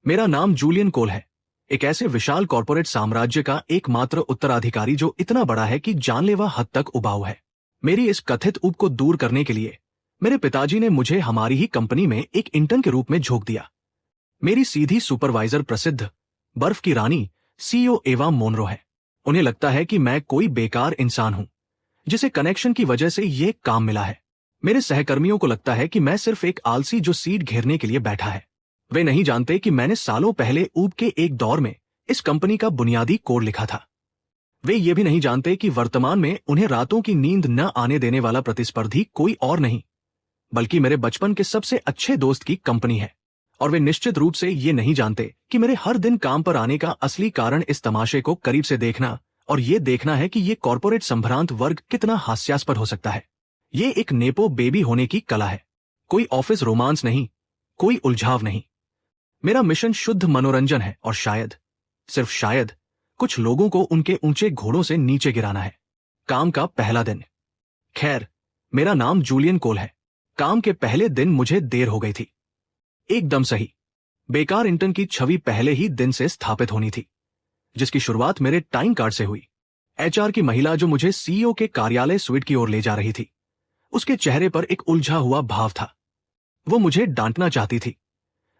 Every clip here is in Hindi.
मेरा नाम जूलियन कोल है, एक ऐसे विशाल कॉर्पोरेट साम्राज्य का एकमात्र उत्तराधिकारी जो इतना बड़ा है कि जानलेवा हद तक उबाऊ है। मेरी इस कथित ऊब को दूर करने के लिए मेरे पिताजी ने मुझे हमारी ही कंपनी में एक इंटर्न के रूप में झोंक दिया। मेरी सीधी सुपरवाइजर प्रसिद्ध बर्फ की रानी सीईओ एवा मोनरो है। उन्हें लगता है कि मैं कोई बेकार इंसान हूं जिसे कनेक्शन की वजह से ये काम मिला है। मेरे सहकर्मियों को लगता है कि मैं सिर्फ एक आलसी जो सीट घेरने के लिए बैठा है। वे नहीं जानते कि मैंने सालों पहले ऊब के एक दौर में इस कंपनी का बुनियादी कोड लिखा था। वे ये भी नहीं जानते कि वर्तमान में उन्हें रातों की नींद न आने देने वाला प्रतिस्पर्धी कोई और नहीं बल्कि मेरे बचपन के सबसे अच्छे दोस्त की कंपनी है। और वे निश्चित रूप से ये नहीं जानते कि मेरे हर दिन काम पर आने का असली कारण इस तमाशे को करीब से देखना और ये देखना है कि ये कॉर्पोरेट संभ्रांत वर्ग कितना हास्यास्पद हो सकता है। ये एक नेपो बेबी होने की कला है, कोई ऑफिस रोमांस नहीं, कोई उलझाव नहीं। मेरा मिशन शुद्ध मनोरंजन है और शायद, सिर्फ शायद, कुछ लोगों को उनके ऊंचे घोड़ों से नीचे गिराना है। काम का पहला दिन। खैर, मेरा नाम जूलियन कोल है। काम के पहले दिन मुझे देर हो गई थी। एकदम सही, बेकार इंटर्न की छवि पहले ही दिन से स्थापित होनी थी, जिसकी शुरुआत मेरे टाइम कार्ड से हुई। एचआर की महिला जो मुझे सीईओ के कार्यालय स्वीट की ओर ले जा रही थी, उसके चेहरे पर एक उलझा हुआ भाव था। वो मुझे डांटना चाहती थी,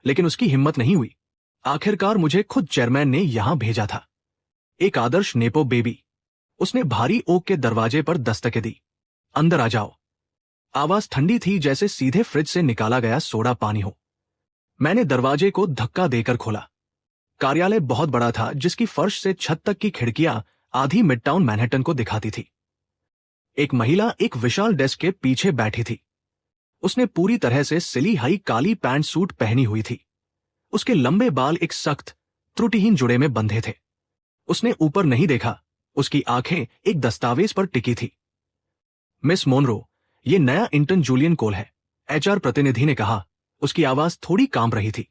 लेकिन उसकी हिम्मत नहीं हुई। आखिरकार मुझे खुद चेयरमैन ने यहां भेजा था। एक आदर्श नेपो बेबी। उसने भारी ओक के दरवाजे पर दस्तकें दी। अंदर आ जाओ। आवाज ठंडी थी जैसे सीधे फ्रिज से निकाला गया सोडा पानी हो। मैंने दरवाजे को धक्का देकर खोला। कार्यालय बहुत बड़ा था, जिसकी फर्श से छत तक की खिड़कियां आधी मिडटाउन मैनहट्टन को दिखाती थी। एक महिला एक विशाल डेस्क के पीछे बैठी थी। उसने पूरी तरह से सिली हाई काली पैंट सूट पहनी हुई थी। उसके लंबे बाल एक सख्त, त्रुटिहीन जुड़े में बंधे थे। उसने ऊपर नहीं देखा, उसकी आंखें एक दस्तावेज पर टिकी थी। मिस मोनरो, ये नया इंटर्न जूलियन कोल है, एचआर प्रतिनिधि ने कहा। उसकी आवाज थोड़ी कांप रही थी।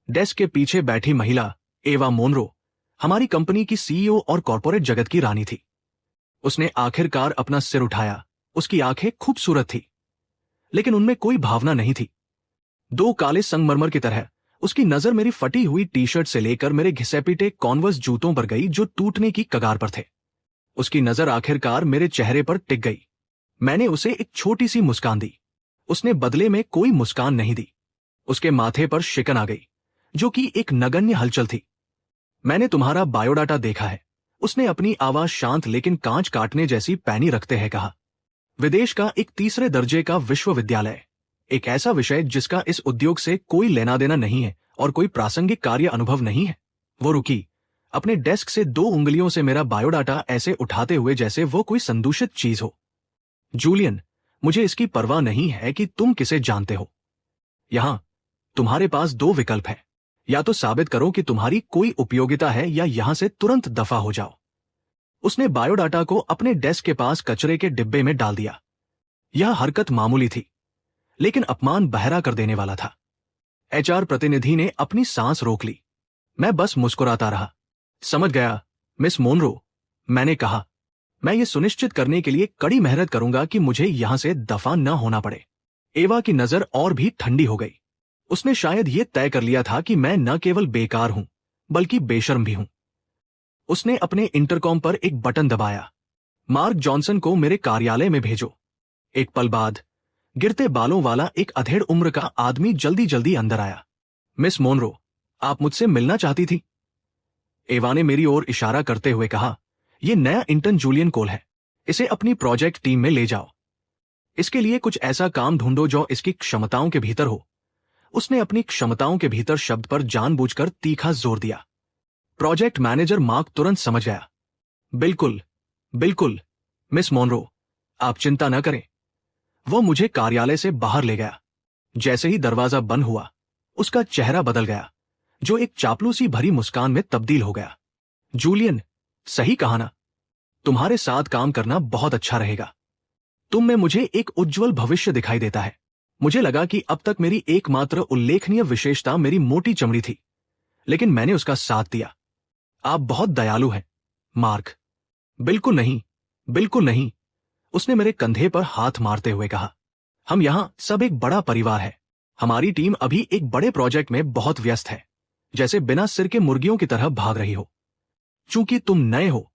डेस्क के पीछे बैठी महिला एवा मोनरो हमारी कंपनी की सीईओ और कॉर्पोरेट जगत की रानी थी। उसने आखिरकार अपना सिर उठाया। उसकी आंखें खूबसूरत थी, लेकिन उनमें कोई भावना नहीं थी। दो काले संगमरमर की तरह उसकी नजर मेरी फटी हुई टी शर्ट से लेकर मेरे घिसे-पिटे कॉन्वर्स जूतों पर गई जो टूटने की कगार पर थे। उसकी नजर आखिरकार मेरे चेहरे पर टिक गई। मैंने उसे एक छोटी सी मुस्कान दी। उसने बदले में कोई मुस्कान नहीं दी। उसके माथे पर शिकन आ गई, जो कि एक नगण्य हलचल थी। मैंने तुम्हारा बायोडाटा देखा है, उसने अपनी आवाज शांत लेकिन कांच काटने जैसी पैनी रखते हैं कहा। विदेश का एक तीसरे दर्जे का विश्वविद्यालय, एक ऐसा विषय जिसका इस उद्योग से कोई लेना देना नहीं है और कोई प्रासंगिक कार्य अनुभव नहीं है। वो रुकी, अपने डेस्क से 2 उंगलियों से मेरा बायोडाटा ऐसे उठाते हुए जैसे वो कोई संदूषित चीज हो। जूलियन, मुझे इसकी परवाह नहीं है कि तुम किसे जानते हो। यहां तुम्हारे पास 2 विकल्प हैं, या तो साबित करो कि तुम्हारी कोई उपयोगिता है या यहां से तुरंत दफा हो जाओ। उसने बायोडाटा को अपने डेस्क के पास कचरे के डिब्बे में डाल दिया। यह हरकत मामूली थी, लेकिन अपमान बहरा कर देने वाला था। एचआर प्रतिनिधि ने अपनी सांस रोक ली। मैं बस मुस्कुराता रहा। समझ गया, मिस मोनरो, मैंने कहा। मैं ये सुनिश्चित करने के लिए कड़ी मेहनत करूंगा कि मुझे यहां से दफा न होना पड़े। एवा की नजर और भी ठंडी हो गई। उसने शायद ये तय कर लिया था कि मैं न केवल बेकार हूं, बल्कि बेशर्म भी हूं। उसने अपने इंटरकॉम पर एक बटन दबाया। मार्क जॉनसन को मेरे कार्यालय में भेजो। एक पल बाद गिरते बालों वाला एक अधेड़ उम्र का आदमी जल्दी जल्दी अंदर आया। मिस मोनरो, आप मुझसे मिलना चाहती थी? एवा ने मेरी ओर इशारा करते हुए कहा, यह नया इंटर्न जूलियन कोल है, इसे अपनी प्रोजेक्ट टीम में ले जाओ। इसके लिए कुछ ऐसा काम ढूंढो जो इसकी क्षमताओं के भीतर हो। उसने अपनी क्षमताओं के भीतर शब्द पर जानबूझकर तीखा जोर दिया। प्रोजेक्ट मैनेजर मार्क तुरंत समझ गया। बिल्कुल, बिल्कुल, मिस मोनरो, आप चिंता न करें। वो मुझे कार्यालय से बाहर ले गया। जैसे ही दरवाजा बंद हुआ, उसका चेहरा बदल गया, जो एक चापलूसी भरी मुस्कान में तब्दील हो गया। जूलियन, सही कहा ना? तुम्हारे साथ काम करना बहुत अच्छा रहेगा। तुम में मुझे एक उज्जवल भविष्य दिखाई देता है। मुझे लगा कि अब तक मेरी एकमात्र उल्लेखनीय विशेषता मेरी मोटी चमड़ी थी, लेकिन मैंने उसका साथ दिया। आप बहुत दयालु हैं, मार्क। बिल्कुल नहीं, बिल्कुल नहीं, उसने मेरे कंधे पर हाथ मारते हुए कहा। हम यहां सब एक बड़ा परिवार है। हमारी टीम अभी एक बड़े प्रोजेक्ट में बहुत व्यस्त है। जैसे बिना सिर के मुर्गियों की तरह भाग रही हो। चूंकि तुम नए हो,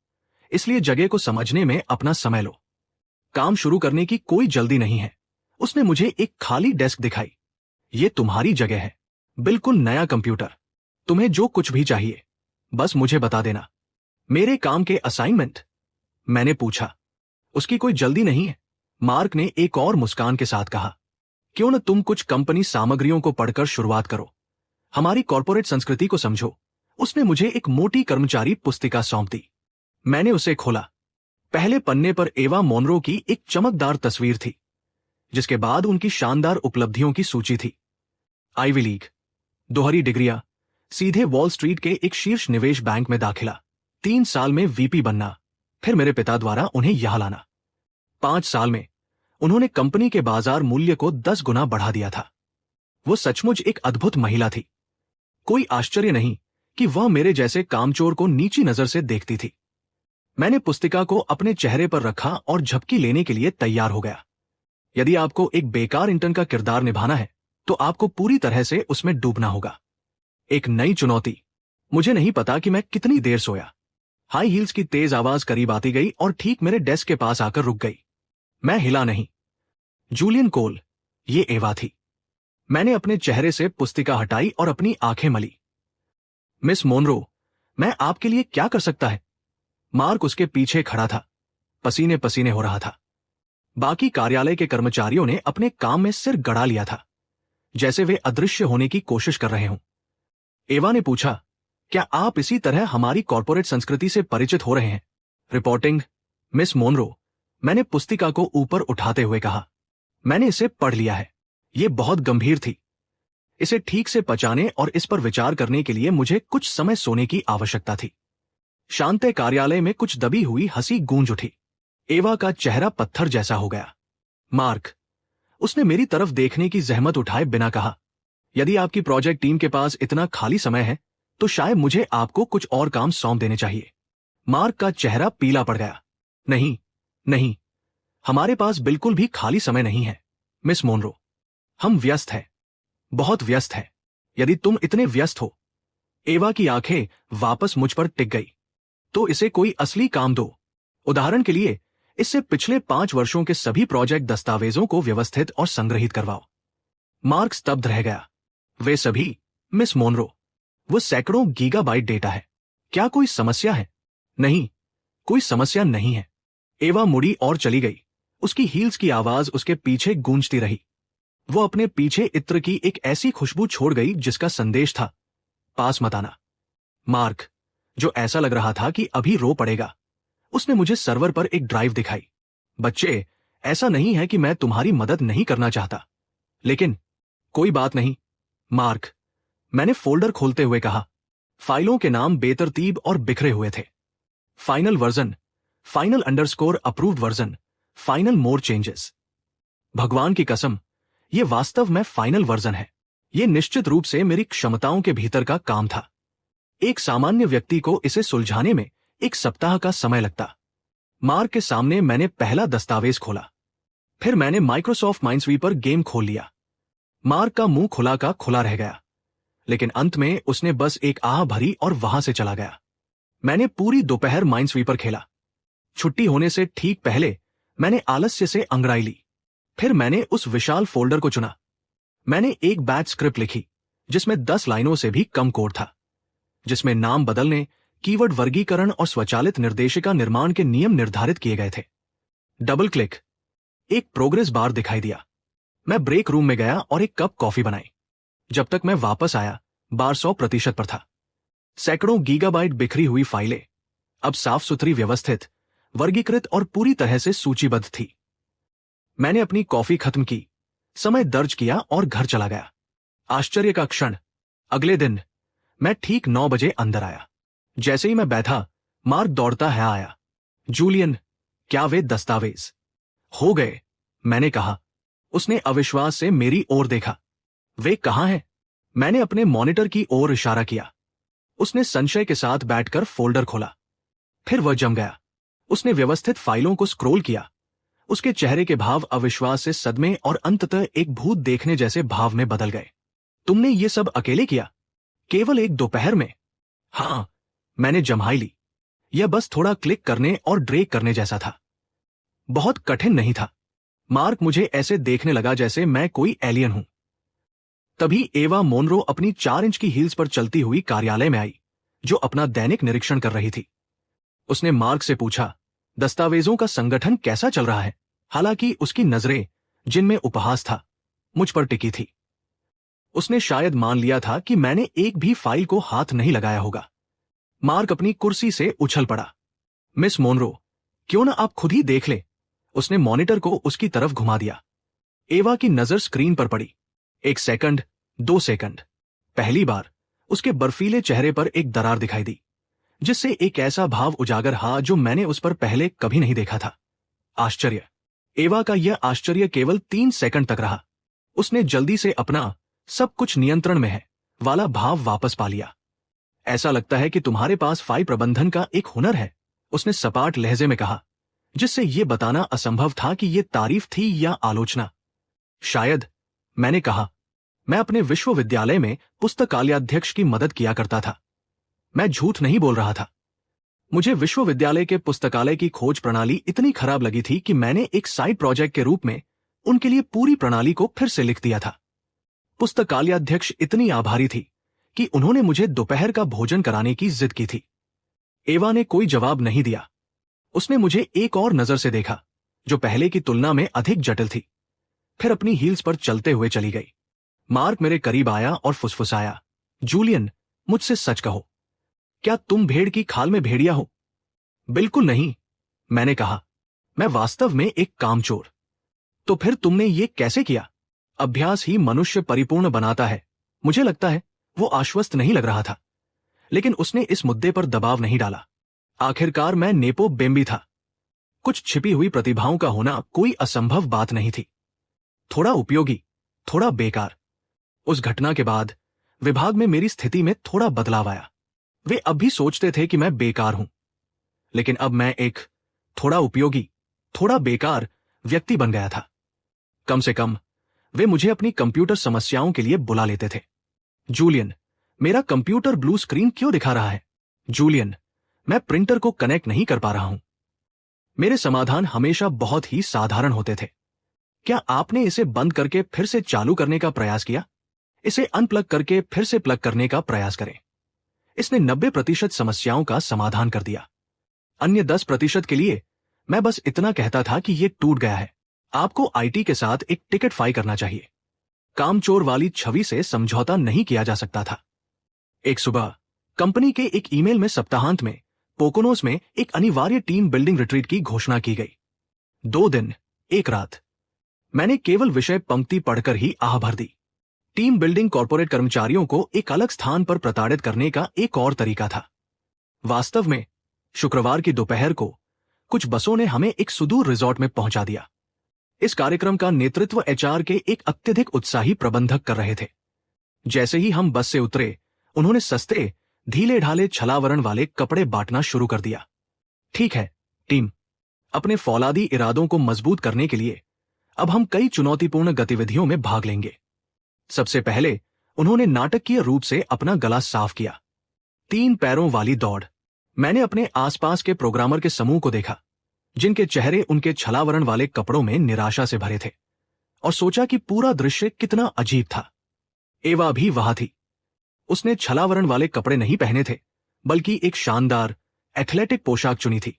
इसलिए जगह को समझने में अपना समय लो। काम शुरू करने की कोई जल्दी नहीं है। उसने मुझे एक खाली डेस्क दिखाई। ये तुम्हारी जगह है, बिल्कुल नया कंप्यूटर। तुम्हें जो कुछ भी चाहिए बस मुझे बता देना। मेरे काम के असाइनमेंट? मैंने पूछा। उसकी कोई जल्दी नहीं है, मार्क ने एक और मुस्कान के साथ कहा। क्यों न तुम कुछ कंपनी सामग्रियों को पढ़कर शुरुआत करो, हमारी कॉर्पोरेट संस्कृति को समझो। उसने मुझे एक मोटी कर्मचारी पुस्तिका सौंप दी। मैंने उसे खोला। पहले पन्ने पर एवा मोनरो की एक चमकदार तस्वीर थी, जिसके बाद उनकी शानदार उपलब्धियों की सूची थी। आईवी लीग, 2 डिग्रियां, सीधे वॉल स्ट्रीट के एक शीर्ष निवेश बैंक में दाखिला, 3 साल में वीपी बनना, फिर मेरे पिता द्वारा उन्हें यहां लाना। 5 साल में उन्होंने कंपनी के बाजार मूल्य को 10 गुना बढ़ा दिया था। वो सचमुच एक अद्भुत महिला थी। कोई आश्चर्य नहीं कि वह मेरे जैसे कामचोर को नीची नजर से देखती थी। मैंने पुस्तिका को अपने चेहरे पर रखा और झपकी लेने के लिए तैयार हो गया। यदि आपको एक बेकार इंटर्न का किरदार निभाना है तो आपको पूरी तरह से उसमें डूबना होगा। एक नई चुनौती। मुझे नहीं पता कि मैं कितनी देर सोया। हाई हील्स की तेज आवाज करीब आती गई और ठीक मेरे डेस्क के पास आकर रुक गई। मैं हिला नहीं। जूलियन कोल, ये एवा थी। मैंने अपने चेहरे से पुस्तिका हटाई और अपनी आंखें मली। मिस मोनरो, मैं आपके लिए क्या कर सकता है? मार्क उसके पीछे खड़ा था, पसीने पसीने हो रहा था। बाकी कार्यालय के कर्मचारियों ने अपने काम में सिर गड़ा लिया था, जैसे वे अदृश्य होने की कोशिश कर रहे हों। एवा ने पूछा, क्या आप इसी तरह हमारी कॉर्पोरेट संस्कृति से परिचित हो रहे हैं? रिपोर्टिंग, मिस मोनरो, मैंने पुस्तिका को ऊपर उठाते हुए कहा। मैंने इसे पढ़ लिया है। यह बहुत गंभीर थी। इसे ठीक से पचाने और इस पर विचार करने के लिए मुझे कुछ समय सोने की आवश्यकता थी। शांत कार्यालय में कुछ दबी हुई हंसी गूंज उठी। एवा का चेहरा पत्थर जैसा हो गया। मार्क, उसने मेरी तरफ देखने की जहमत उठाए बिना कहा, यदि आपकी प्रोजेक्ट टीम के पास इतना खाली समय है तो शायद मुझे आपको कुछ और काम सौंप देने चाहिए। मार्क का चेहरा पीला पड़ गया। नहीं नहीं, हमारे पास बिल्कुल भी खाली समय नहीं है मिस मोनरो। हम व्यस्त हैं, बहुत व्यस्त हैं। यदि तुम इतने व्यस्त हो, एवा की आंखें वापस मुझ पर टिक गई, तो इसे कोई असली काम दो। उदाहरण के लिए, इससे पिछले 5 वर्षों के सभी प्रोजेक्ट दस्तावेजों को व्यवस्थित और संग्रहित करवाओ। मार्क स्तब्ध रह गया। वे सभी, मिस मोनरो, वो सैकड़ों गीगाबाइट डेटा है। क्या कोई समस्या है? नहीं, कोई समस्या नहीं है। एवा मुड़ी और चली गई। उसकी हील्स की आवाज उसके पीछे गूंजती रही। वो अपने पीछे इत्र की एक ऐसी खुशबू छोड़ गई जिसका संदेश था, पास मत आना। मार्क, जो ऐसा लग रहा था कि अभी रो पड़ेगा, उसने मुझे सर्वर पर एक ड्राइव दिखाई। बच्चे, ऐसा नहीं है कि मैं तुम्हारी मदद नहीं करना चाहता, लेकिन कोई बात नहीं। मार्क, मैंने फोल्डर खोलते हुए कहा। फाइलों के नाम बेतरतीब और बिखरे हुए थे। Final version, final underscore approved version, final more changes. भगवान की कसम, यह वास्तव में फाइनल वर्जन है। यह निश्चित रूप से मेरी क्षमताओं के भीतर का काम था। एक सामान्य व्यक्ति को इसे सुलझाने में 1 सप्ताह का समय लगता। मार्क के सामने मैंने पहला दस्तावेज खोला। फिर मैंने माइक्रोसॉफ्ट माइनस्वीपर गेम खोल लिया। मार्क का मुंह खुला का खुला रह गया, लेकिन अंत में उसने बस एक आह भरी और वहां से चला गया। मैंने पूरी दोपहर माइनस्वीपर खेला। छुट्टी होने से ठीक पहले मैंने आलस्य से अंगड़ाई ली। फिर मैंने उस विशाल फोल्डर को चुना। मैंने एक बैच स्क्रिप्ट लिखी जिसमें 10 लाइनों से भी कम कोड था, जिसमें नाम बदलने, कीवर्ड वर्गीकरण और स्वचालित निर्देशिका निर्माण के नियम निर्धारित किए गए थे। डबल क्लिक, एक प्रोग्रेस बार दिखाई दिया। मैं ब्रेक रूम में गया और एक कप कॉफी बनाई। जब तक मैं वापस आया, बार 100% पर था। सैकड़ों गीगाबाइट बिखरी हुई फाइलें अब साफ सुथरी, व्यवस्थित, वर्गीकृत और पूरी तरह से सूचीबद्ध थी। मैंने अपनी कॉफी खत्म की, समय दर्ज किया और घर चला गया। आश्चर्य का क्षण, अगले दिन मैं ठीक 9 बजे अंदर आया। जैसे ही मैं बैठा, मार्क दौड़ता है आया। जूलियन, क्या वे दस्तावेज हो गए? मैंने कहा। उसने अविश्वास से मेरी ओर देखा। वे कहाँ हैं? मैंने अपने मॉनिटर की ओर इशारा किया। उसने संशय के साथ बैठकर फोल्डर खोला। फिर वह जम गया। उसने व्यवस्थित फाइलों को स्क्रॉल किया। उसके चेहरे के भाव अविश्वास से सदमे और अंततः एक भूत देखने जैसे भाव में बदल गए। तुमने ये सब अकेले किया? केवल एक दोपहर में? हाँ, मैंने जम्हाई ली। यह बस थोड़ा क्लिक करने और ड्रैग करने जैसा था। बहुत कठिन नहीं था। मार्क मुझे ऐसे देखने लगा जैसे मैं कोई एलियन हूं। तभी एवा मोनरो अपनी 4 इंच की हील्स पर चलती हुई कार्यालय में आई, जो अपना दैनिक निरीक्षण कर रही थी। उसने मार्क से पूछा, दस्तावेजों का संगठन कैसा चल रहा है? हालांकि उसकी नजरें, जिनमें उपहास था, मुझ पर टिकी थी। उसने शायद मान लिया था कि मैंने एक भी फाइल को हाथ नहीं लगाया होगा। मार्क अपनी कुर्सी से उछल पड़ा। मिस मोनरो, क्यों ना आप खुद ही देख ले। उसने मॉनिटर को उसकी तरफ घुमा दिया। एवा की नजर स्क्रीन पर पड़ी। 1 सेकंड, 2 सेकंड। पहली बार उसके बर्फीले चेहरे पर एक दरार दिखाई दी, जिससे एक ऐसा भाव उजागर हुआ जो मैंने उस पर पहले कभी नहीं देखा था। आश्चर्य। एवा का यह आश्चर्य केवल 3 सेकंड तक रहा। उसने जल्दी से अपना सब कुछ नियंत्रण में है वाला भाव वापस पा लिया। ऐसा लगता है कि तुम्हारे पास फाइल प्रबंधन का एक हुनर है, उसने सपाट लहजे में कहा, जिससे यह बताना असंभव था कि यह तारीफ थी या आलोचना। शायद, मैंने कहा। मैं अपने विश्वविद्यालय में पुस्तकालयाध्यक्ष की मदद किया करता था। मैं झूठ नहीं बोल रहा था। मुझे विश्वविद्यालय के पुस्तकालय की खोज प्रणाली इतनी खराब लगी थी कि मैंने एक साइड प्रोजेक्ट के रूप में उनके लिए पूरी प्रणाली को फिर से लिख दिया था। पुस्तकालयाध्यक्ष इतनी आभारी थी कि उन्होंने मुझे दोपहर का भोजन कराने की जिद की थी। एवा ने कोई जवाब नहीं दिया। उसने मुझे एक और नजर से देखा, जो पहले की तुलना में अधिक जटिल थी। फिर अपनी हील्स पर चलते हुए चली गई। मार्क मेरे करीब आया और फुसफुसाया, जूलियन, मुझसे सच कहो, क्या तुम भेड़ की खाल में भेड़िया हो? बिल्कुल नहीं, मैंने कहा। मैं वास्तव में एक कामचोर। तो फिर तुमने ये कैसे किया? अभ्यास ही मनुष्य परिपूर्ण बनाता है, मुझे लगता है। वो आश्वस्त नहीं लग रहा था, लेकिन उसने इस मुद्दे पर दबाव नहीं डाला। आखिरकार मैं नेपो बेम्बी था। कुछ छिपी हुई प्रतिभाओं का होना कोई असंभव बात नहीं थी। थोड़ा उपयोगी, थोड़ा बेकार। उस घटना के बाद विभाग में मेरी स्थिति में थोड़ा बदलाव आया। वे अब भी सोचते थे कि मैं बेकार हूं, लेकिन अब मैं एक थोड़ा उपयोगी, थोड़ा बेकार व्यक्ति बन गया था। कम से कम वे मुझे अपनी कंप्यूटर समस्याओं के लिए बुला लेते थे। जूलियन, मेरा कंप्यूटर ब्लू स्क्रीन क्यों दिखा रहा है? जूलियन, मैं प्रिंटर को कनेक्ट नहीं कर पा रहा हूं। मेरे समाधान हमेशा बहुत ही साधारण होते थे। क्या आपने इसे बंद करके फिर से चालू करने का प्रयास किया? इसे अनप्लग करके फिर से प्लग करने का प्रयास करें। इसने 90% समस्याओं का समाधान कर दिया। अन्य 10% के लिए मैं बस इतना कहता था कि यह टूट गया है। आपको आईटी के साथ एक टिकट फाइल करना चाहिए। कामचोर वाली छवि से समझौता नहीं किया जा सकता था। एक सुबह कंपनी के एक ईमेल में सप्ताहांत में पोकोनोस में एक अनिवार्य टीम बिल्डिंग रिट्रीट की घोषणा की गई। 2 दिन, 1 रात। मैंने केवल विषय पंक्ति पढ़कर ही आह भर दी। टीम बिल्डिंग कॉर्पोरेट कर्मचारियों को एक अलग स्थान पर प्रताड़ित करने का एक और तरीका था। वास्तव में शुक्रवार की दोपहर को कुछ बसों ने हमें एक सुदूर रिजॉर्ट में पहुंचा दिया। इस कार्यक्रम का नेतृत्व एचआर के एक अत्यधिक उत्साही प्रबंधक कर रहे थे। जैसे ही हम बस से उतरे, उन्होंने सस्ते, ढीले ढाले छलावरण वाले कपड़े बांटना शुरू कर दिया। ठीक है टीम, अपने फौलादी इरादों को मजबूत करने के लिए अब हम कई चुनौतीपूर्ण गतिविधियों में भाग लेंगे। सबसे पहले उन्होंने नाटकीय रूप से अपना गला साफ किया। 3 पैरों वाली दौड़। मैंने अपने आसपास के प्रोग्रामर के समूह को देखा, जिनके चेहरे उनके छलावरण वाले कपड़ों में निराशा से भरे थे, और सोचा कि पूरा दृश्य कितना अजीब था। एवा भी वहां थी। उसने छलावरण वाले कपड़े नहीं पहने थे, बल्कि एक शानदार एथलेटिक पोशाक चुनी थी,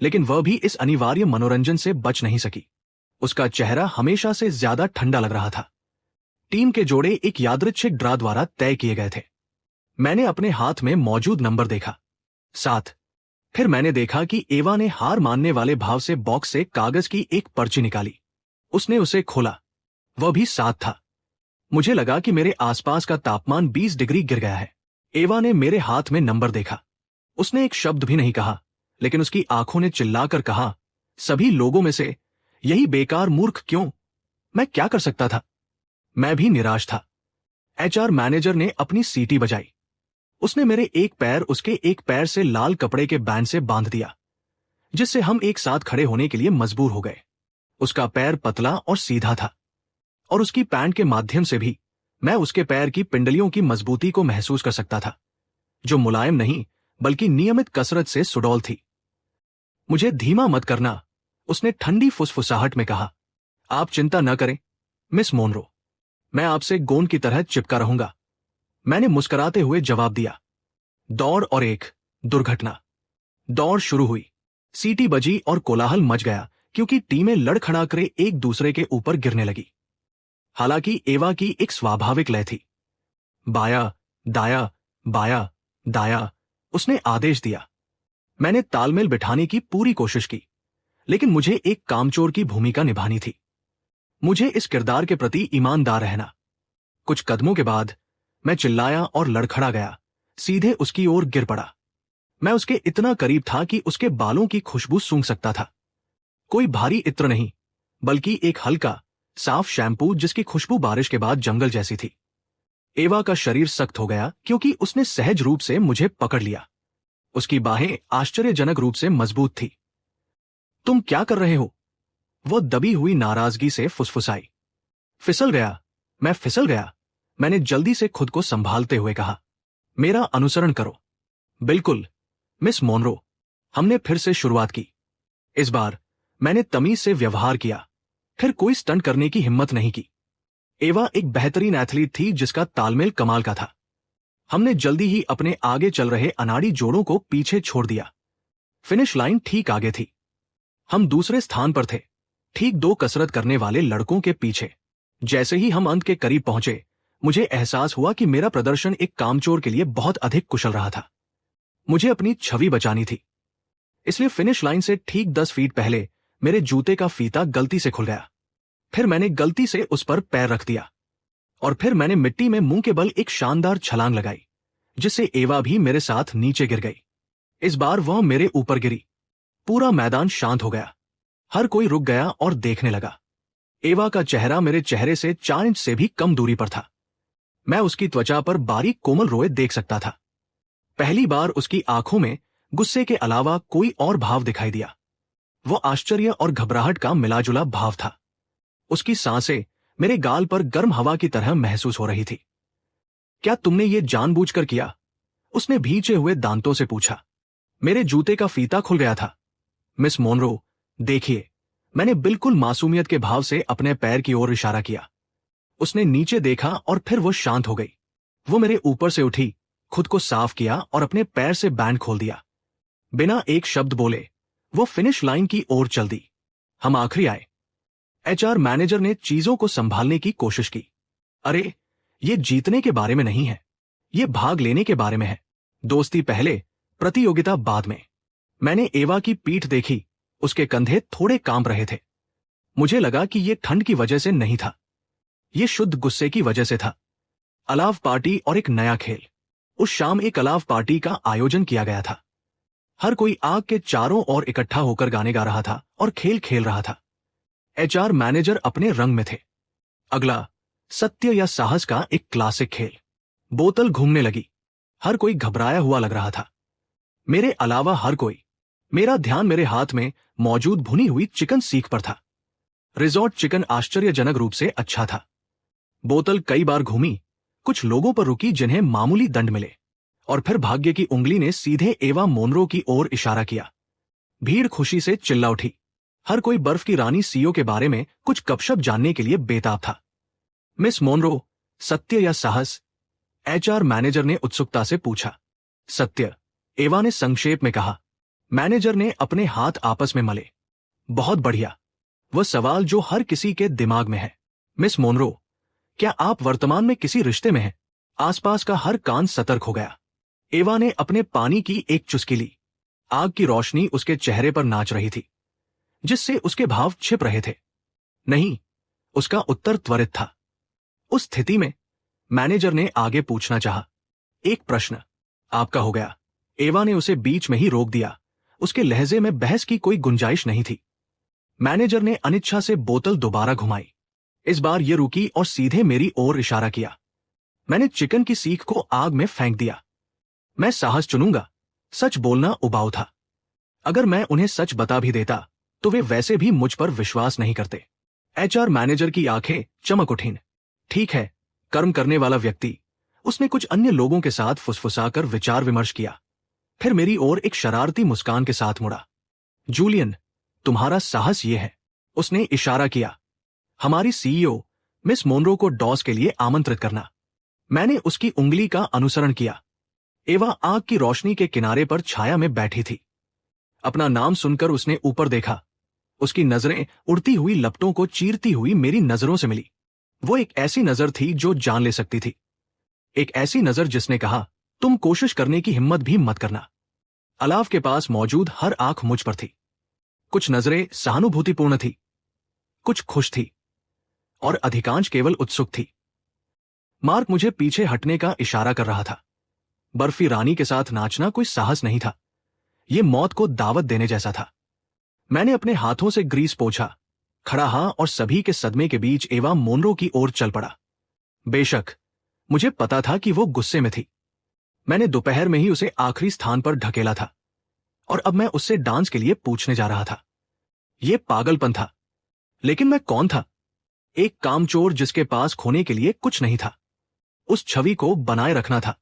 लेकिन वह भी इस अनिवार्य मनोरंजन से बच नहीं सकी। उसका चेहरा हमेशा से ज्यादा ठंडा लग रहा था। टीम के जोड़े एक यादृच्छिक ड्रा द्वारा तय किए गए थे। मैंने अपने हाथ में मौजूद नंबर देखा, 7। फिर मैंने देखा कि एवा ने हार मानने वाले भाव से बॉक्स से कागज की एक पर्ची निकाली। उसने उसे खोला। वह भी 7 था। मुझे लगा कि मेरे आसपास का तापमान 20 डिग्री गिर गया है। एवा ने मेरे हाथ में नंबर देखा। उसने एक शब्द भी नहीं कहा, लेकिन उसकी आंखों ने चिल्लाकर कहा, सभी लोगों में से यही बेकार मूर्ख क्यों? मैं क्या कर सकता था? मैं भी निराश था। एचआर मैनेजर ने अपनी सीटी बजाई। उसने मेरे एक पैर उसके एक पैर से लाल कपड़े के बैंड से बांध दिया, जिससे हम एक साथ खड़े होने के लिए मजबूर हो गए। उसका पैर पतला और सीधा था, और उसकी पैंट के माध्यम से भी मैं उसके पैर की पिंडलियों की मजबूती को महसूस कर सकता था, जो मुलायम नहीं बल्कि नियमित कसरत से सुडौल थी। मुझे धीमा मत करना, उसने ठंडी फुसफुसाहट में कहा। आप चिंता न करें मिस मोनरो, मैं आपसे गोंद की तरह चिपका रहूंगा, मैंने मुस्कुराते हुए जवाब दिया। दौड़ और एक दुर्घटना। दौड़ शुरू हुई, सीटी बजी और कोलाहल मच गया क्योंकि टीमें लड़खड़ाकर एक दूसरे के ऊपर गिरने लगी। हालांकि एवा की एक स्वाभाविक लय थी। बाया दाया बाया दाया, उसने आदेश दिया। मैंने तालमेल बिठाने की पूरी कोशिश की, लेकिन मुझे एक कामचोर की भूमिका निभानी थी। मुझे इस किरदार के प्रति ईमानदार रहना। कुछ कदमों के बाद मैं चिल्लाया और लड़खड़ा गया, सीधे उसकी ओर गिर पड़ा। मैं उसके इतना करीब था कि उसके बालों की खुशबू सूंघ सकता था। कोई भारी इत्र नहीं, बल्कि एक हल्का साफ शैम्पू जिसकी खुशबू बारिश के बाद जंगल जैसी थी। एवा का शरीर सख्त हो गया क्योंकि उसने सहज रूप से मुझे पकड़ लिया। उसकी बाहें आश्चर्यजनक रूप से मजबूत थी। तुम क्या कर रहे हो? वो दबी हुई नाराजगी से फुसफुसाई। फिसल गया, मैं फिसल गया, मैंने जल्दी से खुद को संभालते हुए कहा। मेरा अनुसरण करो। बिल्कुल मिस मोनरो, हमने फिर से शुरुआत की। इस बार मैंने तमीज से व्यवहार किया, फिर कोई स्टंट करने की हिम्मत नहीं की। एवा एक बेहतरीन एथलीट थी जिसका तालमेल कमाल का था। हमने जल्दी ही अपने आगे चल रहे अनाड़ी जोड़ों को पीछे छोड़ दिया। फिनिश लाइन ठीक आगे थी। हम दूसरे स्थान पर थे, ठीक दो कसरत करने वाले लड़कों के पीछे। जैसे ही हम अंत के करीब पहुंचे, मुझे एहसास हुआ कि मेरा प्रदर्शन एक कामचोर के लिए बहुत अधिक कुशल रहा था। मुझे अपनी छवि बचानी थी, इसलिए फिनिश लाइन से ठीक 10 फीट पहले मेरे जूते का फीता गलती से खुल गया। फिर मैंने गलती से उस पर पैर रख दिया और फिर मैंने मिट्टी में मुंह के बल एक शानदार छलांग लगाई, जिससे एवा भी मेरे साथ नीचे गिर गई। इस बार वह मेरे ऊपर गिरी। पूरा मैदान शांत हो गया, हर कोई रुक गया और देखने लगा। एवा का चेहरा मेरे चेहरे से 4 इंच से भी कम दूरी पर था। मैं उसकी त्वचा पर बारीक कोमल रोए देख सकता था। पहली बार उसकी आंखों में गुस्से के अलावा कोई और भाव दिखाई दिया। वो आश्चर्य और घबराहट का मिलाजुला भाव था। उसकी सांसें मेरे गाल पर गर्म हवा की तरह महसूस हो रही थी। क्या तुमने ये जानबूझकर किया? उसने भींचे हुए दांतों से पूछा। मेरे जूते का फीता खुल गया था। मिस मोनरो, देखिए, मैंने बिल्कुल मासूमियत के भाव से अपने पैर की ओर इशारा किया। उसने नीचे देखा और फिर वो शांत हो गई। वो मेरे ऊपर से उठी, खुद को साफ किया और अपने पैर से बैंड खोल दिया। बिना एक शब्द बोले वो फिनिश लाइन की ओर चल दी। हम आखिरी आए। एचआर मैनेजर ने चीजों को संभालने की कोशिश की। अरे, ये जीतने के बारे में नहीं है, ये भाग लेने के बारे में है। दोस्ती पहले, प्रतियोगिता बाद में। मैंने एवा की पीठ देखी, उसके कंधे थोड़े कांप रहे थे। मुझे लगा कि ये ठंड की वजह से नहीं था, ये शुद्ध गुस्से की वजह से था। अलाव पार्टी और एक नया खेल। उस शाम एक अलाव पार्टी का आयोजन किया गया था। हर कोई आग के चारों ओर इकट्ठा होकर गाने गा रहा था और खेल खेल रहा था। एचआर मैनेजर अपने रंग में थे। अगला, सत्य या साहस का एक क्लासिक खेल। बोतल घूमने लगी, हर कोई घबराया हुआ लग रहा था, मेरे अलावा हर कोई। मेरा ध्यान मेरे हाथ में मौजूद भुनी हुई चिकन सीख पर था। रिजॉर्ट चिकन आश्चर्यजनक रूप से अच्छा था। बोतल कई बार घूमी, कुछ लोगों पर रुकी जिन्हें मामूली दंड मिले, और फिर भाग्य की उंगली ने सीधे एवा मोनरो की ओर इशारा किया। भीड़ खुशी से चिल्ला उठी। हर कोई बर्फ की रानी सीओ के बारे में कुछ गपशप जानने के लिए बेताब था। मिस मोनरो, सत्य या साहस? एचआर मैनेजर ने उत्सुकता से पूछा। सत्य, एवा ने संक्षेप में कहा। मैनेजर ने अपने हाथ आपस में मले। बहुत बढ़िया, वह सवाल जो हर किसी के दिमाग में है। मिस मोनरो, क्या आप वर्तमान में किसी रिश्ते में हैं? आसपास का हर कान सतर्क हो गया। एवा ने अपने पानी की एक चुस्की ली। आग की रोशनी उसके चेहरे पर नाच रही थी, जिससे उसके भाव छिप रहे थे। नहीं, उसका उत्तर त्वरित था। उस स्थिति में मैनेजर ने आगे पूछना चाहा। एक प्रश्न आपका हो गया। एवा ने उसे बीच में ही रोक दिया। उसके लहजे में बहस की कोई गुंजाइश नहीं थी। मैनेजर ने अनिच्छा से बोतल दोबारा घुमाई। इस बार ये रुकी और सीधे मेरी ओर इशारा किया। मैंने चिकन की सीख को आग में फेंक दिया। मैं साहस चुनूंगा। सच बोलना उबाऊ था। अगर मैं उन्हें सच बता भी देता तो वे वैसे भी मुझ पर विश्वास नहीं करते। एचआर मैनेजर की आंखें चमक उठीं। ठीक है, कर्म करने वाला व्यक्ति। उसने कुछ अन्य लोगों के साथ फुसफुसाकर विचार विमर्श किया, फिर मेरी ओर एक शरारती मुस्कान के साथ मुड़ा। जूलियन, तुम्हारा साहस ये है, उसने इशारा किया, हमारी सीईओ मिस मोनरो को डॉस के लिए आमंत्रित करना। मैंने उसकी उंगली का अनुसरण किया। एवा आग की रोशनी के किनारे पर छाया में बैठी थी। अपना नाम सुनकर उसने ऊपर देखा। उसकी नजरें उड़ती हुई लपटों को चीरती हुई मेरी नजरों से मिली। वो एक ऐसी नजर थी जो जान ले सकती थी। एक ऐसी नजर जिसने कहा, तुम कोशिश करने की हिम्मत भी मत करना। अलाव के पास मौजूद हर आंख मुझ पर थी। कुछ नजरें सहानुभूतिपूर्ण थी, कुछ खुश थी और अधिकांश केवल उत्सुक थी। मार्क मुझे पीछे हटने का इशारा कर रहा था। बर्फी रानी के साथ नाचना कोई साहस नहीं था, यह मौत को दावत देने जैसा था। मैंने अपने हाथों से ग्रीस पोंछा, खड़ा हा और सभी के सदमे के बीच एवा मोनरो की ओर चल पड़ा। बेशक मुझे पता था कि वो गुस्से में थी। मैंने दोपहर में ही उसे आखिरी स्थान पर ढकेला था और अब मैं उससे डांस के लिए पूछने जा रहा था। यह पागलपन था, लेकिन मैं कौन था? एक कामचोर जिसके पास खोने के लिए कुछ नहीं था। उस छवि को बनाए रखना था।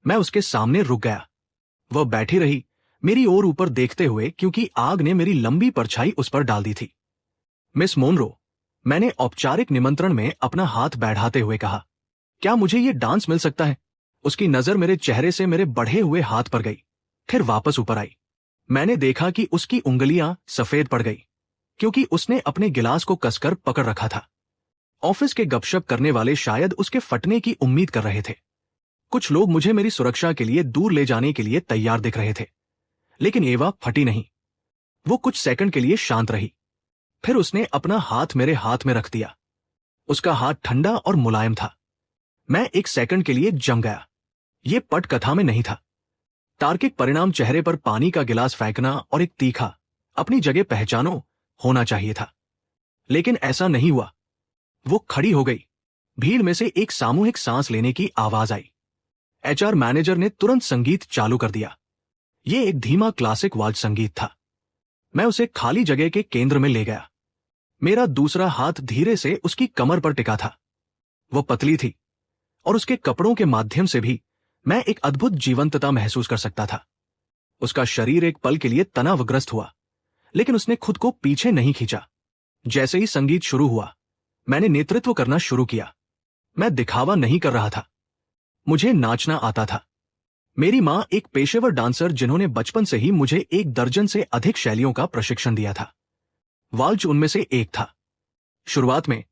मैं उसके सामने रुक गया। वह बैठी रही, मेरी ओर ऊपर देखते हुए, क्योंकि आग ने मेरी लंबी परछाई उस पर डाल दी थी। मिस मोनरो, मैंने औपचारिक निमंत्रण में अपना हाथ बढ़ाते हुए कहा, क्या मुझे ये डांस मिल सकता है? उसकी नजर मेरे चेहरे से मेरे बढ़े हुए हाथ पर गई, फिर वापस ऊपर आई। मैंने देखा कि उसकी उंगलियां सफेद पड़ गई, क्योंकि उसने अपने गिलास को कसकर पकड़ रखा था। ऑफिस के गपशप करने वाले शायद उसके फटने की उम्मीद कर रहे थे। कुछ लोग मुझे मेरी सुरक्षा के लिए दूर ले जाने के लिए तैयार दिख रहे थे, लेकिन एवा फटी नहीं। वो कुछ सेकंड के लिए शांत रही, फिर उसने अपना हाथ मेरे हाथ में रख दिया। उसका हाथ ठंडा और मुलायम था। मैं एक सेकंड के लिए जम गया। ये पटकथा में नहीं था। तार्किक परिणाम चेहरे पर पानी का गिलास फेंकना और एक तीखा, अपनी जगह पहचानो, होना चाहिए था, लेकिन ऐसा नहीं हुआ। वो खड़ी हो गई। भीड़ में से एक सामूहिक सांस लेने की आवाज आई। एचआर मैनेजर ने तुरंत संगीत चालू कर दिया। ये एक धीमा क्लासिक वाद्य संगीत था। मैं उसे खाली जगह के केंद्र में ले गया। मेरा दूसरा हाथ धीरे से उसकी कमर पर टिका था। वो पतली थी और उसके कपड़ों के माध्यम से भी मैं एक अद्भुत जीवंतता महसूस कर सकता था। उसका शरीर एक पल के लिए तनावग्रस्त हुआ, लेकिन उसने खुद को पीछे नहीं खींचा। जैसे ही संगीत शुरू हुआ, मैंने नेतृत्व करना शुरू किया। मैं दिखावा नहीं कर रहा था, मुझे नाचना आता था। मेरी मां एक पेशेवर डांसर, जिन्होंने बचपन से ही मुझे 1 दर्जन से अधिक शैलियों का प्रशिक्षण दिया था। वाल्ज उनमें से एक था। शुरुआत में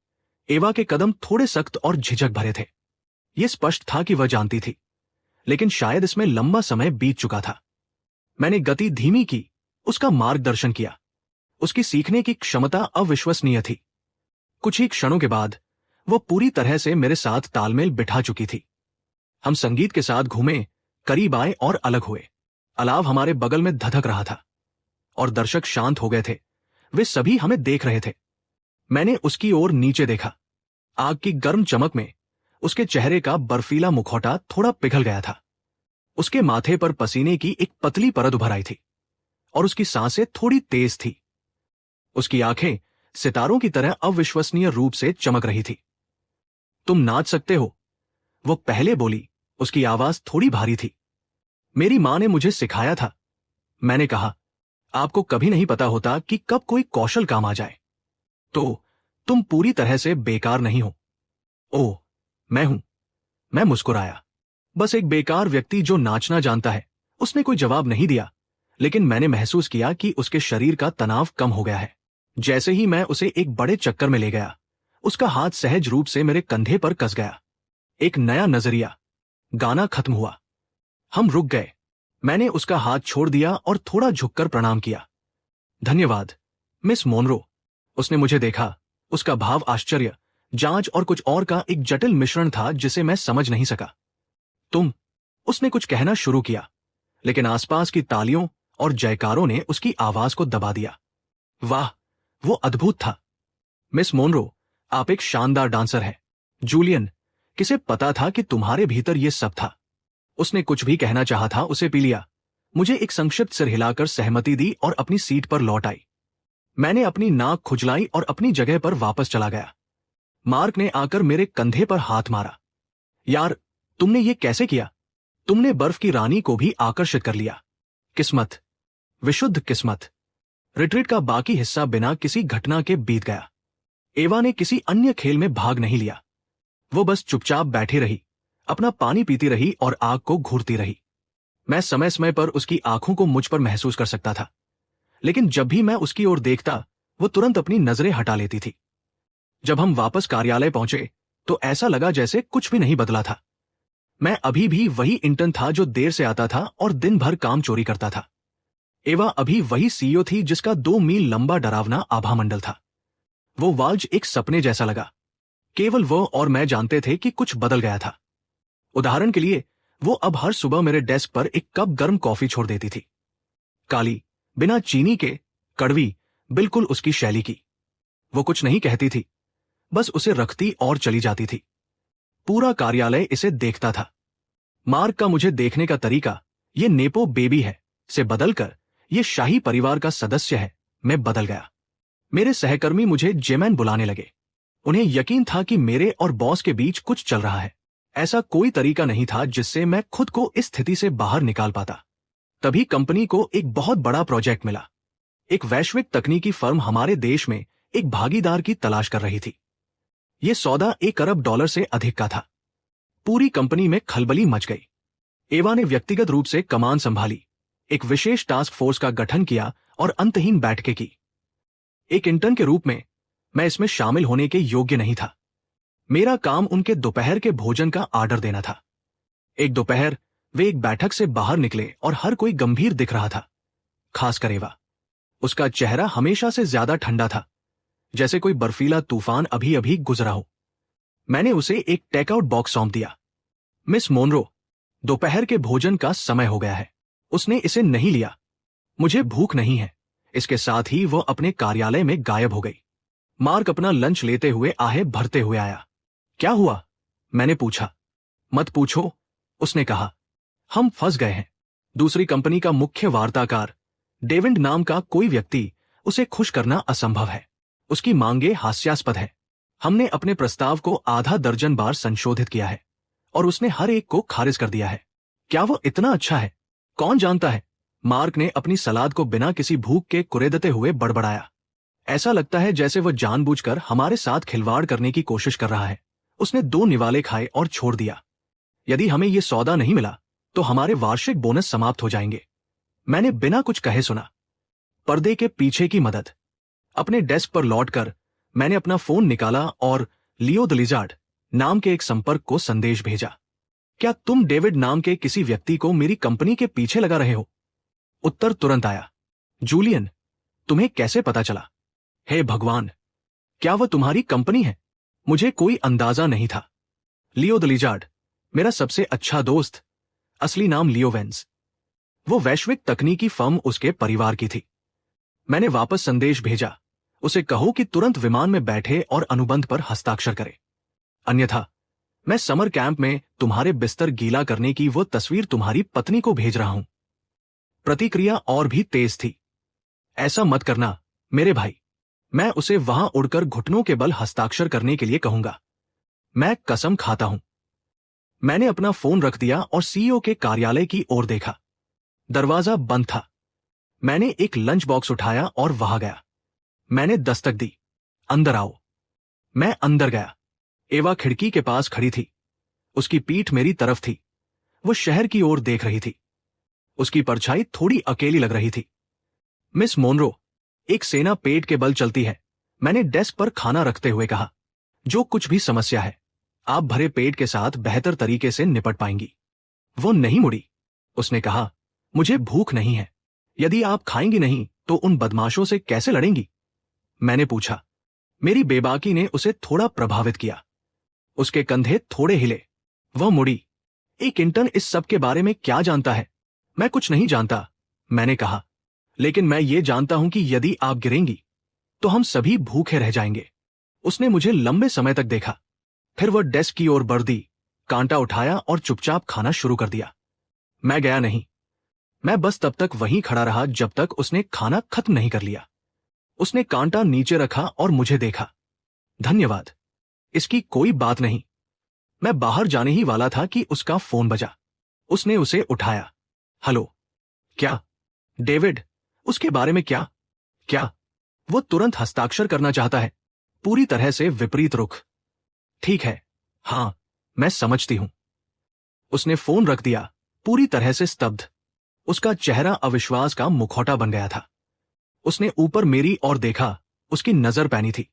एवा के कदम थोड़े सख्त और झिझक भरे थे। यह स्पष्ट था कि वह जानती थी, लेकिन शायद इसमें लंबा समय बीत चुका था। मैंने गति धीमी की, उसका मार्गदर्शन किया। उसकी सीखने की क्षमता अविश्वसनीय थी। कुछ ही क्षणों के बाद वो पूरी तरह से मेरे साथ तालमेल बिठा चुकी थी। हम संगीत के साथ घूमे, करीब आए और अलग हुए। अलाव हमारे बगल में धधक रहा था और दर्शक शांत हो गए थे। वे सभी हमें देख रहे थे। मैंने उसकी ओर नीचे देखा। आग की गर्म चमक में उसके चेहरे का बर्फीला मुखौटा थोड़ा पिघल गया था। उसके माथे पर पसीने की एक पतली परत उभर आई थी और उसकी सांसें थोड़ी तेज थी। उसकी आंखें सितारों की तरह अविश्वसनीय रूप से चमक रही थी। तुम नाच सकते हो, वो पहले बोली। उसकी आवाज थोड़ी भारी थी। मेरी मां ने मुझे सिखाया था, मैंने कहा। आपको कभी नहीं पता होता कि कब कोई कौशल काम आ जाए। तो तुम पूरी तरह से बेकार नहीं हो। ओह, मैं हूं। मैं मुस्कुराया। बस एक बेकार व्यक्ति जो नाचना जानता है। उसने कोई जवाब नहीं दिया, लेकिन मैंने महसूस किया कि उसके शरीर का तनाव कम हो गया है। जैसे ही मैं उसे एक बड़े चक्कर में ले गया, उसका हाथ सहज रूप से मेरे कंधे पर कस गया। एक नया नजरिया। गाना खत्म हुआ। हम रुक गए। मैंने उसका हाथ छोड़ दिया और थोड़ा झुककर प्रणाम किया। धन्यवाद, मिस मोनरो। उसने मुझे देखा। उसका भाव आश्चर्य, जांच और कुछ और का एक जटिल मिश्रण था जिसे मैं समझ नहीं सका। तुम, उसने कुछ कहना शुरू किया, लेकिन आसपास की तालियों और जयकारों ने उसकी आवाज को दबा दिया। वाह, वो अद्भुत था। मिस मोनरो, आप एक शानदार डांसर हैं। जूलियन, किसे पता था कि तुम्हारे भीतर ये सब था? उसने कुछ भी कहना चाहा था, उसे पी लिया। मुझे एक संक्षिप्त सिर हिलाकर सहमति दी और अपनी सीट पर लौट आई। मैंने अपनी नाक खुजलाई और अपनी जगह पर वापस चला गया। मार्क ने आकर मेरे कंधे पर हाथ मारा। यार, तुमने ये कैसे किया? तुमने बर्फ की रानी को भी आकर्षित कर लिया। किस्मत, विशुद्ध किस्मत। रिट्रीट का बाकी हिस्सा बिना किसी घटना के बीत गया। एवा ने किसी अन्य खेल में भाग नहीं लिया। वो बस चुपचाप बैठी रही, अपना पानी पीती रही और आग को घूरती रही। मैं समय समय पर उसकी आंखों को मुझ पर महसूस कर सकता था, लेकिन जब भी मैं उसकी ओर देखता, वो तुरंत अपनी नजरें हटा लेती थी। जब हम वापस कार्यालय पहुंचे तो ऐसा लगा जैसे कुछ भी नहीं बदला था। मैं अभी भी वही इंटर्न था जो देर से आता था और दिन भर काम चोरी करता था। एवा अभी वही सीईओ थी जिसका 2 मील लंबा डरावना आभामंडल था। वो वाल्ज एक सपने जैसा लगा। केवल वो और मैं जानते थे कि कुछ बदल गया था। उदाहरण के लिए, वो अब हर सुबह मेरे डेस्क पर एक कप गर्म कॉफी छोड़ देती थी। काली, बिना चीनी के, कड़वी, बिल्कुल उसकी शैली की। वो कुछ नहीं कहती थी, बस उसे रखती और चली जाती थी। पूरा कार्यालय इसे देखता था। मार्क का मुझे देखने का तरीका, ये नेपो बेबी है, से बदलकर ये शाही परिवार का सदस्य है, मैं बदल गया। मेरे सहकर्मी मुझे जेमैन बुलाने लगे। उन्हें यकीन था कि मेरे और बॉस के बीच कुछ चल रहा है। ऐसा कोई तरीका नहीं था जिससे मैं खुद को इस स्थिति से बाहर निकाल पाता। तभी कंपनी को एक बहुत बड़ा प्रोजेक्ट मिला। एक वैश्विक तकनीकी फर्म हमारे देश में एक भागीदार की तलाश कर रही थी। यह सौदा $1 अरब से अधिक का था। पूरी कंपनी में खलबली मच गई। एवा ने व्यक्तिगत रूप से कमान संभाली, एक विशेष टास्क फोर्स का गठन किया और अंतहीन बैठकें की। एक इंटर्न के रूप में मैं इसमें शामिल होने के योग्य नहीं था। मेरा काम उनके दोपहर के भोजन का आर्डर देना था। एक दोपहर वे एक बैठक से बाहर निकले और हर कोई गंभीर दिख रहा था, खासकर एवा। उसका चेहरा हमेशा से ज्यादा ठंडा था, जैसे कोई बर्फीला तूफान अभी अभी गुजरा हो। मैंने उसे एक टेकआउट बॉक्स सौंप दिया। मिस मोनरो, दोपहर के भोजन का समय हो गया है। उसने इसे नहीं लिया। मुझे भूख नहीं है। इसके साथ ही वो अपने कार्यालय में गायब हो गई। मार्क अपना लंच लेते हुए आहें भरते हुए आया। क्या हुआ? मैंने पूछा। मत पूछो, उसने कहा। हम फंस गए हैं। दूसरी कंपनी का मुख्य वार्ताकार, डेविड नाम का कोई व्यक्ति, उसे खुश करना असंभव है। उसकी मांगे हास्यास्पद है। हमने अपने प्रस्ताव को आधा दर्जन बार संशोधित किया है और उसने हर एक को खारिज कर दिया है। क्या वो इतना अच्छा है? कौन जानता है? मार्क ने अपनी सलाद को बिना किसी भूख के कुरेदते हुए बड़बड़ाया। ऐसा लगता है जैसे वह जानबूझकर हमारे साथ खिलवाड़ करने की कोशिश कर रहा है। उसने 2 निवाले खाए और छोड़ दिया। यदि हमें यह सौदा नहीं मिला तो हमारे वार्षिक बोनस समाप्त हो जाएंगे। मैंने बिना कुछ कहे सुना। पर्दे के पीछे की मदद। अपने डेस्क पर लौटकर मैंने अपना फोन निकाला और लियो द लिजार्ड नाम के एक संपर्क को संदेश भेजा। क्या तुम डेविड नाम के किसी व्यक्ति को मेरी कंपनी के पीछे लगा रहे हो? उत्तर तुरंत आया। जूलियन, तुम्हें कैसे पता चला? हे भगवान, क्या वह तुम्हारी कंपनी है? मुझे कोई अंदाजा नहीं था। लियो द लिजार्ड, मेरा सबसे अच्छा दोस्त, असली नाम लियो वेंस। वो वैश्विक तकनीकी फर्म उसके परिवार की थी। मैंने वापस संदेश भेजा, उसे कहो कि तुरंत विमान में बैठे और अनुबंध पर हस्ताक्षर करे, अन्यथा मैं समर कैंप में तुम्हारे बिस्तर गीला करने की वो तस्वीर तुम्हारी पत्नी को भेज रहा हूं। प्रतिक्रिया और भी तेज थी। ऐसा मत करना मेरे भाई। मैं उसे वहां उड़कर घुटनों के बल हस्ताक्षर करने के लिए कहूंगा। मैं कसम खाता हूं। मैंने अपना फोन रख दिया और सीईओ के कार्यालय की ओर देखा। दरवाजा बंद था। मैंने एक लंच बॉक्स उठाया और वहां गया। मैंने दस्तक दी, अंदर आओ। मैं अंदर गया। एवा खिड़की के पास खड़ी थी। उसकी पीठ मेरी तरफ थी। वो शहर की ओर देख रही थी। उसकी परछाई थोड़ी अकेली लग रही थी। मिस मोनरो, एक सेना पेट के बल चलती है, मैंने डेस्क पर खाना रखते हुए कहा। जो कुछ भी समस्या है, आप भरे पेट के साथ बेहतर तरीके से निपट पाएंगी। वो नहीं मुड़ी। उसने कहा, मुझे भूख नहीं है। यदि आप खाएंगी नहीं तो उन बदमाशों से कैसे लड़ेंगी? मैंने पूछा। मेरी बेबाकी ने उसे थोड़ा प्रभावित किया। उसके कंधे थोड़े हिले। वह मुड़ी। एक इंटर्न इस सब के बारे में क्या जानता है? मैं कुछ नहीं जानता, मैंने कहा, लेकिन मैं ये जानता हूं कि यदि आप गिरेंगी तो हम सभी भूखे रह जाएंगे। उसने मुझे लंबे समय तक देखा। फिर वह डेस्क की ओर बढ़ दी, कांटा उठाया और चुपचाप खाना शुरू कर दिया। मैं गया नहीं। मैं बस तब तक वहीं खड़ा रहा जब तक उसने खाना खत्म नहीं कर लिया। उसने कांटा नीचे रखा और मुझे देखा। धन्यवाद, इसकी कोई बात नहीं। मैं बाहर जाने ही वाला था कि उसका फोन बजा। उसने उसे उठाया। हेलो। क्या? डेविड। उसके बारे में क्या? क्या? वो तुरंत हस्ताक्षर करना चाहता है। पूरी तरह से विपरीत रुख। ठीक है। हाँ, मैं समझती हूं। उसने फोन रख दिया, पूरी तरह से स्तब्ध। उसका चेहरा अविश्वास का मुखौटा बन गया था। उसने ऊपर मेरी ओर देखा। उसकी नजर पैनी थी,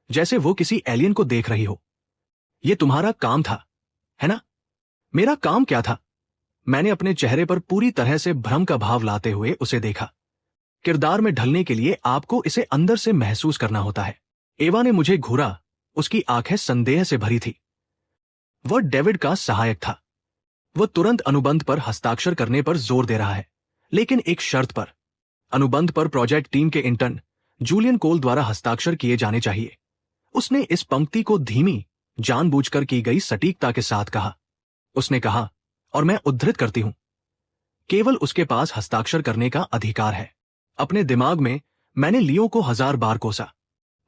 जैसे वो किसी एलियन को देख रही हो। ये तुम्हारा काम था, है ना? मेरा काम क्या था? मैंने अपने चेहरे पर पूरी तरह से भ्रम का भाव लाते हुए उसे देखा। किरदार में ढलने के लिए आपको इसे अंदर से महसूस करना होता है। एवा ने मुझे घूरा। उसकी आंखें संदेह से भरी थी। वह डेविड का सहायक था। वह तुरंत अनुबंध पर हस्ताक्षर करने पर जोर दे रहा है, लेकिन एक शर्त पर। अनुबंध पर प्रोजेक्ट टीम के इंटर्न जूलियन कोल द्वारा हस्ताक्षर किए जाने चाहिए। उसने इस पंक्ति को धीमी, जानबूझकर की गई सटीकता के साथ कहा। उसने कहा, और मैं उद्धृत करती हूं, केवल उसके पास हस्ताक्षर करने का अधिकार है। अपने दिमाग में मैंने लियो को 1000 बार कोसा।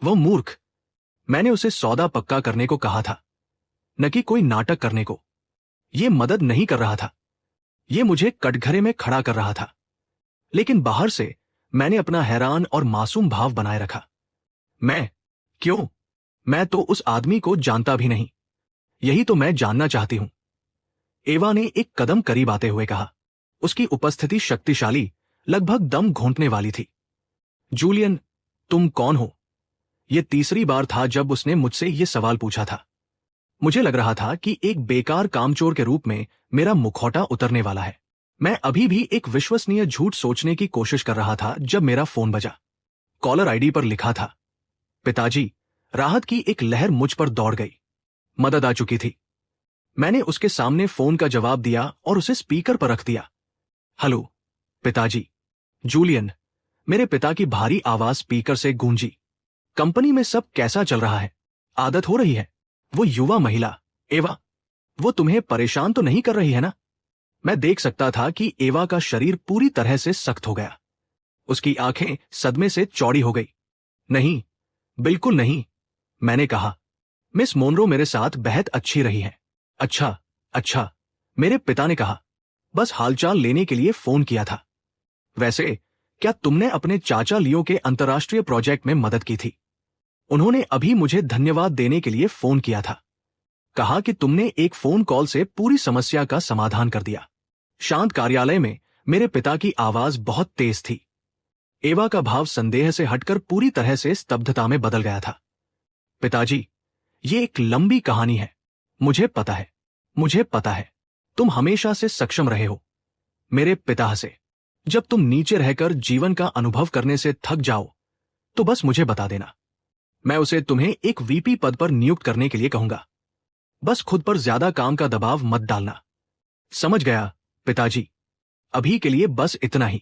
वह मूर्ख। मैंने उसे सौदा पक्का करने को कहा था, न कि कोई नाटक करने को। यह मदद नहीं कर रहा था, यह मुझे कटघरे में खड़ा कर रहा था। लेकिन बाहर से मैंने अपना हैरान और मासूम भाव बनाए रखा। मैं? क्यों? मैं तो उस आदमी को जानता भी नहीं। यही तो मैं जानना चाहती हूं। एवा ने एक कदम करीब आते हुए कहा। उसकी उपस्थिति शक्तिशाली, लगभग दम घोंटने वाली थी। जूलियन, तुम कौन हो? यह तीसरी बार था जब उसने मुझसे यह सवाल पूछा था। मुझे लग रहा था कि एक बेकार कामचोर के रूप में मेरा मुखौटा उतरने वाला है। मैं अभी भी एक विश्वसनीय झूठ सोचने की कोशिश कर रहा था जब मेरा फोन बजा। कॉलर आईडी पर लिखा था, पिताजी। राहत की एक लहर मुझ पर दौड़ गई। मदद आ चुकी थी। मैंने उसके सामने फोन का जवाब दिया और उसे स्पीकर पर रख दिया। हेलो, पिताजी। जूलियन। मेरे पिता की भारी आवाज स्पीकर से गूंजी। कंपनी में सब कैसा चल रहा है? आदत हो रही है? वो युवा महिला, एवा, वो तुम्हें परेशान तो नहीं कर रही है ना? मैं देख सकता था कि एवा का शरीर पूरी तरह से सख्त हो गया। उसकी आंखें सदमे से चौड़ी हो गई। नहीं, बिल्कुल नहीं, मैंने कहा। मिस मोनरो मेरे साथ बेहद अच्छी रही है। अच्छा, अच्छा, मेरे पिता ने कहा। बस हालचाल लेने के लिए फोन किया था। वैसे, क्या तुमने अपने चाचा लियो के अंतर्राष्ट्रीय प्रोजेक्ट में मदद की थी? उन्होंने अभी मुझे धन्यवाद देने के लिए फोन किया था। कहा कि तुमने एक फोन कॉल से पूरी समस्या का समाधान कर दिया। शांत कार्यालय में मेरे पिता की आवाज बहुत तेज थी। एवा का भाव संदेह से हटकर पूरी तरह से स्तब्धता में बदल गया था। पिताजी, ये एक लंबी कहानी है। मुझे पता है, मुझे पता है। तुम हमेशा से सक्षम रहे हो। मेरे पिता से। जब तुम नीचे रहकर जीवन का अनुभव करने से थक जाओ, तो बस मुझे बता देना। मैं उसे तुम्हें एक वीपी पद पर नियुक्त करने के लिए कहूंगा। बस खुद पर ज्यादा काम का दबाव मत डालना। समझ गया, पिताजी। अभी के लिए बस इतना ही।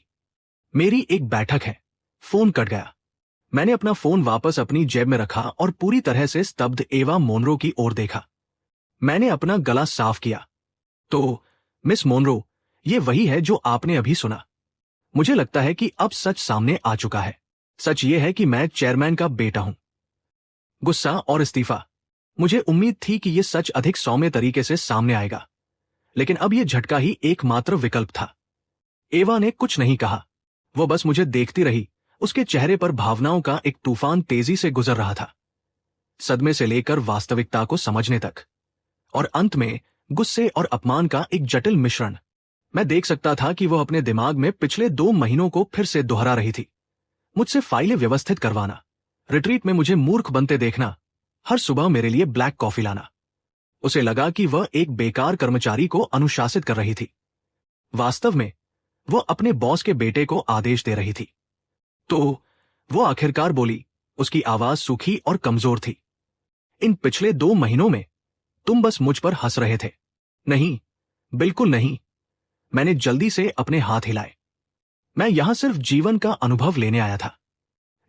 मेरी एक बैठक है। फोन कट गया। मैंने अपना फोन वापस अपनी जेब में रखा और पूरी तरह से स्तब्ध एवा मोनरो की ओर देखा। मैंने अपना गला साफ किया। तो, मिस मोनरो, ये वही है जो आपने अभी सुना। मुझे लगता है कि अब सच सामने आ चुका है। सच ये है कि मैं चेयरमैन का बेटा हूं। गुस्सा और इस्तीफा। मुझे उम्मीद थी कि यह सच अधिक सौम्य तरीके से सामने आएगा, लेकिन अब यह झटका ही एकमात्र विकल्प था। एवा ने कुछ नहीं कहा। वह बस मुझे देखती रही। उसके चेहरे पर भावनाओं का एक तूफान तेजी से गुजर रहा था, सदमे से लेकर वास्तविकता को समझने तक, और अंत में गुस्से और अपमान का एक जटिल मिश्रण। मैं देख सकता था कि वह अपने दिमाग में पिछले 2 महीनों को फिर से दोहरा रही थी। मुझसे फाइलें व्यवस्थित करवाना, रिट्रीट में मुझे मूर्ख बनते देखना, हर सुबह मेरे लिए ब्लैक कॉफी लाना। उसे लगा कि वह एक बेकार कर्मचारी को अनुशासित कर रही थी। वास्तव में वह अपने बॉस के बेटे को आदेश दे रही थी। तो वो आखिरकार बोली। उसकी आवाज सूखी और कमजोर थी। इन पिछले 2 महीनों में तुम बस मुझ पर हंस रहे थे। नहीं, बिल्कुल नहीं। मैंने जल्दी से अपने हाथ हिलाए। मैं यहां सिर्फ जीवन का अनुभव लेने आया था।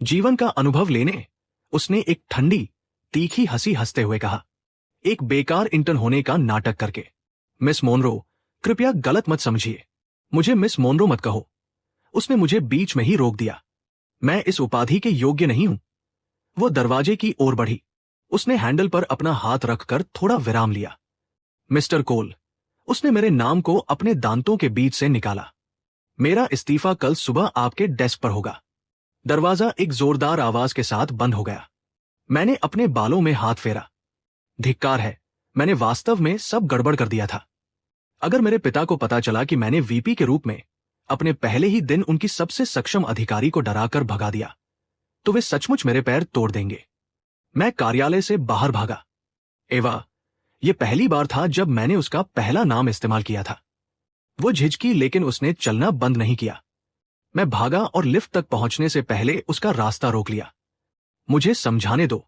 जीवन का अनुभव लेने, उसने एक ठंडी, तीखी हंसी हंसते हुए कहा। एक बेकार इंटर्न होने का नाटक करके। मिस मोनरो, कृपया गलत मत समझिए। मुझे मिस मोनरो मत कहो। उसने मुझे बीच में ही रोक दिया। मैं इस उपाधि के योग्य नहीं हूं। वो दरवाजे की ओर बढ़ी। उसने हैंडल पर अपना हाथ रखकर थोड़ा विराम लिया। मिस्टर कोल, उसने मेरे नाम को अपने दांतों के बीच से निकाला। मेरा इस्तीफा कल सुबह आपके डेस्क पर होगा। दरवाजा एक जोरदार आवाज के साथ बंद हो गया। मैंने अपने बालों में हाथ फेरा। धिक्कार है, मैंने वास्तव में सब गड़बड़ कर दिया था। अगर मेरे पिता को पता चला कि मैंने वीपी के रूप में अपने पहले ही दिन उनकी सबसे सक्षम अधिकारी को डराकर भगा दिया, तो वे सचमुच मेरे पैर तोड़ देंगे। मैं कार्यालय से बाहर भागा। एवा, यह पहली बार था जब मैंने उसका पहला नाम इस्तेमाल किया था। वो झिझकी, लेकिन उसने चलना बंद नहीं किया। मैं भागा और लिफ्ट तक पहुंचने से पहले उसका रास्ता रोक लिया। मुझे समझाने दो।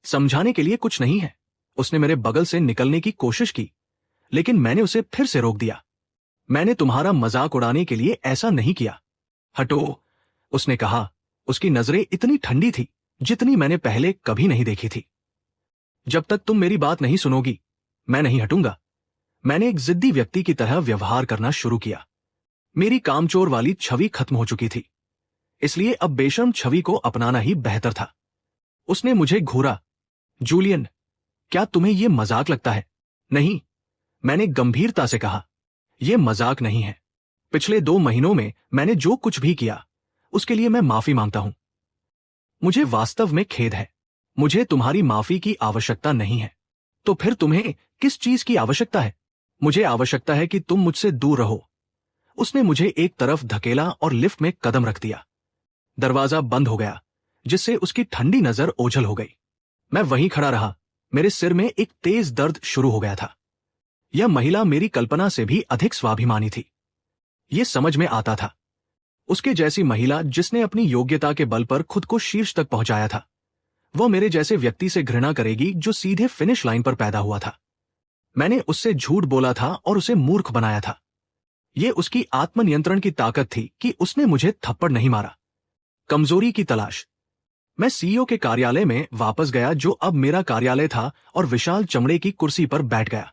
समझाने के लिए कुछ नहीं है। उसने मेरे बगल से निकलने की कोशिश की, लेकिन मैंने उसे फिर से रोक दिया। मैंने तुम्हारा मजाक उड़ाने के लिए ऐसा नहीं किया। हटो, उसने कहा। उसकी नजरें इतनी ठंडी थी जितनी मैंने पहले कभी नहीं देखी थी। जब तक तुम मेरी बात नहीं सुनोगी, मैं नहीं हटूंगा। मैंने एक जिद्दी व्यक्ति की तरह व्यवहार करना शुरू किया। मेरी कामचोर वाली छवि खत्म हो चुकी थी, इसलिए अब बेशर्म छवि को अपनाना ही बेहतर था। उसने मुझे घूरा। जूलियन, क्या तुम्हें यह मजाक लगता है? नहीं, मैंने गंभीरता से कहा। यह मजाक नहीं है। पिछले 2 महीनों में मैंने जो कुछ भी किया, उसके लिए मैं माफी मांगता हूं। मुझे वास्तव में खेद है। मुझे तुम्हारी माफी की आवश्यकता नहीं है। तो फिर तुम्हें किस चीज की आवश्यकता है? मुझे आवश्यकता है कि तुम मुझसे दूर रहो। उसने मुझे एक तरफ धकेला और लिफ्ट में कदम रख दिया। दरवाजा बंद हो गया, जिससे उसकी ठंडी नजर ओझल हो गई। मैं वहीं खड़ा रहा। मेरे सिर में एक तेज दर्द शुरू हो गया था। यह महिला मेरी कल्पना से भी अधिक स्वाभिमानी थी। यह समझ में आता था। उसके जैसी महिला जिसने अपनी योग्यता के बल पर खुद को शीर्ष तक पहुंचाया था, वह मेरे जैसे व्यक्ति से घृणा करेगी जो सीधे फिनिश लाइन पर पैदा हुआ था। मैंने उससे झूठ बोला था और उसे मूर्ख बनाया था। यह उसकी आत्मनियंत्रण की ताकत थी कि उसने मुझे थप्पड़ नहीं मारा। कमजोरी की तलाश। मैं सीईओ के कार्यालय में वापस गया, जो अब मेरा कार्यालय था, और विशाल चमड़े की कुर्सी पर बैठ गया।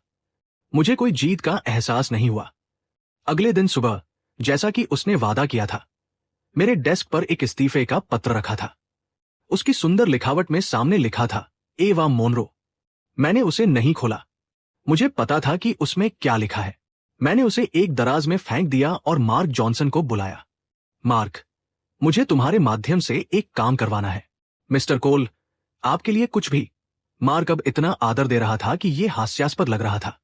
मुझे कोई जीत का एहसास नहीं हुआ। अगले दिन सुबह, जैसा कि उसने वादा किया था, मेरे डेस्क पर एक इस्तीफे का पत्र रखा था। उसकी सुंदर लिखावट में सामने लिखा था, एवा मोनरो। मैंने उसे नहीं खोला। मुझे पता था कि उसमें क्या लिखा है। मैंने उसे एक दराज में फेंक दिया और मार्क जॉनसन को बुलाया। मार्क, मुझे तुम्हारे माध्यम से एक काम करवाना है। मिस्टर कोल, आपके लिए कुछ भी। मार्क अब इतना आदर दे रहा था कि यह हास्यास्पद लग रहा था।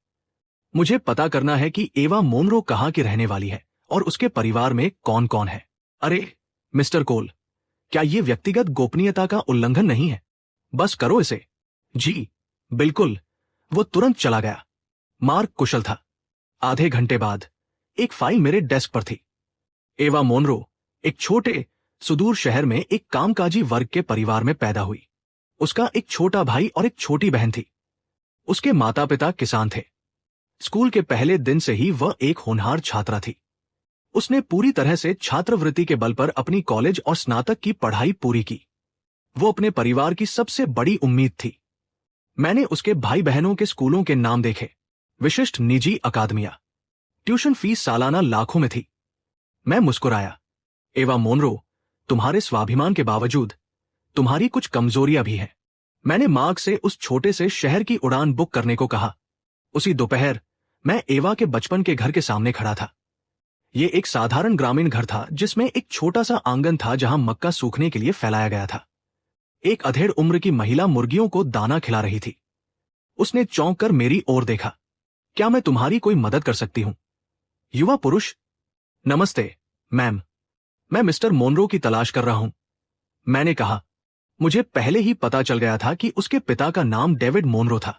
मुझे पता करना है कि एवा मोनरो कहाँ की रहने वाली है और उसके परिवार में कौन कौन है। अरे मिस्टर कोल, क्या यह व्यक्तिगत गोपनीयता का उल्लंघन नहीं है? बस करो इसे। जी बिल्कुल। वो तुरंत चला गया। मार्क कुशल था। आधे घंटे बाद एक फाइल मेरे डेस्क पर थी। एवा मोनरो एक छोटे सुदूर शहर में एक कामकाजी वर्ग के परिवार में पैदा हुई। उसका एक छोटा भाई और एक छोटी बहन थी। उसके माता पिता किसान थे। स्कूल के पहले दिन से ही वह एक होनहार छात्रा थी। उसने पूरी तरह से छात्रवृत्ति के बल पर अपनी कॉलेज और स्नातक की पढ़ाई पूरी की। वो अपने परिवार की सबसे बड़ी उम्मीद थी। मैंने उसके भाई बहनों के स्कूलों के नाम देखे। विशिष्ट निजी अकादमियां। ट्यूशन फीस सालाना लाखों में थी। मैं मुस्कुराया। एवा मोनरो, तुम्हारे स्वाभिमान के बावजूद तुम्हारी कुछ कमजोरियां भी हैं। मैंने मार्क से उस छोटे से शहर की उड़ान बुक करने को कहा। उसी दोपहर मैं एवा के बचपन के घर के सामने खड़ा था। यह एक साधारण ग्रामीण घर था जिसमें एक छोटा सा आंगन था जहां मक्का सूखने के लिए फैलाया गया था। एक अधेड़ उम्र की महिला मुर्गियों को दाना खिला रही थी। उसने चौंक कर मेरी ओर देखा। क्या मैं तुम्हारी कोई मदद कर सकती हूं? युवा पुरुष। नमस्ते मैम, मैं मिस्टर मोनरो की तलाश कर रहा हूं, मैंने कहा। मुझे पहले ही पता चल गया था कि उसके पिता का नाम डेविड मोनरो था।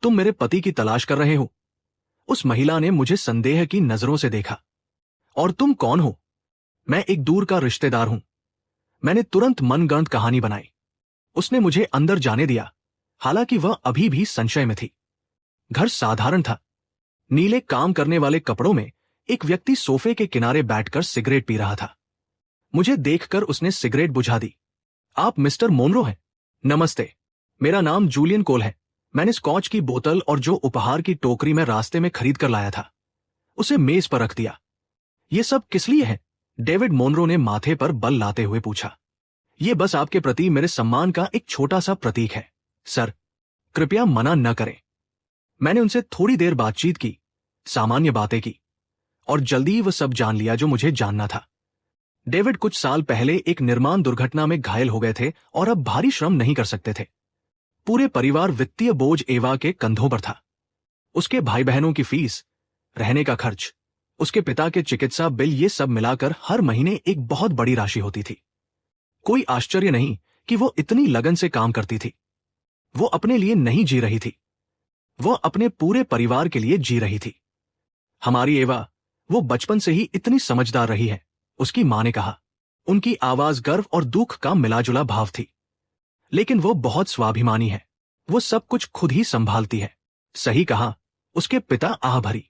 तुम मेरे पति की तलाश कर रहे हो? उस महिला ने मुझे संदेह की नजरों से देखा। और तुम कौन हो? मैं एक दूर का रिश्तेदार हूं। मैंने तुरंत मनगढ़ंत कहानी बनाई। उसने मुझे अंदर जाने दिया, हालांकि वह अभी भी संशय में थी। घर साधारण था। नीले काम करने वाले कपड़ों में एक व्यक्ति सोफे के किनारे बैठकर सिगरेट पी रहा था। मुझे देखकर उसने सिगरेट बुझा दी। आप मिस्टर मोनरो हैं? नमस्ते, मेरा नाम जूलियन कोल है। मैंने स्कॉच की बोतल और जो उपहार की टोकरी में रास्ते में खरीद कर लाया था, उसे मेज पर रख दिया। ये सब किस लिए है? डेविड मोनरो ने माथे पर बल लाते हुए पूछा। ये बस आपके प्रति मेरे सम्मान का एक छोटा सा प्रतीक है, सर। कृपया मना न करें। मैंने उनसे थोड़ी देर बातचीत की, सामान्य बातें की, और जल्दी ही वह सब जान लिया जो मुझे जानना था। डेविड कुछ साल पहले एक निर्माण दुर्घटना में घायल हो गए थे और अब भारी श्रम नहीं कर सकते थे। पूरे परिवार वित्तीय बोझ एवा के कंधों पर था। उसके भाई बहनों की फीस, रहने का खर्च, उसके पिता के चिकित्सा बिल, ये सब मिलाकर हर महीने एक बहुत बड़ी राशि होती थी। कोई आश्चर्य नहीं कि वो इतनी लगन से काम करती थी। वो अपने लिए नहीं जी रही थी, वो अपने पूरे परिवार के लिए जी रही थी। हमारी एवा, वो बचपन से ही इतनी समझदार रही है, उसकी मां ने कहा। उनकी आवाज गर्व और दुख का मिलाजुला भाव थी। लेकिन वो बहुत स्वाभिमानी है, वो सब कुछ खुद ही संभालती है। सही कहा, उसके पिता आह भरी।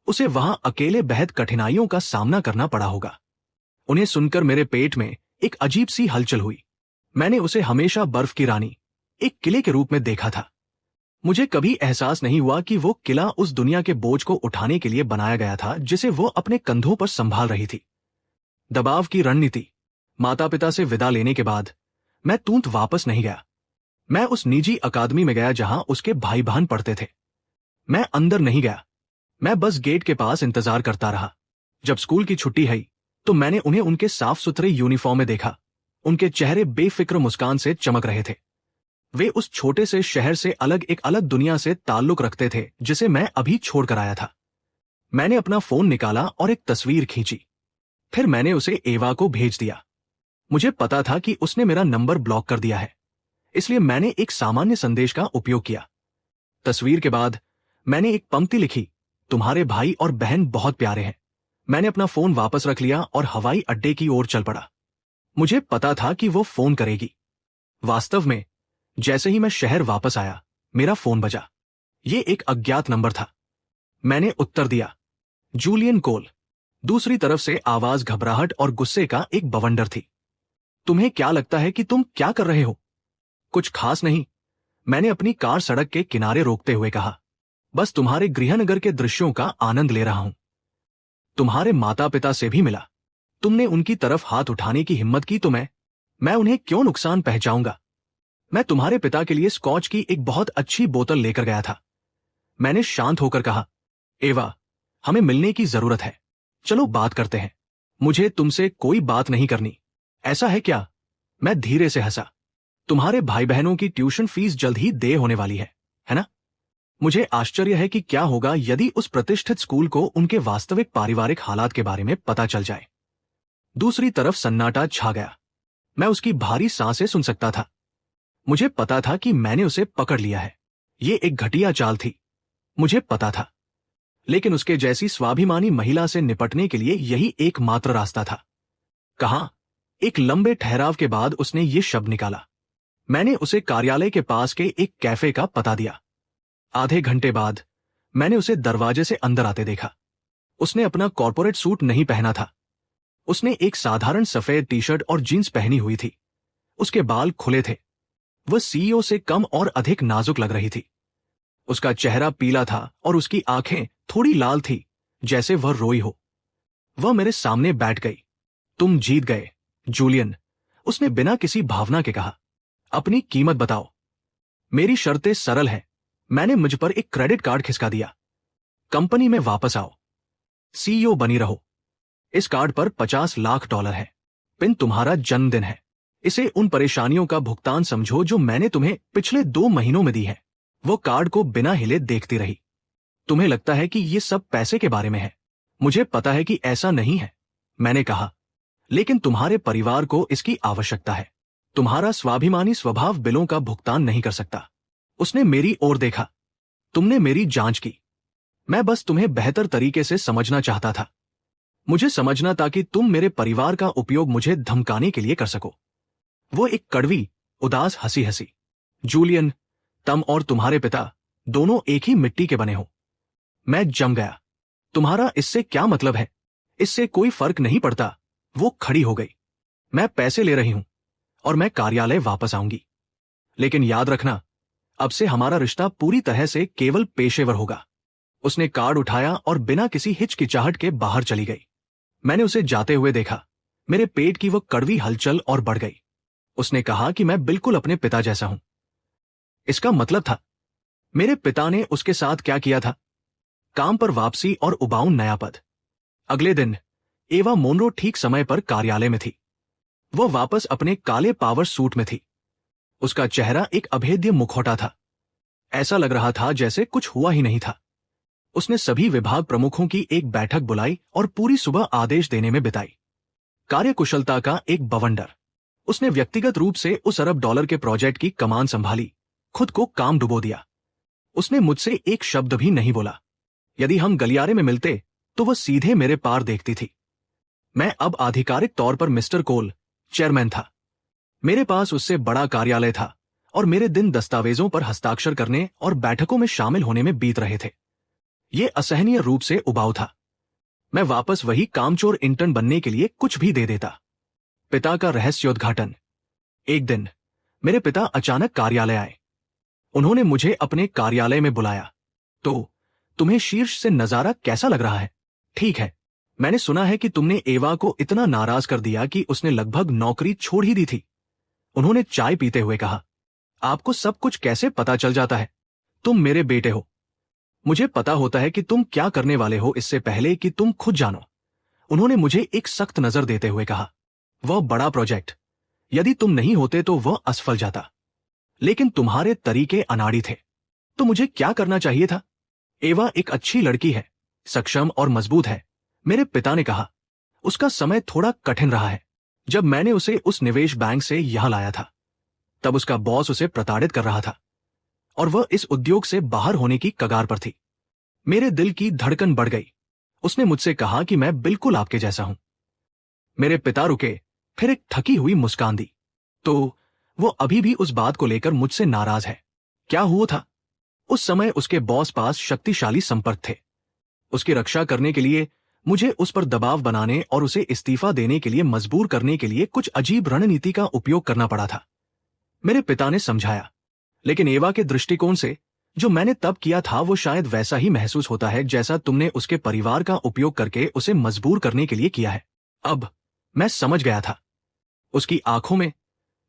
उसे वहां अकेले बेहद कठिनाइयों का सामना करना पड़ा होगा। उन्हें सुनकर मेरे पेट में एक अजीब सी हलचल हुई। मैंने उसे हमेशा बर्फ की रानी, एक किले के रूप में देखा था। मुझे कभी एहसास नहीं हुआ कि वो किला उस दुनिया के बोझ को उठाने के लिए बनाया गया था जिसे वो अपने कंधों पर संभाल रही थी। दबाव की रणनीति। माता पिता से विदा लेने के बाद मैं तुरंत वापस नहीं गया। मैं उस निजी अकादमी में गया जहां उसके भाई बहन पढ़ते थे। मैं अंदर नहीं गया, मैं बस गेट के पास इंतजार करता रहा। जब स्कूल की छुट्टी हुई तो मैंने उन्हें उनके साफ सुथरे यूनिफॉर्म में देखा। उनके चेहरे बेफिक्र मुस्कान से चमक रहे थे। वे उस छोटे से शहर से अलग एक अलग दुनिया से ताल्लुक रखते थे जिसे मैं अभी छोड़कर आया था। मैंने अपना फोन निकाला और एक तस्वीर खींची। फिर मैंने उसे एवा को भेज दिया। मुझे पता था कि उसने मेरा नंबर ब्लॉक कर दिया है, इसलिए मैंने एक सामान्य संदेश का उपयोग किया। तस्वीर के बाद मैंने एक पंक्ति लिखी, तुम्हारे भाई और बहन बहुत प्यारे हैं। मैंने अपना फोन वापस रख लिया और हवाई अड्डे की ओर चल पड़ा। मुझे पता था कि वो फोन करेगी। वास्तव में जैसे ही मैं शहर वापस आया, मेरा फोन बजा। ये एक अज्ञात नंबर था। मैंने उत्तर दिया, जूलियन कोल। दूसरी तरफ से आवाज घबराहट और गुस्से का एक बवंडर थी। तुम्हें क्या लगता है कि तुम क्या कर रहे हो? कुछ खास नहीं, मैंने अपनी कार सड़क के किनारे रोकते हुए कहा। बस तुम्हारे गृहनगर के दृश्यों का आनंद ले रहा हूं। तुम्हारे माता पिता से भी मिला। तुमने उनकी तरफ हाथ उठाने की हिम्मत की तो मैं उन्हें क्यों नुकसान पहुंचाऊंगा? मैं तुम्हारे पिता के लिए स्कॉच की एक बहुत अच्छी बोतल लेकर गया था। मैंने शांत होकर कहा, एवा, हमें मिलने की जरूरत है। चलो बात करते हैं। मुझे तुमसे कोई बात नहीं करनी। ऐसा है क्या? मैं धीरे से हंसा। तुम्हारे भाई बहनों की ट्यूशन फीस जल्द ही देय होने वाली है ना? मुझे आश्चर्य है कि क्या होगा यदि उस प्रतिष्ठित स्कूल को उनके वास्तविक पारिवारिक हालात के बारे में पता चल जाए। दूसरी तरफ सन्नाटा छा गया। मैं उसकी भारी सांसें सुन सकता था। मुझे पता था कि मैंने उसे पकड़ लिया है। ये एक घटिया चाल थी, मुझे पता था। लेकिन उसके जैसी स्वाभिमानी महिला से निपटने के लिए यही एकमात्र रास्ता था। कहाँ? एक लंबे ठहराव के बाद उसने ये शब्द निकाला। मैंने उसे कार्यालय के पास के एक कैफे का पता दिया। आधे घंटे बाद मैंने उसे दरवाजे से अंदर आते देखा। उसने अपना कॉर्पोरेट सूट नहीं पहना था। उसने एक साधारण सफेद टी शर्ट और जींस पहनी हुई थी। उसके बाल खुले थे। वह सीईओ से कम और अधिक नाजुक लग रही थी। उसका चेहरा पीला था और उसकी आंखें थोड़ी लाल थी, जैसे वह रोई हो। वह मेरे सामने बैठ गई। तुम जीत गए, जूलियन, उसने बिना किसी भावना के कहा। अपनी कीमत बताओ। मेरी शर्तें सरल हैं। मैंने मुझ पर एक क्रेडिट कार्ड खिसका दिया। कंपनी में वापस आओ, सीईओ बनी रहो। इस कार्ड पर $50 लाख है। पिन तुम्हारा जन्मदिन है। इसे उन परेशानियों का भुगतान समझो जो मैंने तुम्हें पिछले 2 महीनों में दी है। वो कार्ड को बिना हिले देखती रही। तुम्हें लगता है कि ये सब पैसे के बारे में है। मुझे पता है कि ऐसा नहीं है, मैंने कहा, लेकिन तुम्हारे परिवार को इसकी आवश्यकता है। तुम्हारा स्वाभिमानी स्वभाव बिलों का भुगतान नहीं कर सकता। उसने मेरी ओर देखा। तुमने मेरी जांच की। मैं बस तुम्हें बेहतर तरीके से समझना चाहता था। मुझे समझना ताकि तुम मेरे परिवार का उपयोग मुझे धमकाने के लिए कर सको। वो एक कड़वी, उदास हंसी हंसी। जूलियन, तुम और तुम्हारे पिता दोनों एक ही मिट्टी के बने हो। मैं जम गया। तुम्हारा इससे क्या मतलब है? इससे कोई फर्क नहीं पड़ता। वो खड़ी हो गई। मैं पैसे ले रही हूं और मैं कार्यालय वापस आऊंगी। लेकिन याद रखना, अब से हमारा रिश्ता पूरी तरह से केवल पेशेवर होगा। उसने कार्ड उठाया और बिना किसी हिचकिचाहट के बाहर चली गई। मैंने उसे जाते हुए देखा। मेरे पेट की वो कड़वी हलचल और बढ़ गई। उसने कहा कि मैं बिल्कुल अपने पिता जैसा हूं। इसका मतलब था, मेरे पिता ने उसके साथ क्या किया था? काम पर वापसी और उबाऊ नया पद। अगले दिन एवा मोनरो ठीक समय पर कार्यालय में थी। वह वापस अपने काले पावर सूट में थी। उसका चेहरा एक अभेद्य मुखौटा था। ऐसा लग रहा था जैसे कुछ हुआ ही नहीं था। उसने सभी विभाग प्रमुखों की एक बैठक बुलाई और पूरी सुबह आदेश देने में बिताई। कार्यकुशलता का एक बवंडर। उसने व्यक्तिगत रूप से उस $1 अरब के प्रोजेक्ट की कमान संभाली, खुद को काम डुबो दिया। उसने मुझसे एक शब्द भी नहीं बोला। यदि हम गलियारे में मिलते तो वह सीधे मेरे पार देखती थी। मैं अब आधिकारिक तौर पर मिस्टर कोल, चेयरमैन था। मेरे पास उससे बड़ा कार्यालय था और मेरे दिन दस्तावेजों पर हस्ताक्षर करने और बैठकों में शामिल होने में बीत रहे थे। ये असहनीय रूप से उबाऊ था। मैं वापस वही कामचोर इंटर्न बनने के लिए कुछ भी दे देता। पिता का रहस्योद्घाटन। एक दिन मेरे पिता अचानक कार्यालय आए। उन्होंने मुझे अपने कार्यालय में बुलाया। तो तुम्हें शीर्ष से नजारा कैसा लग रहा है? ठीक है, मैंने सुना है कि तुमने एवा को इतना नाराज कर दिया कि उसने लगभग नौकरी छोड़ ही दी थी। उन्होंने चाय पीते हुए कहा, आपको सब कुछ कैसे पता चल जाता है? तुम मेरे बेटे हो। मुझे पता होता है कि तुम क्या करने वाले हो इससे पहले कि तुम खुद जानो। उन्होंने मुझे एक सख्त नजर देते हुए कहा, वह बड़ा प्रोजेक्ट, यदि तुम नहीं होते तो वह असफल जाता। लेकिन तुम्हारे तरीके अनाड़ी थे। तो मुझे क्या करना चाहिए था? एवा एक अच्छी लड़की है, सक्षम और मजबूत है, मेरे पिता ने कहा। उसका समय थोड़ा कठिन रहा है। जब मैंने उसे उस निवेश बैंक से यहां लाया था, तब उसका बॉस उसे प्रताड़ित कर रहा था और वह इस उद्योग से बाहर होने की कगार पर थी। मेरे दिल की धड़कन बढ़ गई। उसने मुझसे कहा कि मैं बिल्कुल आपके जैसा हूं। मेरे पिता रुके, फिर एक थकी हुई मुस्कान दी। तो वो अभी भी उस बात को लेकर मुझसे नाराज है। क्या हुआ था? उस समय उसके बॉस पास शक्तिशाली संपर्क थे। उसकी रक्षा करने के लिए मुझे उस पर दबाव बनाने और उसे इस्तीफा देने के लिए मजबूर करने के लिए कुछ अजीब रणनीति का उपयोग करना पड़ा था। मेरे पिता ने समझाया, लेकिन एवा के दृष्टिकोण से जो मैंने तब किया था वो शायद वैसा ही महसूस होता है जैसा तुमने उसके परिवार का उपयोग करके उसे मजबूर करने के लिए किया है। अब मैं समझ गया था। उसकी आंखों में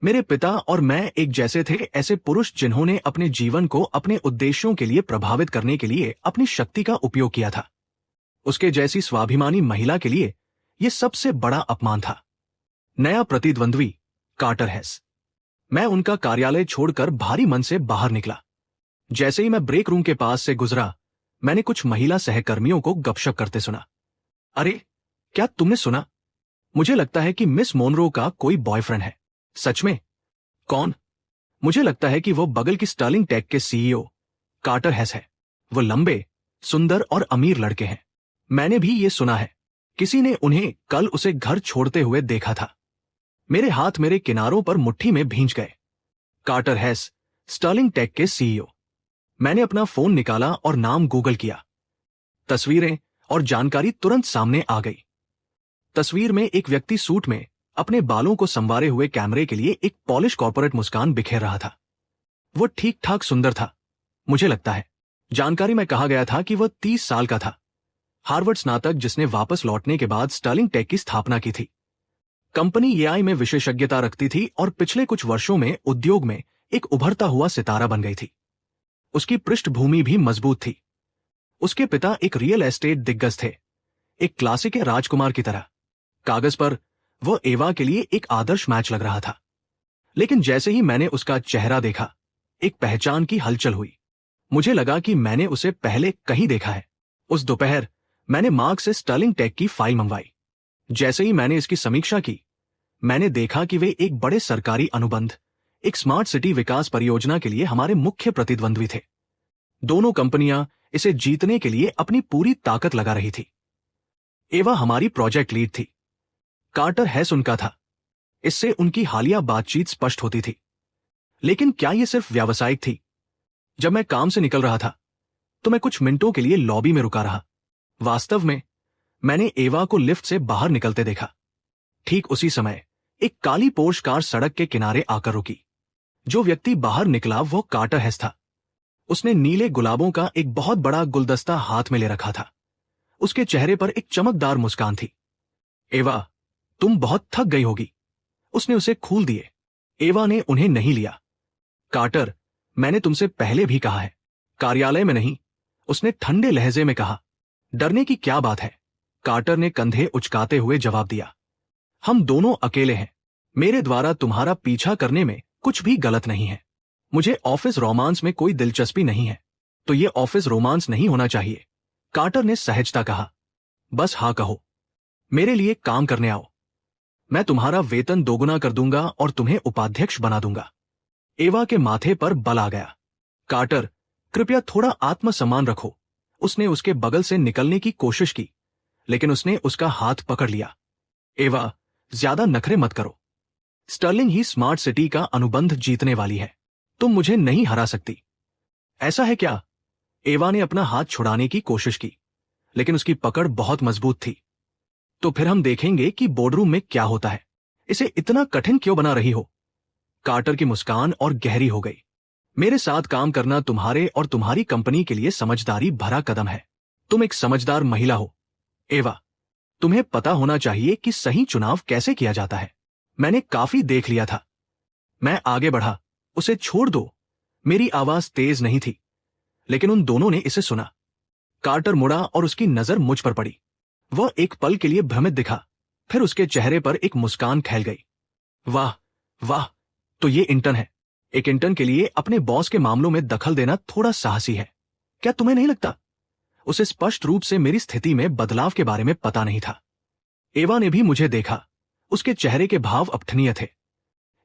मेरे पिता और मैं एक जैसे थे, ऐसे पुरुष जिन्होंने अपने जीवन को अपने उद्देश्यों के लिए प्रभावित करने के लिए अपनी शक्ति का उपयोग किया था। उसके जैसी स्वाभिमानी महिला के लिए यह सबसे बड़ा अपमान था। नया प्रतिद्वंद्वी कार्टर हेस। मैं उनका कार्यालय छोड़कर भारी मन से बाहर निकला। जैसे ही मैं ब्रेक रूम के पास से गुजरा, मैंने कुछ महिला सहकर्मियों को गपशप करते सुना। अरे, क्या तुमने सुना? मुझे लगता है कि मिस मोनरो का कोई बॉयफ्रेंड है। सच में? कौन? मुझे लगता है कि वो बगल की स्टर्लिंग टेक के सीईओ कार्टर हेस है। वो लंबे, सुंदर और अमीर लड़के हैं। मैंने भी ये सुना है। किसी ने उन्हें कल उसे घर छोड़ते हुए देखा था। मेरे हाथ मेरे किनारों पर मुट्ठी में भींच गए। कार्टर हेस, स्टर्लिंग टेक के सीईओ। मैंने अपना फोन निकाला और नाम गूगल किया। तस्वीरें और जानकारी तुरंत सामने आ गई। तस्वीर में एक व्यक्ति सूट में अपने बालों को संवारे हुए कैमरे के लिए एक पॉलिश कॉर्पोरेट मुस्कान बिखेर रहा था। वो ठीक ठाक सुंदर था, मुझे लगता है। जानकारी में कहा गया था कि वह 30 साल का था। हार्वर्ड स्नातक जिसने वापस लौटने के बाद स्टर्लिंग टेक की स्थापना की थी। कंपनी एआई में विशेषज्ञता रखती थी और पिछले कुछ वर्षों में उद्योग में एक उभरता हुआ सितारा बन गई थी। उसकी पृष्ठभूमि भी मजबूत थी। उसके पिता एक रियल एस्टेट दिग्गज थे, एक क्लासिक राजकुमार की तरह। कागज पर वह एवा के लिए एक आदर्श मैच लग रहा था। लेकिन जैसे ही मैंने उसका चेहरा देखा, एक पहचान की हलचल हुई। मुझे लगा कि मैंने उसे पहले कहीं देखा है। उस दोपहर मैंने मार्क से स्टर्लिंग टेक की फाइल मंगवाई। जैसे ही मैंने इसकी समीक्षा की, मैंने देखा कि वे एक बड़े सरकारी अनुबंध, एक स्मार्ट सिटी विकास परियोजना के लिए हमारे मुख्य प्रतिद्वंद्वी थे। दोनों कंपनियां इसे जीतने के लिए अपनी पूरी ताकत लगा रही थी। एवा हमारी प्रोजेक्ट लीड थी, कार्टर हेस उनका था। इससे उनकी हालिया बातचीत स्पष्ट होती थी। लेकिन क्या यह सिर्फ व्यावसायिक थी? जब मैं काम से निकल रहा था तो मैं कुछ मिनटों के लिए लॉबी में रुका रहा। वास्तव में मैंने एवा को लिफ्ट से बाहर निकलते देखा। ठीक उसी समय एक काली पोर्श कार सड़क के किनारे आकर रुकी। जो व्यक्ति बाहर निकला वो कार्टर हेस था। उसने नीले गुलाबों का एक बहुत बड़ा गुलदस्ता हाथ में ले रखा था। उसके चेहरे पर एक चमकदार मुस्कान थी। एवा, तुम बहुत थक गई होगी। उसने उसे खूल दिए। एवा ने उन्हें नहीं लिया। कार्टर, मैंने तुमसे पहले भी कहा है, कार्यालय में नहीं, उसने ठंडे लहजे में कहा। डरने की क्या बात है, कार्टर ने कंधे उचकाते हुए जवाब दिया। हम दोनों अकेले हैं। मेरे द्वारा तुम्हारा पीछा करने में कुछ भी गलत नहीं है। मुझे ऑफिस रोमांस में कोई दिलचस्पी नहीं है। तो ये ऑफिस रोमांस नहीं होना चाहिए, कार्टर ने सहजता कहा। बस हाँ कहो, मेरे लिए काम करने आओ। मैं तुम्हारा वेतन दोगुना कर दूंगा और तुम्हें उपाध्यक्ष बना दूंगा। एवा के माथे पर बल आ गया। कार्टर, कृपया थोड़ा आत्मसम्मान रखो। उसने उसके बगल से निकलने की कोशिश की, लेकिन उसने उसका हाथ पकड़ लिया। एवा, ज्यादा नखरे मत करो। स्टर्लिंग ही स्मार्ट सिटी का अनुबंध जीतने वाली है। तुम मुझे नहीं हरा सकती। ऐसा है क्या? एवा ने अपना हाथ छुड़ाने की कोशिश की, लेकिन उसकी पकड़ बहुत मजबूत थी। तो फिर हम देखेंगे कि बोर्डरूम में क्या होता है। इसे इतना कठिन क्यों बना रही हो? कार्टर की मुस्कान और गहरी हो गई। मेरे साथ काम करना तुम्हारे और तुम्हारी कंपनी के लिए समझदारी भरा कदम है। तुम एक समझदार महिला हो, एवा। तुम्हें पता होना चाहिए कि सही चुनाव कैसे किया जाता है। मैंने काफी देख लिया था। मैं आगे बढ़ा। उसे छोड़ दो। मेरी आवाज तेज नहीं थी, लेकिन उन दोनों ने इसे सुना। कार्टर मुड़ा और उसकी नजर मुझ पर पड़ी। वह एक पल के लिए भ्रमित दिखा, फिर उसके चेहरे पर एक मुस्कान फैल गई। वाह वाह, तो ये इंटर्न है। एक इंटर्न के लिए अपने बॉस के मामलों में दखल देना थोड़ा साहसी है, क्या तुम्हें नहीं लगता? उसे स्पष्ट रूप से मेरी स्थिति में बदलाव के बारे में पता नहीं था। एवा ने भी मुझे देखा। उसके चेहरे के भाव अपठनीय थे।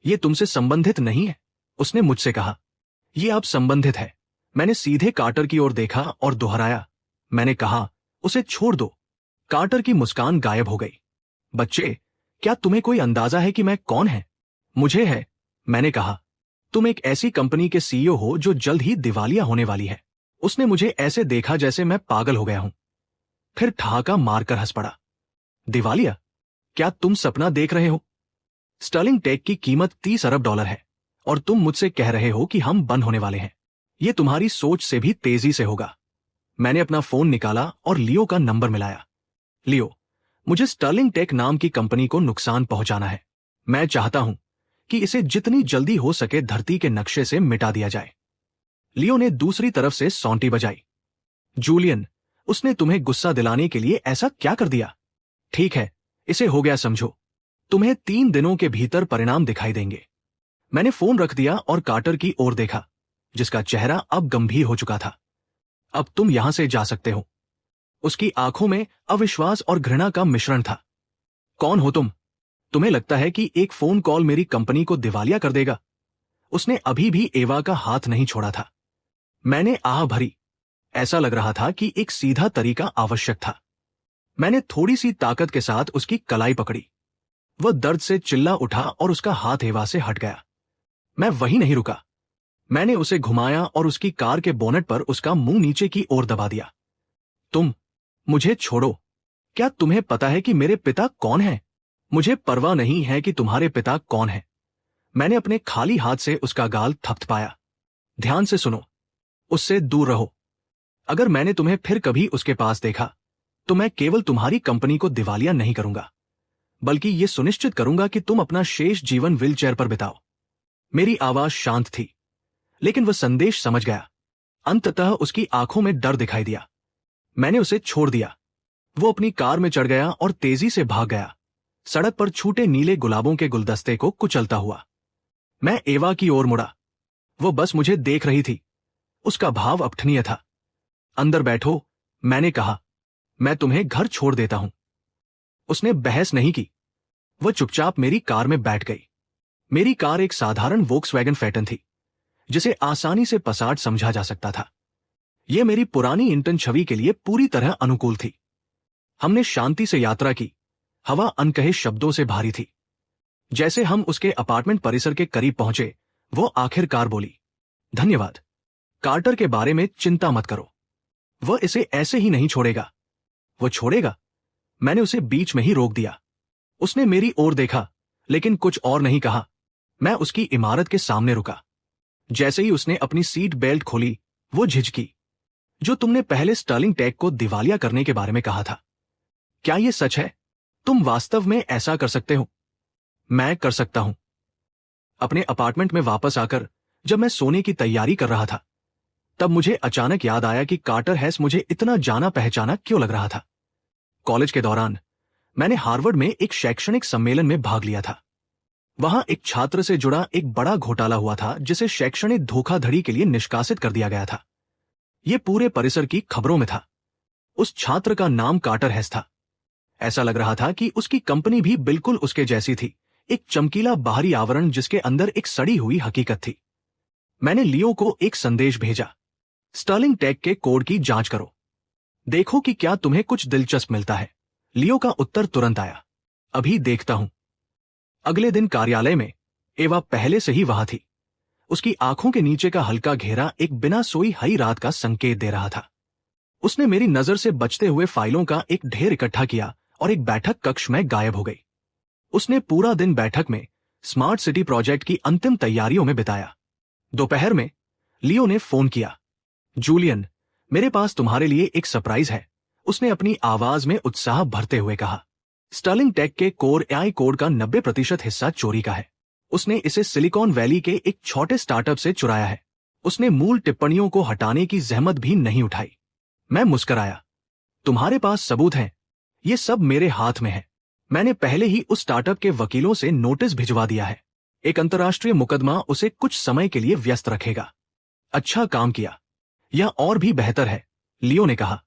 ये तुमसे संबंधित नहीं है, उसने मुझसे कहा। ये आप संबंधित है। मैंने सीधे कार्टर की ओर देखा और दोहराया। मैंने कहा, उसे छोड़ दो। कार्टर की मुस्कान गायब हो गई। बच्चे, क्या तुम्हें कोई अंदाजा है कि मैं कौन है? मुझे है, मैंने कहा। तुम एक ऐसी कंपनी के सीईओ हो जो जल्द ही दिवालिया होने वाली है। उसने मुझे ऐसे देखा जैसे मैं पागल हो गया हूं, फिर ठहाका मारकर हंस पड़ा। दिवालिया? क्या तुम सपना देख रहे हो? स्टर्लिंग टेक की कीमत $30 अरब है और तुम मुझसे कह रहे हो कि हम बंद होने वाले हैं। ये तुम्हारी सोच से भी तेजी से होगा। मैंने अपना फोन निकाला और लियो का नंबर मिलाया। लियो, मुझे स्टर्लिंग टेक नाम की कंपनी को नुकसान पहुंचाना है। मैं चाहता हूं कि इसे जितनी जल्दी हो सके धरती के नक्शे से मिटा दिया जाए। लियो ने दूसरी तरफ से सौंटी बजाई। जूलियन, उसने तुम्हें गुस्सा दिलाने के लिए ऐसा क्या कर दिया? ठीक है, इसे हो गया समझो। तुम्हें 3 दिनों के भीतर परिणाम दिखाई देंगे। मैंने फोन रख दिया और कार्टर की ओर देखा, जिसका चेहरा अब गंभीर हो चुका था। अब तुम यहां से जा सकते हो। उसकी आंखों में अविश्वास और घृणा का मिश्रण था। कौन हो तुम? तुम्हें लगता है कि एक फोन कॉल मेरी कंपनी को दिवालिया कर देगा? उसने अभी भी एवा का हाथ नहीं छोड़ा था। मैंने आह भरी। ऐसा लग रहा था कि एक सीधा तरीका आवश्यक था। मैंने थोड़ी सी ताकत के साथ उसकी कलाई पकड़ी। वह दर्द से चिल्ला उठा और उसका हाथ एवा से हट गया। मैं वहीं नहीं रुका। मैंने उसे घुमाया और उसकी कार के बोनेट पर उसका मुंह नीचे की ओर दबा दिया। तुम, मुझे छोड़ो। क्या तुम्हें पता है कि मेरे पिता कौन हैं? मुझे परवाह नहीं है कि तुम्हारे पिता कौन हैं। मैंने अपने खाली हाथ से उसका गाल थपथपाया। ध्यान से सुनो, उससे दूर रहो। अगर मैंने तुम्हें फिर कभी उसके पास देखा, तो मैं केवल तुम्हारी कंपनी को दिवालिया नहीं करूंगा, बल्कि यह सुनिश्चित करूंगा कि तुम अपना शेष जीवन व्हीलचेयर पर बिताओ। मेरी आवाज शांत थी, लेकिन वह संदेश समझ गया। अंततः उसकी आंखों में डर दिखाई दिया। मैंने उसे छोड़ दिया। वो अपनी कार में चढ़ गया और तेजी से भाग गया, सड़क पर छूटे नीले गुलाबों के गुलदस्ते को कुचलता हुआ। मैं एवा की ओर मुड़ा। वो बस मुझे देख रही थी। उसका भाव अपठनीय था। अंदर बैठो, मैंने कहा। मैं तुम्हें घर छोड़ देता हूं। उसने बहस नहीं की। वह चुपचाप मेरी कार में बैठ गई। मेरी कार एक साधारण वोक्सवैगन फैटन थी, जिसे आसानी से पसाट समझा जा सकता था। यह मेरी पुरानी इंटर्न छवि के लिए पूरी तरह अनुकूल थी। हमने शांति से यात्रा की। हवा अनकहे शब्दों से भारी थी। जैसे हम उसके अपार्टमेंट परिसर के करीब पहुंचे, वो आखिरकार बोली, धन्यवाद। कार्टर के बारे में चिंता मत करो। वह इसे ऐसे ही नहीं छोड़ेगा। वो छोड़ेगा। मैंने उसे बीच में ही रोक दिया। उसने मेरी ओर देखा, लेकिन कुछ और नहीं कहा। मैं उसकी इमारत के सामने रुका। जैसे ही उसने अपनी सीट बेल्ट खोली, वो झिझकी। जो तुमने पहले स्टर्लिंग टेक को दिवालिया करने के बारे में कहा था, क्या यह सच है? तुम वास्तव में ऐसा कर सकते हो? मैं कर सकता हूं। अपने अपार्टमेंट में वापस आकर जब मैं सोने की तैयारी कर रहा था, तब मुझे अचानक याद आया कि कार्टर हेस मुझे इतना जाना पहचाना क्यों लग रहा था। कॉलेज के दौरान मैंने हार्वर्ड में एक शैक्षणिक सम्मेलन में भाग लिया था। वहां एक छात्र से जुड़ा एक बड़ा घोटाला हुआ था जिसे शैक्षणिक धोखाधड़ी के लिए निष्कासित कर दिया गया था। यह पूरे परिसर की खबरों में था। उस छात्र का नाम कार्टर हेस था। ऐसा लग रहा था कि उसकी कंपनी भी बिल्कुल उसके जैसी थी, एक चमकीला बाहरी आवरण जिसके अंदर एक सड़ी हुई हकीकत थी। मैंने लियो को एक संदेश भेजा, स्टर्लिंग टेक के कोड की जांच करो, देखो कि क्या तुम्हें कुछ दिलचस्प मिलता है। लियो का उत्तर तुरंत आया, अभी देखता हूं। अगले दिन कार्यालय में एवा पहले से ही वहां थी। उसकी आंखों के नीचे का हल्का घेरा एक बिना सोई हई रात का संकेत दे रहा था। उसने मेरी नजर से बचते हुए फाइलों का एक ढेर इकट्ठा किया और एक बैठक कक्ष में गायब हो गई। उसने पूरा दिन बैठक में स्मार्ट सिटी प्रोजेक्ट की अंतिम तैयारियों में बिताया। दोपहर में लियो ने फोन किया, जूलियन, मेरे पास तुम्हारे लिए एक सरप्राइज है, उसने अपनी आवाज में उत्साह भरते हुए कहा। स्टर्लिंग टेक के कोर एआई कोड का 90% हिस्सा चोरी का है। उसने इसे सिलिकॉन वैली के एक छोटे स्टार्टअप से चुराया है। उसने मूल टिप्पणियों को हटाने की जहमत भी नहीं उठाई। मैं मुस्कराया, तुम्हारे पास सबूत हैं? ये सब मेरे हाथ में है। मैंने पहले ही उस स्टार्टअप के वकीलों से नोटिस भिजवा दिया है। एक अंतर्राष्ट्रीय मुकदमा उसे कुछ समय के लिए व्यस्त रखेगा। अच्छा काम किया, यह और भी बेहतर है, लियो ने कहा।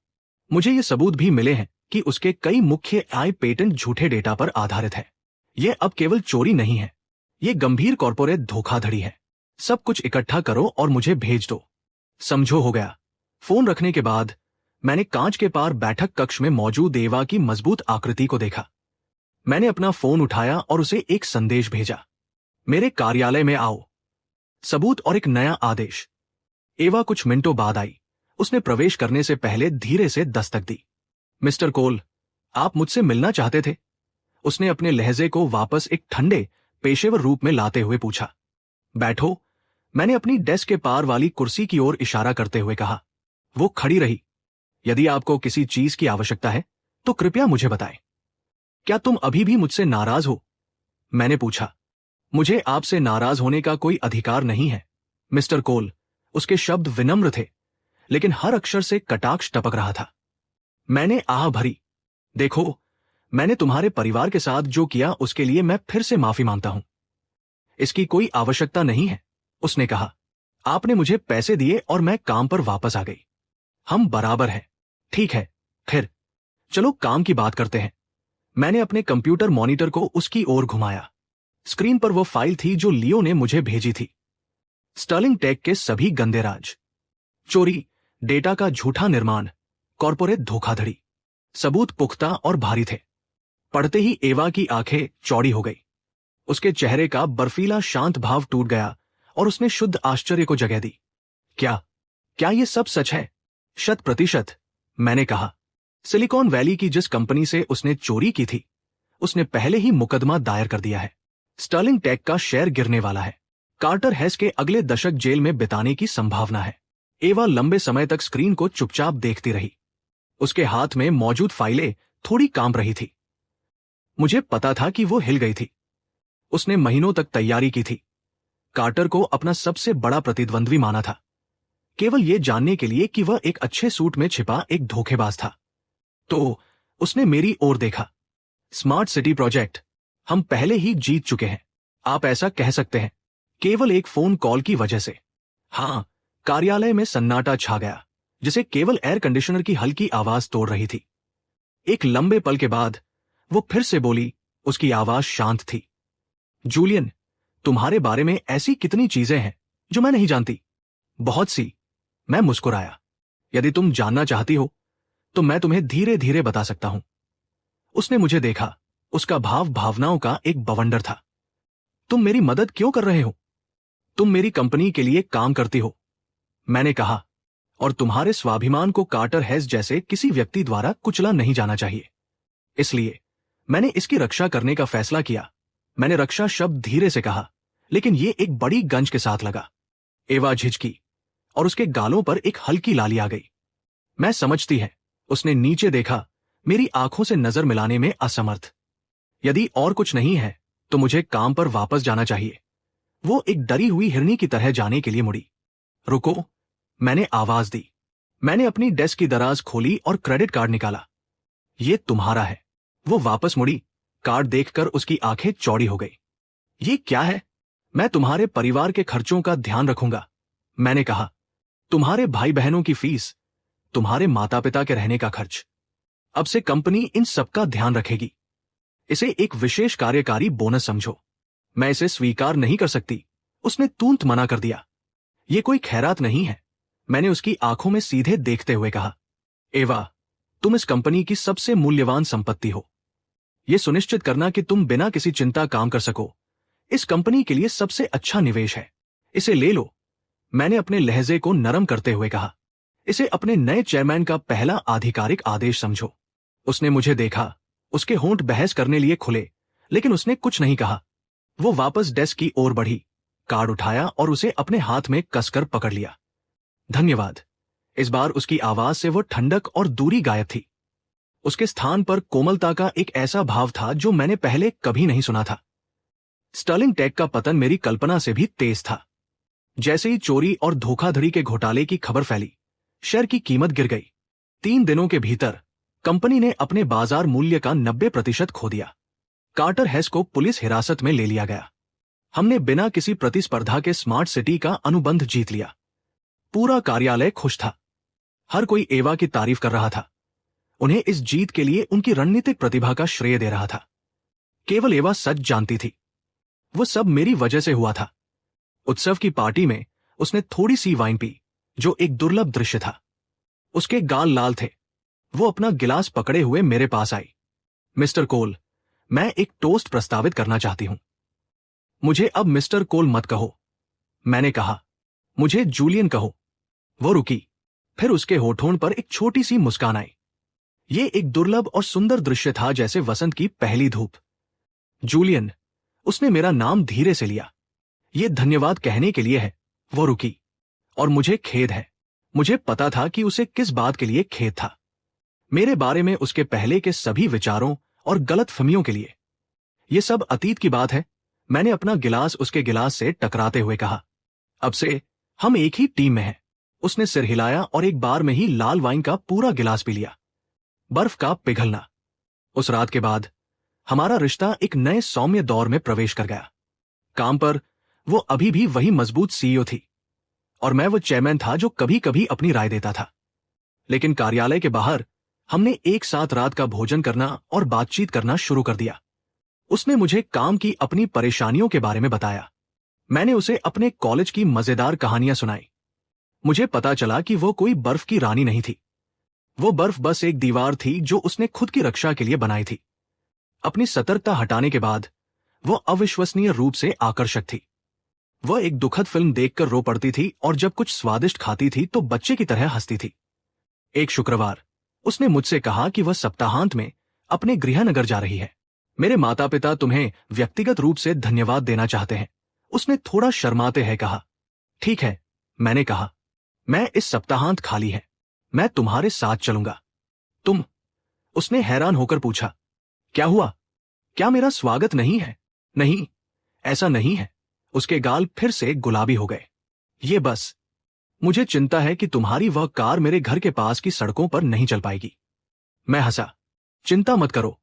मुझे ये सबूत भी मिले हैं कि उसके कई मुख्य एआई पेटेंट झूठे डेटा पर आधारित है। यह अब केवल चोरी नहीं है, यह गंभीर कॉर्पोरेट धोखाधड़ी है। सब कुछ इकट्ठा करो और मुझे भेज दो। समझो, हो गया। फोन रखने के बाद मैंने कांच के पार बैठक कक्ष में मौजूद एवा की मजबूत आकृति को देखा। मैंने अपना फोन उठाया और उसे एक संदेश भेजा, मेरे कार्यालय में आओ, सबूत और एक नया आदेश। एवा कुछ मिनटों बाद आई। उसने प्रवेश करने से पहले धीरे से दस्तक दी। मिस्टर कोल, आप मुझसे मिलना चाहते थे? उसने अपने लहजे को वापस एक ठंडे पेशेवर रूप में लाते हुए पूछा। बैठो, मैंने अपनी डेस्क के पार वाली कुर्सी की ओर इशारा करते हुए कहा। वो खड़ी रही। यदि आपको किसी चीज की आवश्यकता है तो कृपया मुझे बताएं। क्या तुम अभी भी मुझसे नाराज हो? मैंने पूछा। मुझे आपसे नाराज होने का कोई अधिकार नहीं है, मिस्टर कोल। उसके शब्द विनम्र थे, लेकिन हर अक्षर से कटाक्ष टपक रहा था। मैंने आह भरी। देखो, मैंने तुम्हारे परिवार के साथ जो किया उसके लिए मैं फिर से माफी मांगता हूं। इसकी कोई आवश्यकता नहीं है, उसने कहा। आपने मुझे पैसे दिए और मैं काम पर वापस आ गई। हम बराबर हैं। ठीक है, फिर चलो काम की बात करते हैं। मैंने अपने कंप्यूटर मॉनिटर को उसकी ओर घुमाया। स्क्रीन पर वो फाइल थी जो लियो ने मुझे भेजी थी। स्टर्लिंग टेक के सभी गंदे राज, चोरी, डेटा का झूठा निर्माण, कॉर्पोरेट धोखाधड़ी, सबूत पुख्ता और भारी थे। पढ़ते ही एवा की आंखें चौड़ी हो गई। उसके चेहरे का बर्फीला शांत भाव टूट गया और उसने शुद्ध आश्चर्य को जगह दी। क्या ये सब सच है? 100%, मैंने कहा। सिलिकॉन वैली की जिस कंपनी से उसने चोरी की थी, उसने पहले ही मुकदमा दायर कर दिया है। स्टर्लिंग टेक का शेयर गिरने वाला है। कार्टर हेस के अगले दशक जेल में बिताने की संभावना है। एवा लंबे समय तक स्क्रीन को चुपचाप देखती रही। उसके हाथ में मौजूद फाइलें थोड़ी कांप रही थी। मुझे पता था कि वो हिल गई थी। उसने महीनों तक तैयारी की थी। कार्टर को अपना सबसे बड़ा प्रतिद्वंद्वी माना था, केवल ये जानने के लिए कि वह एक अच्छे सूट में छिपा एक धोखेबाज था। तो उसने मेरी ओर देखा। स्मार्ट सिटी प्रोजेक्ट हम पहले ही जीत चुके हैं, आप ऐसा कह सकते हैं, केवल एक फोन कॉल की वजह से। हां, कार्यालय में सन्नाटा छा गया, जिसे केवल एयर कंडीशनर की हल्की आवाज तोड़ रही थी। एक लंबे पल के बाद वो फिर से बोली। उसकी आवाज शांत थी। जूलियन, तुम्हारे बारे में ऐसी कितनी चीजें हैं जो मैं नहीं जानती। बहुत सी, मैं मुस्कुराया। यदि तुम जानना चाहती हो तो मैं तुम्हें धीरे धीरे बता सकता हूं। उसने मुझे देखा। उसका भाव भावनाओं का एक बवंडर था। तुम मेरी मदद क्यों कर रहे हो? तुम मेरी कंपनी के लिए काम करती हो, मैंने कहा, और तुम्हारे स्वाभिमान को कार्टर हेस जैसे किसी व्यक्ति द्वारा कुचला नहीं जाना चाहिए। इसलिए मैंने इसकी रक्षा करने का फैसला किया। मैंने रक्षा शब्द धीरे से कहा, लेकिन यह एक बड़ी गंज के साथ लगा। एवा झिझकी और उसके गालों पर एक हल्की लाली आ गई। मैं समझती है, उसने नीचे देखा, मेरी आंखों से नजर मिलाने में असमर्थ। यदि और कुछ नहीं है तो मुझे काम पर वापस जाना चाहिए। वो एक डरी हुई हिरनी की तरह जाने के लिए मुड़ी। रुको, मैंने आवाज दी। मैंने अपनी डेस्क की दराज खोली और क्रेडिट कार्ड निकाला। ये तुम्हारा है। वो वापस मुड़ी। कार्ड देखकर उसकी आंखें चौड़ी हो गई। ये क्या है? मैं तुम्हारे परिवार के खर्चों का ध्यान रखूंगा, मैंने कहा। तुम्हारे भाई बहनों की फीस, तुम्हारे माता पिता के रहने का खर्च। अब से कंपनी इन सबका ध्यान रखेगी। इसे एक विशेष कार्यकारी बोनस समझो। मैं इसे स्वीकार नहीं कर सकती, उसने तुरंत मना कर दिया। ये कोई खैरात नहीं है, मैंने उसकी आंखों में सीधे देखते हुए कहा। एवा, तुम इस कंपनी की सबसे मूल्यवान संपत्ति हो। यह सुनिश्चित करना कि तुम बिना किसी चिंता काम कर सको, इस कंपनी के लिए सबसे अच्छा निवेश है। इसे ले लो, मैंने अपने लहजे को नरम करते हुए कहा। इसे अपने नए चेयरमैन का पहला आधिकारिक आदेश समझो। उसने मुझे देखा। उसके होंठ बहस करने लिए खुले, लेकिन उसने कुछ नहीं कहा। वो वापस डेस्क की ओर बढ़ी, कार्ड उठाया और उसे अपने हाथ में कसकर पकड़ लिया। धन्यवाद। इस बार उसकी आवाज से वो ठंडक और दूरी गायब थी। उसके स्थान पर कोमलता का एक ऐसा भाव था जो मैंने पहले कभी नहीं सुना था। स्टर्लिंग टेक का पतन मेरी कल्पना से भी तेज था। जैसे ही चोरी और धोखाधड़ी के घोटाले की खबर फैली, शेयर की कीमत गिर गई। 3 दिनों के भीतर कंपनी ने अपने बाजार मूल्य का 90% खो दिया। कार्टर हेस को पुलिस हिरासत में ले लिया गया। हमने बिना किसी प्रतिस्पर्धा के स्मार्ट सिटी का अनुबंध जीत लिया। पूरा कार्यालय खुश था। हर कोई एवा की तारीफ कर रहा था। उन्हें इस जीत के लिए उनकी रणनीतिक प्रतिभा का श्रेय दे रहा था। केवल एवा सच जानती थी। वो सब मेरी वजह से हुआ था। उत्सव की पार्टी में उसने थोड़ी सी वाइन पी, जो एक दुर्लभ दृश्य था। उसके गाल लाल थे। वो अपना गिलास पकड़े हुए मेरे पास आई। मिस्टर कोल, मैं एक टोस्ट प्रस्तावित करना चाहती हूं। मुझे अब मिस्टर कोल मत कहो, मैंने कहा। मुझे जूलियन कहो। वो रुकी, फिर उसके होठों पर एक छोटी सी मुस्कान आई। ये एक दुर्लभ और सुंदर दृश्य था, जैसे वसंत की पहली धूप। जूलियन, उसने मेरा नाम धीरे से लिया। ये धन्यवाद कहने के लिए है। वो रुकी। और मुझे खेद है। मुझे पता था कि उसे किस बात के लिए खेद था। मेरे बारे में उसके पहले के सभी विचारों और गलतफहमियों के लिए। ये सब अतीत की बात है, मैंने अपना गिलास उसके गिलास से टकराते हुए कहा। अब से हम एक ही टीम में हैं। उसने सिर हिलाया और एक बार में ही लाल वाइन का पूरा गिलास पी लिया। बर्फ का पिघलना। उस रात के बाद हमारा रिश्ता एक नए सौम्य दौर में प्रवेश कर गया। काम पर वो अभी भी वही मजबूत सीईओ थी और मैं वो चेयरमैन था जो कभी कभी अपनी राय देता था। लेकिन कार्यालय के बाहर हमने एक साथ रात का भोजन करना और बातचीत करना शुरू कर दिया। उसने मुझे काम की अपनी परेशानियों के बारे में बताया। मैंने उसे अपने कॉलेज की मजेदार कहानियां सुनाई। मुझे पता चला कि वो कोई बर्फ की रानी नहीं थी। वो बर्फ बस एक दीवार थी जो उसने खुद की रक्षा के लिए बनाई थी। अपनी सतर्कता हटाने के बाद वो अविश्वसनीय रूप से आकर्षक थी। वह एक दुखद फिल्म देखकर रो पड़ती थी और जब कुछ स्वादिष्ट खाती थी तो बच्चे की तरह हंसती थी। एक शुक्रवार उसने मुझसे कहा कि वह सप्ताहांत में अपने गृहनगर जा रही है। मेरे माता पिता तुम्हें व्यक्तिगत रूप से धन्यवाद देना चाहते हैं, उसने थोड़ा शर्माते हुए कहा। ठीक है, मैंने कहा। मैं इस सप्ताहांत खाली है, मैं तुम्हारे साथ चलूंगा। तुम? उसने हैरान होकर पूछा। क्या हुआ? क्या मेरा स्वागत नहीं है? नहीं, ऐसा नहीं है। उसके गाल फिर से गुलाबी हो गए। ये बस मुझे चिंता है कि तुम्हारी वह कार मेरे घर के पास की सड़कों पर नहीं चल पाएगी। मैं हंसा। चिंता मत करो,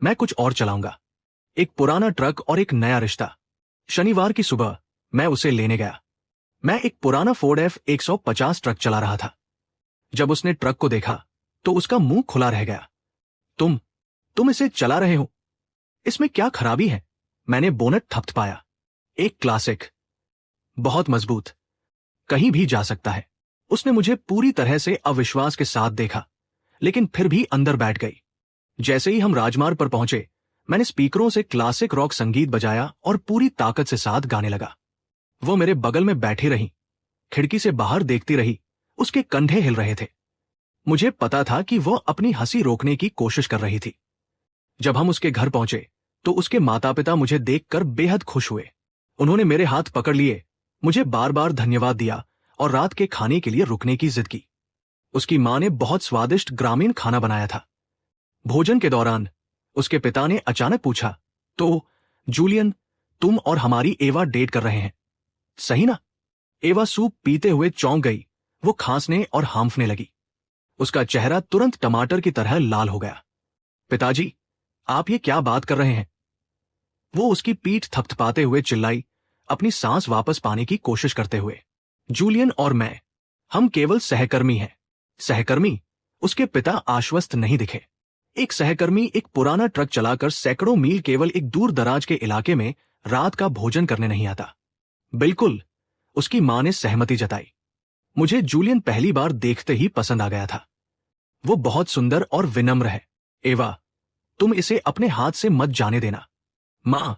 मैं कुछ और चलाऊंगा। एक पुराना ट्रक और एक नया रिश्ता। शनिवार की सुबह मैं उसे लेने गया। मैं एक पुराना फोर्ड F150 ट्रक चला रहा था। जब उसने ट्रक को देखा तो उसका मुंह खुला रह गया। तुम इसे चला रहे हो? इसमें क्या खराबी है? मैंने बोनट थपथपाया। एक क्लासिक, बहुत मजबूत, कहीं भी जा सकता है। उसने मुझे पूरी तरह से अविश्वास के साथ देखा, लेकिन फिर भी अंदर बैठ गई। जैसे ही हम राजमार्ग पर पहुंचे, मैंने स्पीकरों से क्लासिक रॉक संगीत बजाया और पूरी ताकत से साथ गाने लगा। वो मेरे बगल में बैठी रही, खिड़की से बाहर देखती रही। उसके कंधे हिल रहे थे। मुझे पता था कि वो अपनी हंसी रोकने की कोशिश कर रही थी। जब हम उसके घर पहुंचे तो उसके माता पिता मुझे देखकर बेहद खुश हुए। उन्होंने मेरे हाथ पकड़ लिए, मुझे बार बार धन्यवाद दिया और रात के खाने के लिए रुकने की जिद की। उसकी मां ने बहुत स्वादिष्ट ग्रामीण खाना बनाया था। भोजन के दौरान उसके पिता ने अचानक पूछा, तो जूलियन, तुम और हमारी एवा डेट कर रहे हैं, सही ना? एवा सूप पीते हुए चौंक गई। वो खांसने और हांफने लगी। उसका चेहरा तुरंत टमाटर की तरह लाल हो गया। पिताजी, आप ये क्या बात कर रहे हैं? वो उसकी पीठ थपथपाते हुए चिल्लाई, अपनी सांस वापस पाने की कोशिश करते हुए। जूलियन और मैं, हम केवल सहकर्मी हैं। सहकर्मी? उसके पिता आश्वस्त नहीं दिखे। एक सहकर्मी एक पुराना ट्रक चलाकर सैकड़ों मील केवल एक दूर दराज के इलाके में रात का भोजन करने नहीं आता। बिल्कुल, उसकी मां ने सहमति जताई। मुझे जूलियन पहली बार देखते ही पसंद आ गया था। वो बहुत सुंदर और विनम्र है। एवा, तुम इसे अपने हाथ से मत जाने देना। मां,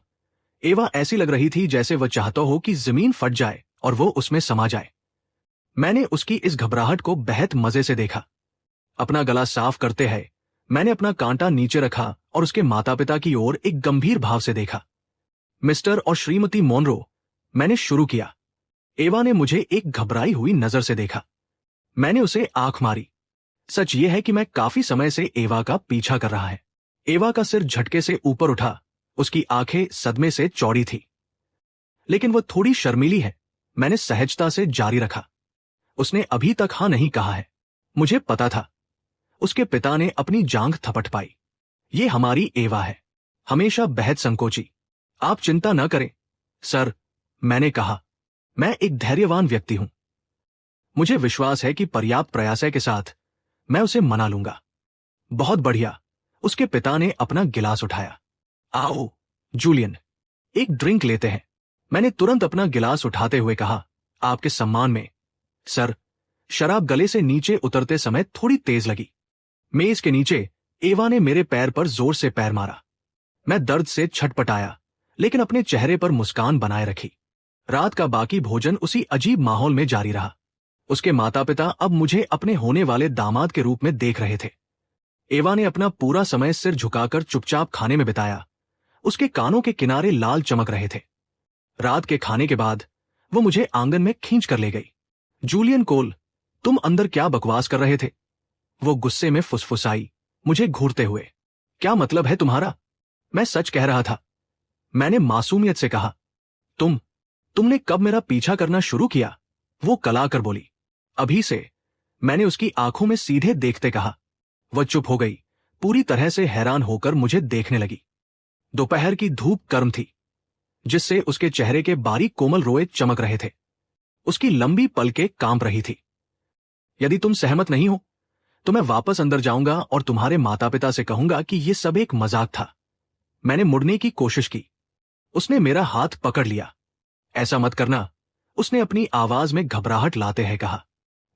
एवा ऐसी लग रही थी जैसे वह चाहता हो कि जमीन फट जाए और वो उसमें समा जाए। मैंने उसकी इस घबराहट को बेहद मजे से देखा। अपना गला साफ करते है मैंने अपना कांटा नीचे रखा और उसके माता पिता की ओर एक गंभीर भाव से देखा। मिस्टर और श्रीमती मोनरो, मैंने शुरू किया। एवा ने मुझे एक घबराई हुई नजर से देखा। मैंने उसे आंख मारी। सच यह है कि मैं काफी समय से एवा का पीछा कर रहा है। एवा का सिर झटके से ऊपर उठा, उसकी आंखें सदमे से चौड़ी थी। लेकिन वह थोड़ी शर्मीली है, मैंने सहजता से जारी रखा। उसने अभी तक हाँ नहीं कहा है। मुझे पता था। उसके पिता ने अपनी जांघ थपट पाई। ये हमारी एवा है, हमेशा बेहद संकोची। आप चिंता न करें सर, मैंने कहा। मैं एक धैर्यवान व्यक्ति हूं। मुझे विश्वास है कि पर्याप्त प्रयास के साथ मैं उसे मना लूंगा। बहुत बढ़िया, उसके पिता ने अपना गिलास उठाया। आओ जूलियन, एक ड्रिंक लेते हैं। मैंने तुरंत अपना गिलास उठाते हुए कहा, आपके सम्मान में। सर, शराब गले से नीचे उतरते समय थोड़ी तेज लगी। मेज के नीचे एवा ने मेरे पैर पर जोर से पैर मारा। मैं दर्द से छटपटाया, लेकिन अपने चेहरे पर मुस्कान बनाए रखी। रात का बाकी भोजन उसी अजीब माहौल में जारी रहा। उसके माता पिता अब मुझे अपने होने वाले दामाद के रूप में देख रहे थे। एवा ने अपना पूरा समय सिर झुकाकर चुपचाप खाने में बिताया। उसके कानों के किनारे लाल चमक रहे थे। रात के खाने के बाद वो मुझे आंगन में खींच कर ले गई। जूलियन कोल, तुम अंदर क्या बकवास कर रहे थे? वो गुस्से में फुसफुसाई, मुझे घूरते हुए। क्या मतलब है तुम्हारा? मैं सच कह रहा था, मैंने मासूमियत से कहा। तुमने कब मेरा पीछा करना शुरू किया? वो कलाकर बोली। अभी से, मैंने उसकी आंखों में सीधे देखते कहा। वह चुप हो गई, पूरी तरह से हैरान होकर मुझे देखने लगी। दोपहर की धूप गर्म थी, जिससे उसके चेहरे के बारीक कोमल रोए चमक रहे थे। उसकी लंबी पलकें कांप रही थी। यदि तुम सहमत नहीं हो तो मैं वापस अंदर जाऊंगा और तुम्हारे माता पिता से कहूंगा कि यह सब एक मजाक था। मैंने मुड़ने की कोशिश की। उसने मेरा हाथ पकड़ लिया। ऐसा मत करना, उसने अपनी आवाज में घबराहट लाते हुए कहा।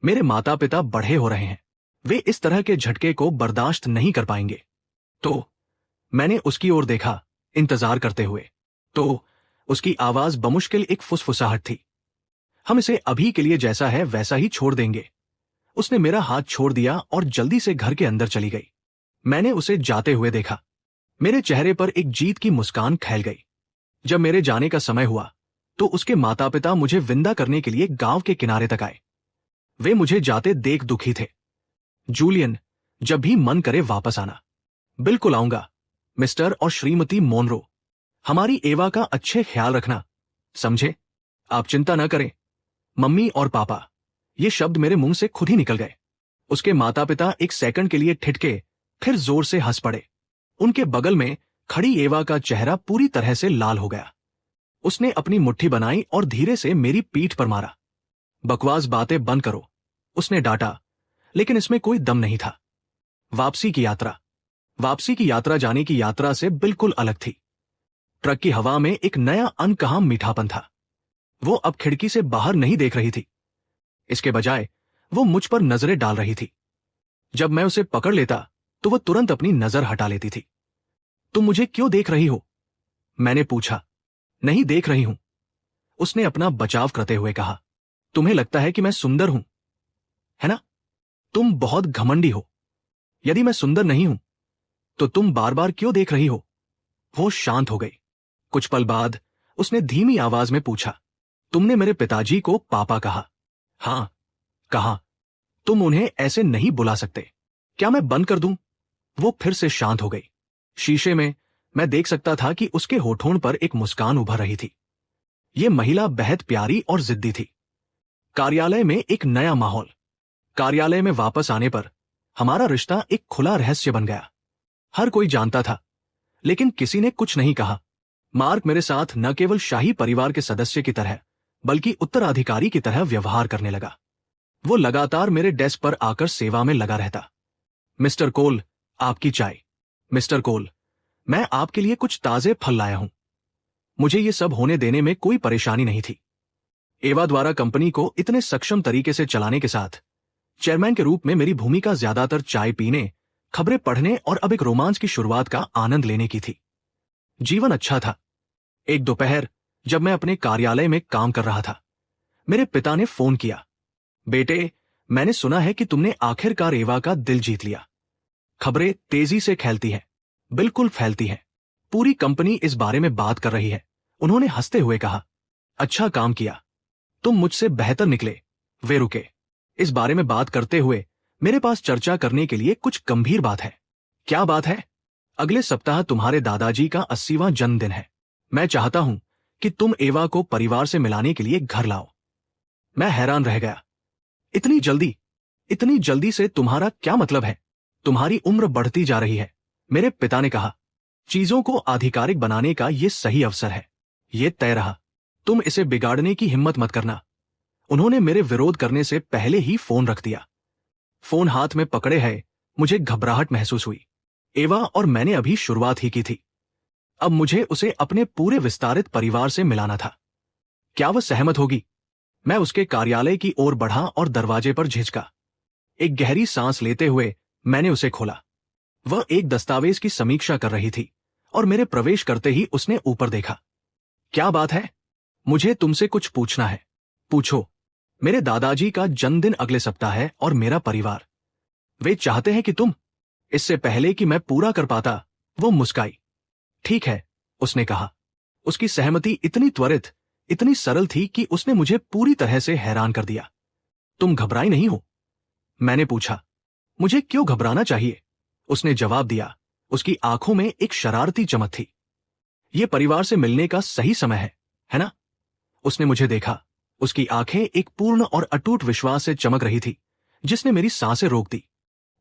मेरे माता पिता बड़े हो रहे हैं, वे इस तरह के झटके को बर्दाश्त नहीं कर पाएंगे। तो मैंने उसकी ओर देखा, इंतजार करते हुए। तो उसकी आवाज बमुश्किल एक फुसफुसाहट थी। हम इसे अभी के लिए जैसा है वैसा ही छोड़ देंगे। उसने मेरा हाथ छोड़ दिया और जल्दी से घर के अंदर चली गई। मैंने उसे जाते हुए देखा। मेरे चेहरे पर एक जीत की मुस्कान फैल गई। जब मेरे जाने का समय हुआ तो उसके माता पिता मुझे विदा करने के लिए गांव के किनारे तक आए। वे मुझे जाते देख दुखी थे। जूलियन, जब भी मन करे वापस आना। बिल्कुल आऊंगा, मिस्टर और श्रीमती मोनरो। हमारी एवा का अच्छे ख्याल रखना, समझे? आप चिंता न करें, मम्मी और पापा। ये शब्द मेरे मुंह से खुद ही निकल गए। उसके माता पिता एक सेकंड के लिए ठिठके, फिर जोर से हंस पड़े। उनके बगल में खड़ी एवा का चेहरा पूरी तरह से लाल हो गया। उसने अपनी मुट्ठी बनाई और धीरे से मेरी पीठ पर मारा। बकवास बातें बंद करो, उसने डांटा, लेकिन इसमें कोई दम नहीं था। वापसी की यात्रा जाने की यात्रा से बिल्कुल अलग थी। ट्रक की हवा में एक नया अनकहा मीठापन था। वो अब खिड़की से बाहर नहीं देख रही थी। इसके बजाय वो मुझ पर नजरें डाल रही थी। जब मैं उसे पकड़ लेता तो वो तुरंत अपनी नजर हटा लेती थी। तुम मुझे क्यों देख रही हो? मैंने पूछा। नहीं देख रही हूं, उसने अपना बचाव करते हुए कहा। तुम्हें लगता है कि मैं सुंदर हूं, है ना? तुम बहुत घमंडी हो। यदि मैं सुंदर नहीं हूं तो तुम बार बार क्यों देख रही हो? वो शांत हो गई। कुछ पल बाद उसने धीमी आवाज में पूछा, तुमने मेरे पिताजी को पापा कहा? हां, कहा। तुम उन्हें ऐसे नहीं बुला सकते। क्या मैं बंद कर दूं? वो फिर से शांत हो गई। शीशे में मैं देख सकता था कि उसके होठों पर एक मुस्कान उभर रही थी। ये महिला बेहद प्यारी और जिद्दी थी। कार्यालय में एक नया माहौल, कार्यालय में वापस आने पर हमारा रिश्ता एक खुला रहस्य बन गया। हर कोई जानता था, लेकिन किसी ने कुछ नहीं कहा। मार्क मेरे साथ न केवल शाही परिवार के सदस्य की तरह, बल्कि उत्तराधिकारी की तरह व्यवहार करने लगा। वो लगातार मेरे डेस्क पर आकर सेवा में लगा रहता। मिस्टर कोल, आपकी चाय। मिस्टर कोल, मैं आपके लिए कुछ ताजे फल लाया हूं। मुझे ये सब होने देने में कोई परेशानी नहीं थी। एवा द्वारा कंपनी को इतने सक्षम तरीके से चलाने के साथ चेयरमैन के रूप में मेरी भूमिका ज्यादातर चाय पीने, खबरें पढ़ने और अब एक रोमांच की शुरुआत का आनंद लेने की थी। जीवन अच्छा था। एक दोपहर जब मैं अपने कार्यालय में काम कर रहा था, मेरे पिता ने फोन किया। बेटे, मैंने सुना है कि तुमने आखिरकार एवा का दिल जीत लिया। खबरें तेजी से फैलती हैं, बिल्कुल फैलती हैं। पूरी कंपनी इस बारे में बात कर रही है। उन्होंने हंसते हुए कहा, अच्छा काम किया, तुम मुझसे बेहतर निकले। वे रुके। इस बारे में बात करते हुए मेरे पास चर्चा करने के लिए कुछ गंभीर बात है। क्या बात है? अगले सप्ताह तुम्हारे दादाजी का 80वां जन्मदिन है। मैं चाहता हूं कि तुम एवा को परिवार से मिलाने के लिए घर लाओ। मैं हैरान रह गया। इतनी जल्दी? इतनी जल्दी से तुम्हारा क्या मतलब है? तुम्हारी उम्र बढ़ती जा रही है, मेरे पिता ने कहा। चीजों को आधिकारिक बनाने का यह सही अवसर है। यह तय रहा। तुम इसे बिगाड़ने की हिम्मत मत करना। उन्होंने मेरे विरोध करने से पहले ही फोन रख दिया। फोन हाथ में पकड़े है मुझे घबराहट महसूस हुई। एवा और मैंने अभी शुरुआत ही की थी। अब मुझे उसे अपने पूरे विस्तारित परिवार से मिलाना था। क्या वह सहमत होगी? मैं उसके कार्यालय की ओर बढ़ा और दरवाजे पर झिझका। एक गहरी सांस लेते हुए मैंने उसे खोला। वह एक दस्तावेज की समीक्षा कर रही थी और मेरे प्रवेश करते ही उसने ऊपर देखा। क्या बात है? मुझे तुमसे कुछ पूछना है। पूछो। मेरे दादाजी का जन्मदिन अगले सप्ताह है और मेरा परिवार, वे चाहते हैं कि तुम। इससे पहले कि मैं पूरा कर पाता, वो मुस्काई। ठीक है, उसने कहा। उसकी सहमति इतनी त्वरित, इतनी सरल थी कि उसने मुझे पूरी तरह से हैरान कर दिया। तुम घबराई नहीं हो? मैंने पूछा। मुझे क्यों घबराना चाहिए? उसने जवाब दिया। उसकी आंखों में एक शरारती चमक थी। यह परिवार से मिलने का सही समय है ना? उसने मुझे देखा। उसकी आंखें एक पूर्ण और अटूट विश्वास से चमक रही थी, जिसने मेरी सांसें रोक दी।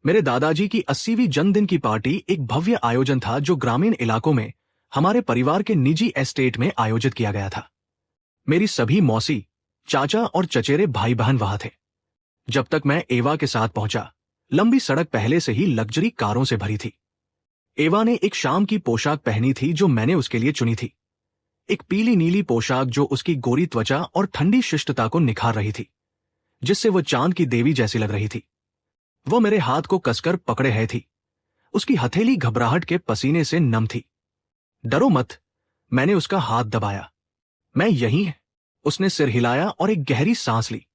मेरे दादाजी की 80वीं जन्मदिन की पार्टी एक भव्य आयोजन था जो ग्रामीण इलाकों में हमारे परिवार के निजी एस्टेट में आयोजित किया गया था। मेरी सभी मौसी, चाचा और चचेरे भाई बहन वहां थे। जब तक मैं एवा के साथ पहुंचा, लंबी सड़क पहले से ही लग्जरी कारों से भरी थी। एवा ने एक शाम की पोशाक पहनी थी जो मैंने उसके लिए चुनी थी। एक पीली नीली पोशाक जो उसकी गोरी त्वचा और ठंडी शिष्टता को निखार रही थी, जिससे वो चांद की देवी जैसी लग रही थी। वो मेरे हाथ को कसकर पकड़े है थी। उसकी हथेली घबराहट के पसीने से नम थी। डरो मत, मैंने उसका हाथ दबाया। मैं यहीं है। उसने सिर हिलाया और एक गहरी सांस ली।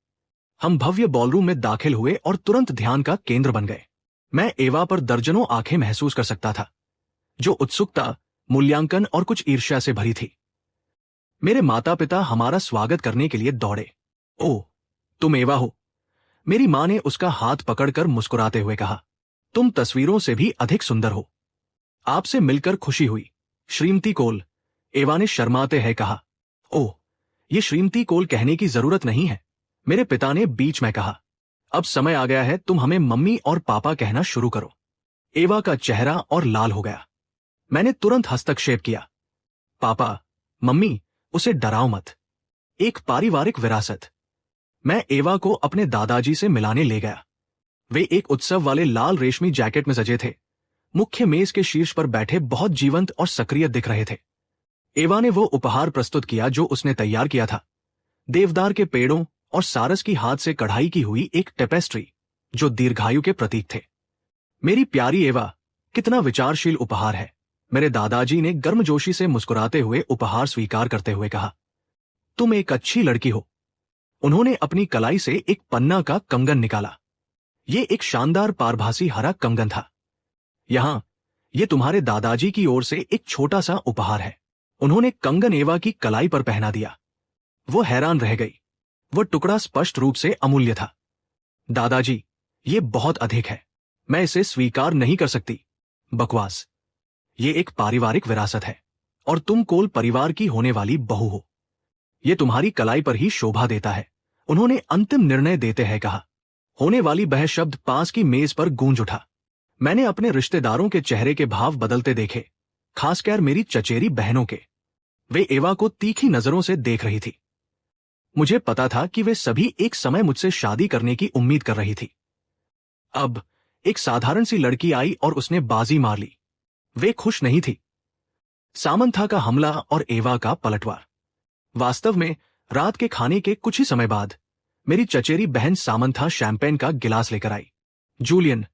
हम भव्य बॉलरूम में दाखिल हुए और तुरंत ध्यान का केंद्र बन गए। मैं एवा पर दर्जनों आंखें महसूस कर सकता था, जो उत्सुकता, मूल्यांकन और कुछ ईर्ष्या से भरी थी। मेरे माता पिता हमारा स्वागत करने के लिए दौड़े। ओह, तुम एवा हो? मेरी मां ने उसका हाथ पकड़कर मुस्कुराते हुए कहा। तुम तस्वीरों से भी अधिक सुंदर हो। आपसे मिलकर खुशी हुई, श्रीमती कोल, एवा ने शर्माते हुए कहा। ओह, ये श्रीमती कोल कहने की जरूरत नहीं है, मेरे पिता ने बीच में कहा। अब समय आ गया है, तुम हमें मम्मी और पापा कहना शुरू करो। एवा का चेहरा और लाल हो गया। मैंने तुरंत हस्तक्षेप किया। पापा, मम्मी, उसे डराओ मत। एक पारिवारिक विरासत। मैं एवा को अपने दादाजी से मिलाने ले गया। वे एक उत्सव वाले लाल रेशमी जैकेट में सजे थे। मुख्य मेज के शीर्ष पर बैठे बहुत जीवंत और सक्रिय दिख रहे थे। एवा ने वो उपहार प्रस्तुत किया जो उसने तैयार किया था। देवदार के पेड़ों और सारस की हाथ से कढ़ाई की हुई एक टेपेस्ट्री, जो दीर्घायु के प्रतीक थे। मेरी प्यारी एवा, कितना विचारशील उपहार है, मेरे दादाजी ने गर्मजोशी से मुस्कुराते हुए उपहार स्वीकार करते हुए कहा। तुम एक अच्छी लड़की हो। उन्होंने अपनी कलाई से एक पन्ना का कंगन निकाला। यह एक शानदार पारभासी हरा कंगन था। यहां, यह तुम्हारे दादाजी की ओर से एक छोटा सा उपहार है। उन्होंने कंगन एवा की कलाई पर पहना दिया। वो हैरान रह गई। वह टुकड़ा स्पष्ट रूप से अमूल्य था। दादाजी, ये बहुत अधिक है, मैं इसे स्वीकार नहीं कर सकती। बकवास। ये एक पारिवारिक विरासत है और तुम कोल परिवार की होने वाली बहू हो। ये तुम्हारी कलाई पर ही शोभा देता है, उन्होंने अंतिम निर्णय देते हैं कहा। होने वाली वह शब्द पास की मेज पर गूंज उठा। मैंने अपने रिश्तेदारों के चेहरे के भाव बदलते देखे, खासकर मेरी चचेरी बहनों के। वे एवा को तीखी नजरों से देख रही थी। मुझे पता था कि वे सभी एक समय मुझसे शादी करने की उम्मीद कर रही थी। अब एक साधारण सी लड़की आई और उसने बाजी मार ली। वे खुश नहीं थी। सामंथा का हमला और एवा का पलटवार। वास्तव में रात के खाने के कुछ ही समय बाद मेरी चचेरी बहन सामंथा शैंपेन का गिलास लेकर आई। जूलियन,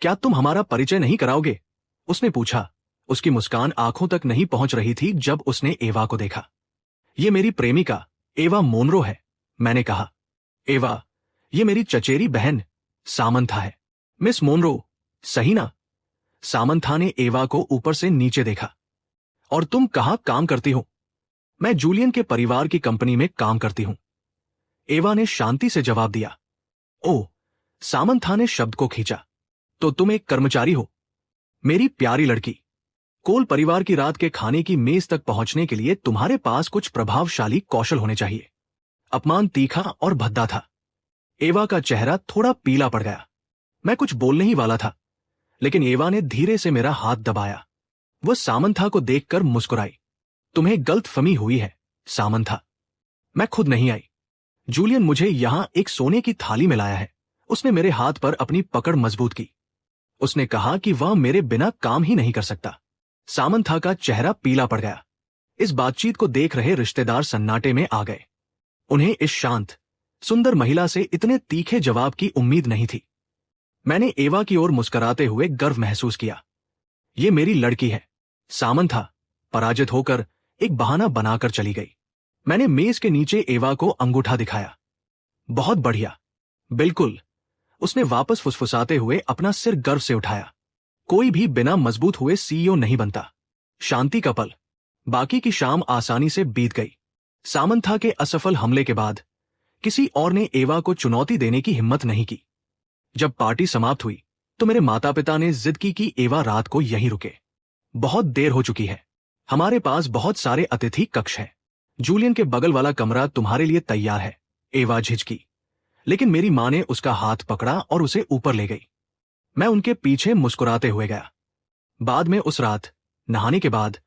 क्या तुम हमारा परिचय नहीं कराओगे? उसने पूछा। उसकी मुस्कान आंखों तक नहीं पहुंच रही थी जब उसने एवा को देखा। ये मेरी प्रेमिका एवा मोनरो है, मैंने कहा। एवा, ये मेरी चचेरी बहन सामंथा है। मिस मोनरो, सही ना? सामंथा ने एवा को ऊपर से नीचे देखा। और तुम कहाँ काम करती हो? मैं जूलियन के परिवार की कंपनी में काम करती हूं, एवा ने शांति से जवाब दिया। ओह, सामंथा ने शब्द को खींचा। तो तुम एक कर्मचारी हो? मेरी प्यारी लड़की, कोल परिवार की रात के खाने की मेज तक पहुंचने के लिए तुम्हारे पास कुछ प्रभावशाली कौशल होने चाहिए। अपमान तीखा और भद्दा था। एवा का चेहरा थोड़ा पीला पड़ गया। मैं कुछ बोलने ही वाला था, लेकिन एवा ने धीरे से मेरा हाथ दबाया। वह सामंथा को देखकर मुस्कुराई। तुम्हें गलतफहमी हुई है, सामंथा। मैं खुद नहीं आई। जूलियन मुझे यहां एक सोने की थाली में लाया है। उसने मेरे हाथ पर अपनी पकड़ मजबूत की। उसने कहा कि वह मेरे बिना काम ही नहीं कर सकता। सामंथा का चेहरा पीला पड़ गया। इस बातचीत को देख रहे रिश्तेदार सन्नाटे में आ गए। उन्हें इस शांत, सुंदर महिला से इतने तीखे जवाब की उम्मीद नहीं थी। मैंने एवा की ओर मुस्कुराते हुए गर्व महसूस किया। ये मेरी लड़की है। सामंथा पराजित होकर एक बहाना बनाकर चली गई। मैंने मेज के नीचे एवा को अंगूठा दिखाया। बहुत बढ़िया, बिल्कुल, उसने वापस फुसफुसाते हुए अपना सिर गर्व से उठाया। कोई भी बिना मजबूत हुए सीईओ नहीं बनता। शांति का पल। बाकी की शाम आसानी से बीत गई। सामंथा के असफल हमले के बाद किसी और ने एवा को चुनौती देने की हिम्मत नहीं की। जब पार्टी समाप्त हुई तो मेरे माता पिता ने जिद की कि एवा रात को यहीं रुके। बहुत देर हो चुकी है, हमारे पास बहुत सारे अतिथि कक्ष हैं। जूलियन के बगल वाला कमरा तुम्हारे लिए तैयार है। एवा झिझकी, लेकिन मेरी मां ने उसका हाथ पकड़ा और उसे ऊपर ले गई। मैं उनके पीछे मुस्कुराते हुए गया। बाद में उस रात नहाने के बाद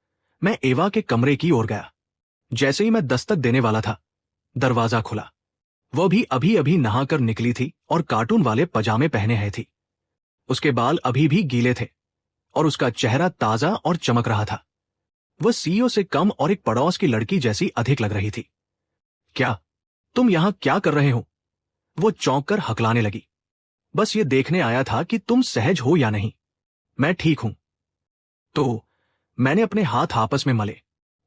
मैं एवा के कमरे की ओर गया। जैसे ही मैं दस्तक देने वाला था, दरवाजा खुला। वह भी अभी अभी नहाकर निकली थी और कार्टून वाले पजामे पहने है थी। उसके बाल अभी भी गीले थे और उसका चेहरा ताजा और चमक रहा था। वह सीईओ से कम और एक पड़ोस की लड़की जैसी अधिक लग रही थी। क्या तुम यहां क्या कर रहे हो? वो चौंक कर हकलाने लगी। बस ये देखने आया था कि तुम सहज हो या नहीं। मैं ठीक हूं। तो मैंने अपने हाथ आपस में मले।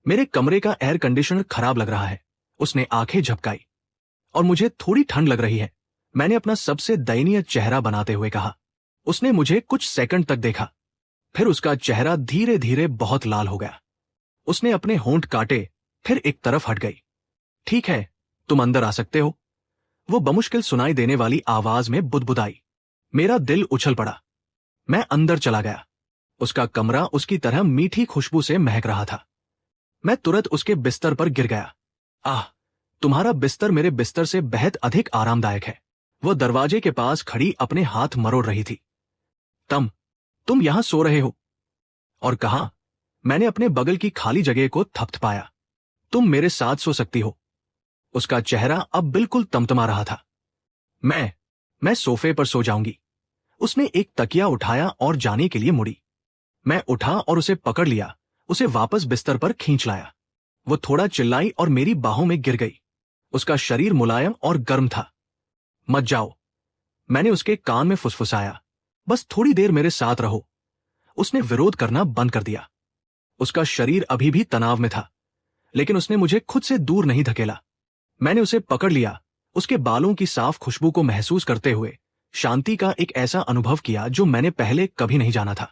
मेरे कमरे का एयर कंडीशनर खराब लग रहा है। उसने आंखें झपकाई। और मुझे थोड़ी ठंड लग रही है, मैंने अपना सबसे दयनीय चेहरा बनाते हुए कहा। उसने मुझे कुछ सेकंड तक देखा, फिर उसका चेहरा धीरे धीरे बहुत लाल हो गया। उसने अपने होंठ काटे, फिर एक तरफ हट गई। ठीक है, तुम अंदर आ सकते हो, वो बमुश्किल सुनाई देने वाली आवाज में बुदबुदाई। मेरा दिल उछल पड़ा। मैं अंदर चला गया। उसका कमरा उसकी तरह मीठी खुशबू से महक रहा था। मैं तुरंत उसके बिस्तर पर गिर गया। आह, तुम्हारा बिस्तर मेरे बिस्तर से बेहद अधिक आरामदायक है। वो दरवाजे के पास खड़ी अपने हाथ मरोड़ रही थी। तुम यहां सो रहे हो? और कहां? मैंने अपने बगल की खाली जगह को थपथपाया। तुम मेरे साथ सो सकती हो। उसका चेहरा अब बिल्कुल तमतमा रहा था। मैं सोफे पर सो जाऊंगी। उसने एक तकिया उठाया और जाने के लिए मुड़ी। मैं उठा और उसे पकड़ लिया, उसे वापस बिस्तर पर खींच लाया। वो थोड़ा चिल्लाई और मेरी बाहों में गिर गई। उसका शरीर मुलायम और गर्म था। मत जाओ, मैंने उसके कान में फुसफुसाया। बस थोड़ी देर मेरे साथ रहो। उसने विरोध करना बंद कर दिया। उसका शरीर अभी भी तनाव में था, लेकिन उसने मुझे खुद से दूर नहीं धकेला। मैंने उसे पकड़ लिया, उसके बालों की साफ खुशबू को महसूस करते हुए शांति का एक ऐसा अनुभव किया जो मैंने पहले कभी नहीं जाना था।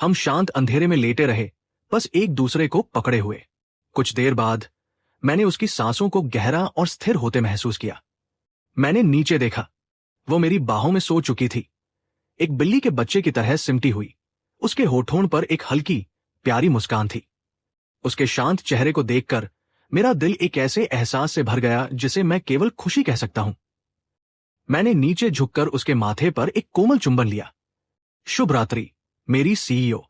हम शांत अंधेरे में लेटे रहे, बस एक दूसरे को पकड़े हुए। कुछ देर बाद मैंने उसकी सांसों को गहरा और स्थिर होते महसूस किया। मैंने नीचे देखा। वो मेरी बाहों में सो चुकी थी, एक बिल्ली के बच्चे की तरह सिमटी हुई। उसके होठों पर एक हल्की, प्यारी मुस्कान थी। उसके शांत चेहरे को देखकर मेरा दिल एक ऐसे एहसास से भर गया जिसे मैं केवल खुशी कह सकता हूं। मैंने नीचे झुककर उसके माथे पर एक कोमल चुंबन लिया। शुभ रात्रि, मेरी सीईओ।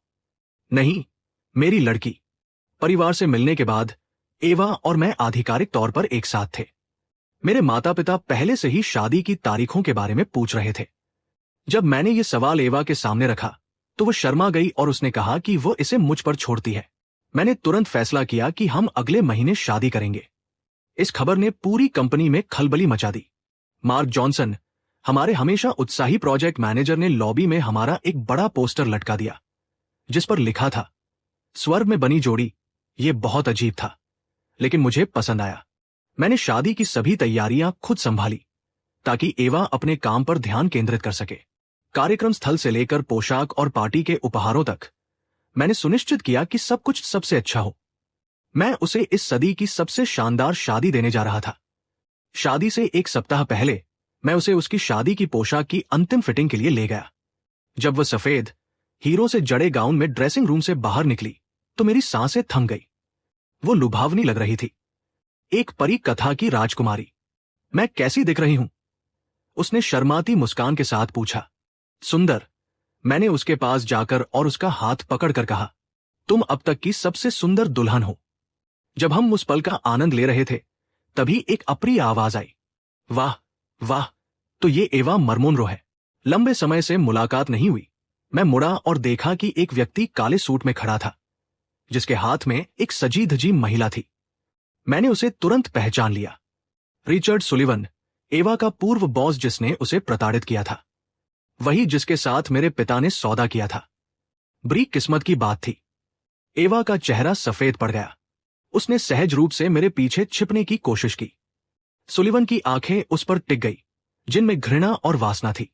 नहीं, मेरी लड़की। परिवार से मिलने के बाद एवा और मैं आधिकारिक तौर पर एक साथ थे। मेरे माता पिता पहले से ही शादी की तारीखों के बारे में पूछ रहे थे। जब मैंने ये सवाल एवा के सामने रखा तो वो शर्मा गई और उसने कहा कि वो इसे मुझ पर छोड़ती है। मैंने तुरंत फैसला किया कि हम अगले महीने शादी करेंगे। इस खबर ने पूरी कंपनी में खलबली मचा दी। मार्क जॉनसन, हमारे हमेशा उत्साही प्रोजेक्ट मैनेजर, ने लॉबी में हमारा एक बड़ा पोस्टर लटका दिया जिस पर लिखा था, स्वर्ग में बनी जोड़ी। ये बहुत अजीब था, लेकिन मुझे पसंद आया। मैंने शादी की सभी तैयारियां खुद संभाली ताकि एवा अपने काम पर ध्यान केंद्रित कर सके। कार्यक्रम स्थल से लेकर पोशाक और पार्टी के उपहारों तक मैंने सुनिश्चित किया कि सब कुछ सबसे अच्छा हो। मैं उसे इस सदी की सबसे शानदार शादी देने जा रहा था। शादी से एक सप्ताह पहले मैं उसे उसकी शादी की पोशाक की अंतिम फिटिंग के लिए ले गया। जब वह सफेद हीरो से जड़े गाउन में ड्रेसिंग रूम से बाहर निकली तो मेरी सांसें थम गई। वो लुभावनी लग रही थी, एक परी कथा की राजकुमारी। मैं कैसी दिख रही हूं? उसने शर्माती मुस्कान के साथ पूछा। सुंदर, मैंने उसके पास जाकर और उसका हाथ पकड़कर कहा, तुम अब तक की सबसे सुंदर दुल्हन हो। जब हम उस पल का आनंद ले रहे थे तभी एक अप्रिय आवाज आई, वाह वाह, तो ये एवा मरमोनरो है। लंबे समय से मुलाकात नहीं हुई। मैं मुड़ा और देखा कि एक व्यक्ति काले सूट में खड़ा था जिसके हाथ में एक सजी धजी महिला थी। मैंने उसे तुरंत पहचान लिया। रिचर्ड सुलिवन, एवा का पूर्व बॉस जिसने उसे प्रताड़ित किया था, वही जिसके साथ मेरे पिता ने सौदा किया था। बड़ी किस्मत की बात थी। एवा का चेहरा सफेद पड़ गया। उसने सहज रूप से मेरे पीछे छिपने की कोशिश की। सुलिवन की आंखें उस पर टिक गई जिनमें घृणा और वासना थी।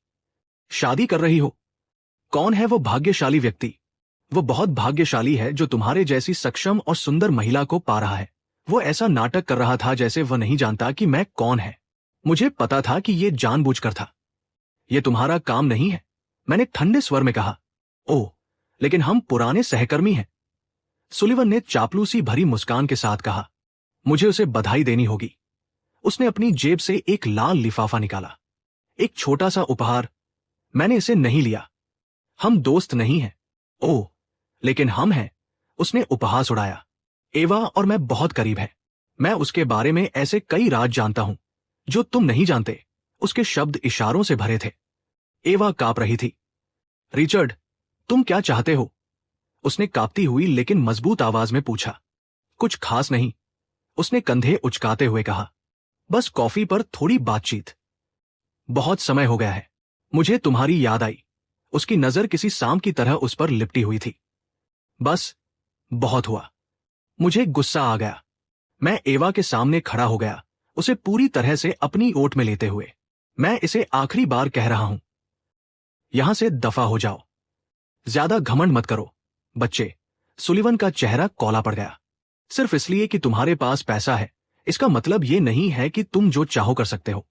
शादी कर रही हो? कौन है वो भाग्यशाली व्यक्ति? वो बहुत भाग्यशाली है जो तुम्हारे जैसी सक्षम और सुंदर महिला को पा रहा है। वो ऐसा नाटक कर रहा था जैसे वह नहीं जानता कि मैं कौन है। मुझे पता था कि ये जानबूझकर था। ये तुम्हारा काम नहीं है, मैंने ठंडे स्वर में कहा। ओह, लेकिन हम पुराने सहकर्मी हैं। सुलिवन ने चापलूसी भरी मुस्कान के साथ कहा। मुझे उसे बधाई देनी होगी। उसने अपनी जेब से एक लाल लिफाफा निकाला, एक छोटा सा उपहार। मैंने इसे नहीं लिया। हम दोस्त नहीं हैं। ओह, लेकिन हम हैं। उसने उपहास उड़ाया। एवा और मैं बहुत करीब हैं। मैं उसके बारे में ऐसे कई राज जानता हूं जो तुम नहीं जानते। उसके शब्द इशारों से भरे थे। एवा कांप रही थी। रिचर्ड, तुम क्या चाहते हो? उसने कांपती हुई लेकिन मजबूत आवाज में पूछा। कुछ खास नहीं, उसने कंधे उचकाते हुए कहा। बस कॉफी पर थोड़ी बातचीत। बहुत समय हो गया है। मुझे तुम्हारी याद आई। उसकी नजर किसी सांप की तरह उस पर लिपटी हुई थी। बस, बहुत हुआ। मुझे गुस्सा आ गया। मैं एवा के सामने खड़ा हो गया, उसे पूरी तरह से अपनी ओट में लेते हुए। मैं इसे आखिरी बार कह रहा हूं, यहां से दफा हो जाओ। ज्यादा घमंड मत करो, बच्चे। सुलिवन का चेहरा कौला पड़ गया। सिर्फ इसलिए कि तुम्हारे पास पैसा है, इसका मतलब ये नहीं है कि तुम जो चाहो कर सकते हो।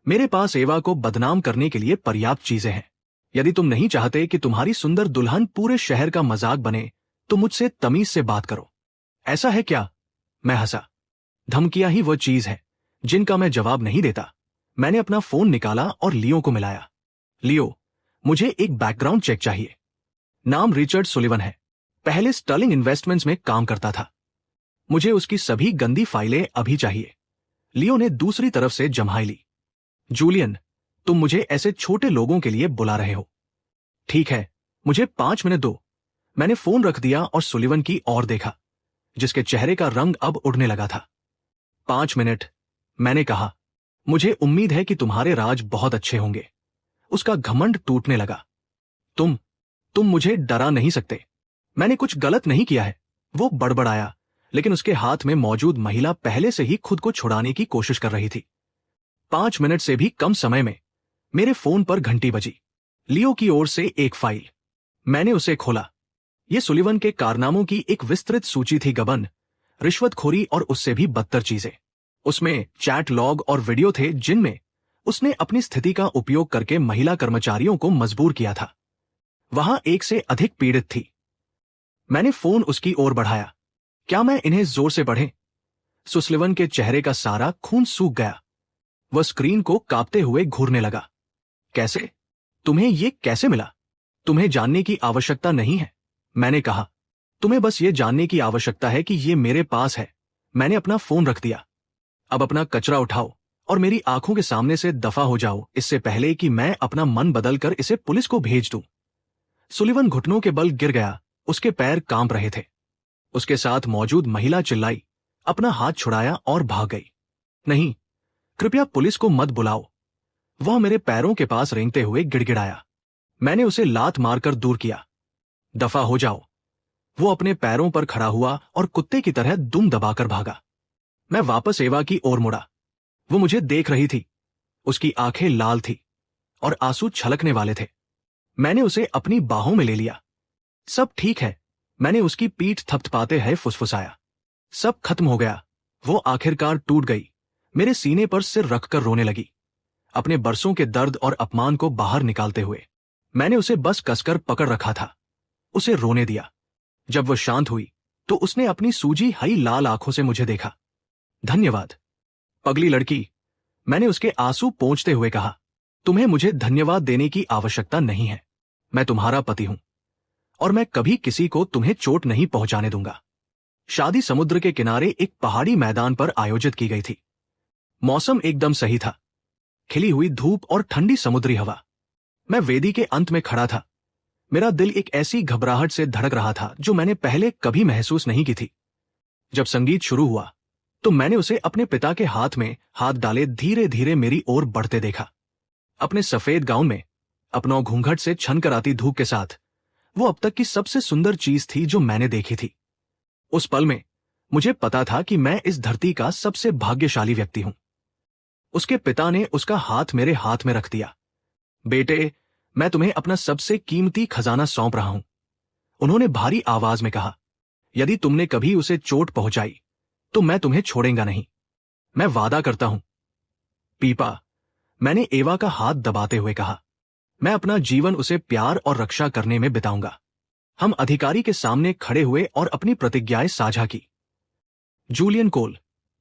मेरे पास एवा को बदनाम करने के लिए पर्याप्त चीजें हैं। यदि तुम नहीं चाहते कि तुम्हारी सुंदर दुल्हन पूरे शहर का मजाक बने तो मुझसे तमीज से बात करो। ऐसा है क्या? मैं हंसा। धमकियां ही वो चीज है जिनका मैं जवाब नहीं देता। मैंने अपना फोन निकाला और लियो को मिलाया। लियो, मुझे एक बैकग्राउंड चेक चाहिए। नाम रिचर्ड सुलिवन है। पहले स्टर्लिंग इन्वेस्टमेंट्स में काम करता था। मुझे उसकी सभी गंदी फाइलें अभी चाहिए। लियो ने दूसरी तरफ से जम्हाई ली। जूलियन, तुम मुझे ऐसे छोटे लोगों के लिए बुला रहे हो। ठीक है, मुझे 5 मिनट दो। मैंने फोन रख दिया और सुलिवन की ओर देखा जिसके चेहरे का रंग अब उड़ने लगा था। 5 मिनट, मैंने कहा। मुझे उम्मीद है कि तुम्हारे राज बहुत अच्छे होंगे। उसका घमंड टूटने लगा। तुम मुझे डरा नहीं सकते। मैंने कुछ गलत नहीं किया है, वो बड़बड़ाया, लेकिन उसके हाथ में मौजूद महिला पहले से ही खुद को छुड़ाने की कोशिश कर रही थी। 5 मिनट से भी कम समय में मेरे फोन पर घंटी बजी। लियो की ओर से एक फाइल। मैंने उसे खोला। यह सुलिवन के कारनामों की एक विस्तृत सूची थी। गबन, रिश्वतखोरी और उससे भी बदतर चीजें। उसमें चैट लॉग और वीडियो थे जिनमें उसने अपनी स्थिति का उपयोग करके महिला कर्मचारियों को मजबूर किया था। वहां एक से अधिक पीड़ित थी। मैंने फोन उसकी ओर बढ़ाया। क्या मैं इन्हें जोर से पढ़ें? सुलिवन के चेहरे का सारा खून सूख गया। वह स्क्रीन को कांपते हुए घूरने लगा। कैसे? तुम्हें ये कैसे मिला? तुम्हें जानने की आवश्यकता नहीं है, मैंने कहा। तुम्हें बस ये जानने की आवश्यकता है कि ये मेरे पास है। मैंने अपना फोन रख दिया। अब अपना कचरा उठाओ और मेरी आंखों के सामने से दफा हो जाओ, इससे पहले कि मैं अपना मन बदलकर इसे पुलिस को भेज दूं। सुलिवन घुटनों के बल गिर गया, उसके पैर कांप रहे थे। उसके साथ मौजूद महिला चिल्लाई, अपना हाथ छुड़ाया और भाग गई। नहीं, कृपया पुलिस को मत बुलाओ। वह मेरे पैरों के पास रेंगते हुए गिड़गिड़ाया। मैंने उसे लात मारकर दूर किया। दफा हो जाओ। वो अपने पैरों पर खड़ा हुआ और कुत्ते की तरह दुम दबाकर भागा। मैं वापस एवा की ओर मुड़ा। वो मुझे देख रही थी। उसकी आंखें लाल थी और आंसू छलकने वाले थे। मैंने उसे अपनी बाहों में ले लिया। सब ठीक है, मैंने उसकी पीठ थपथपाते हुए फुसफुसाया। सब खत्म हो गया। वो आखिरकार टूट गई। मेरे सीने पर सिर रखकर रोने लगी, अपने बरसों के दर्द और अपमान को बाहर निकालते हुए। मैंने उसे बस कसकर पकड़ रखा था, उसे रोने दिया। जब वह शांत हुई तो उसने अपनी सूजी हई लाल आंखों से मुझे देखा। धन्यवाद, पगली लड़की, मैंने उसके आंसू पोंछते हुए कहा। तुम्हें मुझे धन्यवाद देने की आवश्यकता नहीं है। मैं तुम्हारा पति हूं और मैं कभी किसी को तुम्हें चोट नहीं पहुंचाने दूंगा। शादी समुद्र के किनारे एक पहाड़ी मैदान पर आयोजित की गई थी। मौसम एकदम सही था, खिली हुई धूप और ठंडी समुद्री हवा। मैं वेदी के अंत में खड़ा था। मेरा दिल एक ऐसी घबराहट से धड़क रहा था जो मैंने पहले कभी महसूस नहीं की थी। जब संगीत शुरू हुआ तो मैंने उसे अपने पिता के हाथ में हाथ डाले धीरे धीरे मेरी ओर बढ़ते देखा। अपने सफेद गाउन में, अपनों घूंघट से छनकर आती धूप के साथ, वो अब तक की सबसे सुंदर चीज थी जो मैंने देखी थी। उस पल में मुझे पता था कि मैं इस धरती का सबसे भाग्यशाली व्यक्ति हूं। उसके पिता ने उसका हाथ मेरे हाथ में रख दिया। बेटे, मैं तुम्हें अपना सबसे कीमती खजाना सौंप रहा हूं, उन्होंने भारी आवाज में कहा। यदि तुमने कभी उसे चोट पहुंचाई तो मैं तुम्हें छोड़ूंगा नहीं, मैं वादा करता हूं। पीपा, मैंने एवा का हाथ दबाते हुए कहा। मैं अपना जीवन उसे प्यार और रक्षा करने में बिताऊंगा। हम अधिकारी के सामने खड़े हुए और अपनी प्रतिज्ञाएं साझा की। जूलियन कोल,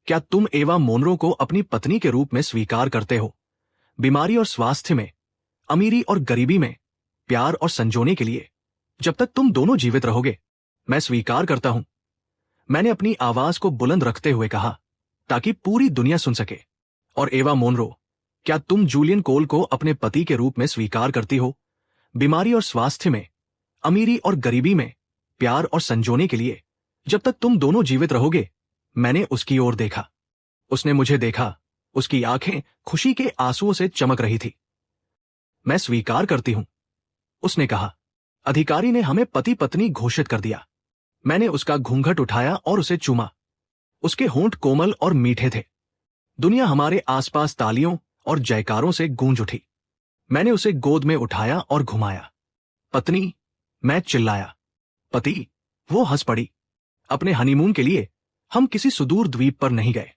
क्या तुम एवा मोनरो को अपनी पत्नी के रूप में स्वीकार करते हो? बीमारी और स्वास्थ्य में, अमीरी और गरीबी में, प्यार और संजोने के लिए, जब तक तुम दोनों जीवित रहोगे? मैं स्वीकार करता हूं, मैंने अपनी आवाज को बुलंद रखते हुए कहा ताकि पूरी दुनिया सुन सके। और एवा मोनरो, क्या तुम जूलियन कोल को अपने पति के रूप में स्वीकार करती हो? बीमारी और स्वास्थ्य में, अमीरी और गरीबी में, प्यार और संजोने के लिए, जब तक तुम दोनों जीवित रहोगे? मैंने उसकी ओर देखा। उसने मुझे देखा। उसकी आंखें खुशी के आंसुओं से चमक रही थी। मैं स्वीकार करती हूं, उसने कहा। अधिकारी ने हमें पति पत्नी घोषित कर दिया। मैंने उसका घूंघट उठाया और उसे चूमा। उसके होंठ कोमल और मीठे थे। दुनिया हमारे आसपास तालियों और जयकारों से गूंज उठी। मैंने उसे गोद में उठाया और घुमाया। पत्नी, मैं चिल्लाया। पति, वो हंस पड़ी। अपने हनीमून के लिए हम किसी सुदूर द्वीप पर नहीं गए।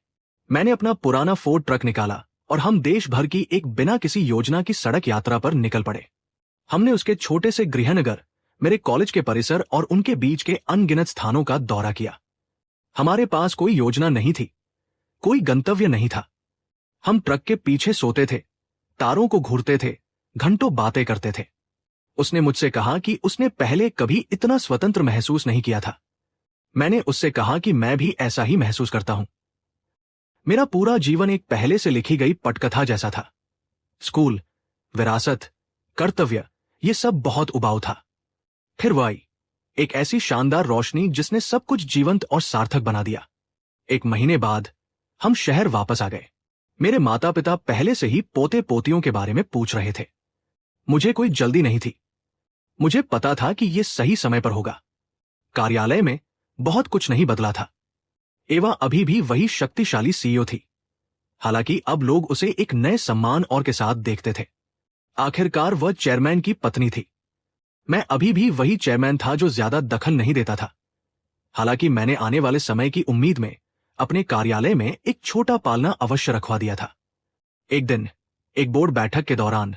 मैंने अपना पुराना फोर्ड ट्रक निकाला और हम देश भर की एक बिना किसी योजना की सड़क यात्रा पर निकल पड़े। हमने उसके छोटे से गृहनगर, मेरे कॉलेज के परिसर और उनके बीच के अनगिनत स्थानों का दौरा किया। हमारे पास कोई योजना नहीं थी, कोई गंतव्य नहीं था। हम ट्रक के पीछे सोते थे, तारों को घूरते थे, घंटों बातें करते थे। उसने मुझसे कहा कि उसने पहले कभी इतना स्वतंत्र महसूस नहीं किया था। मैंने उससे कहा कि मैं भी ऐसा ही महसूस करता हूं। मेरा पूरा जीवन एक पहले से लिखी गई पटकथा जैसा था। स्कूल, विरासत, कर्तव्य, ये सब बहुत उबाऊ था। फिर वो आई, एक ऐसी शानदार रोशनी जिसने सब कुछ जीवंत और सार्थक बना दिया। एक महीने बाद हम शहर वापस आ गए। मेरे माता पिता पहले से ही पोते पोतियों के बारे में पूछ रहे थे। मुझे कोई जल्दी नहीं थी। मुझे पता था कि यह सही समय पर होगा। कार्यालय में बहुत कुछ नहीं बदला था। एवा अभी भी वही शक्तिशाली सीईओ थी, हालांकि अब लोग उसे एक नए सम्मान और के साथ देखते थे। आखिरकार वह चेयरमैन की पत्नी थी। मैं अभी भी वही चेयरमैन था जो ज्यादा दखल नहीं देता था। हालांकि मैंने आने वाले समय की उम्मीद में अपने कार्यालय में एक छोटा पालना अवश्य रखवा दिया था। एक दिन एक बोर्ड बैठक के दौरान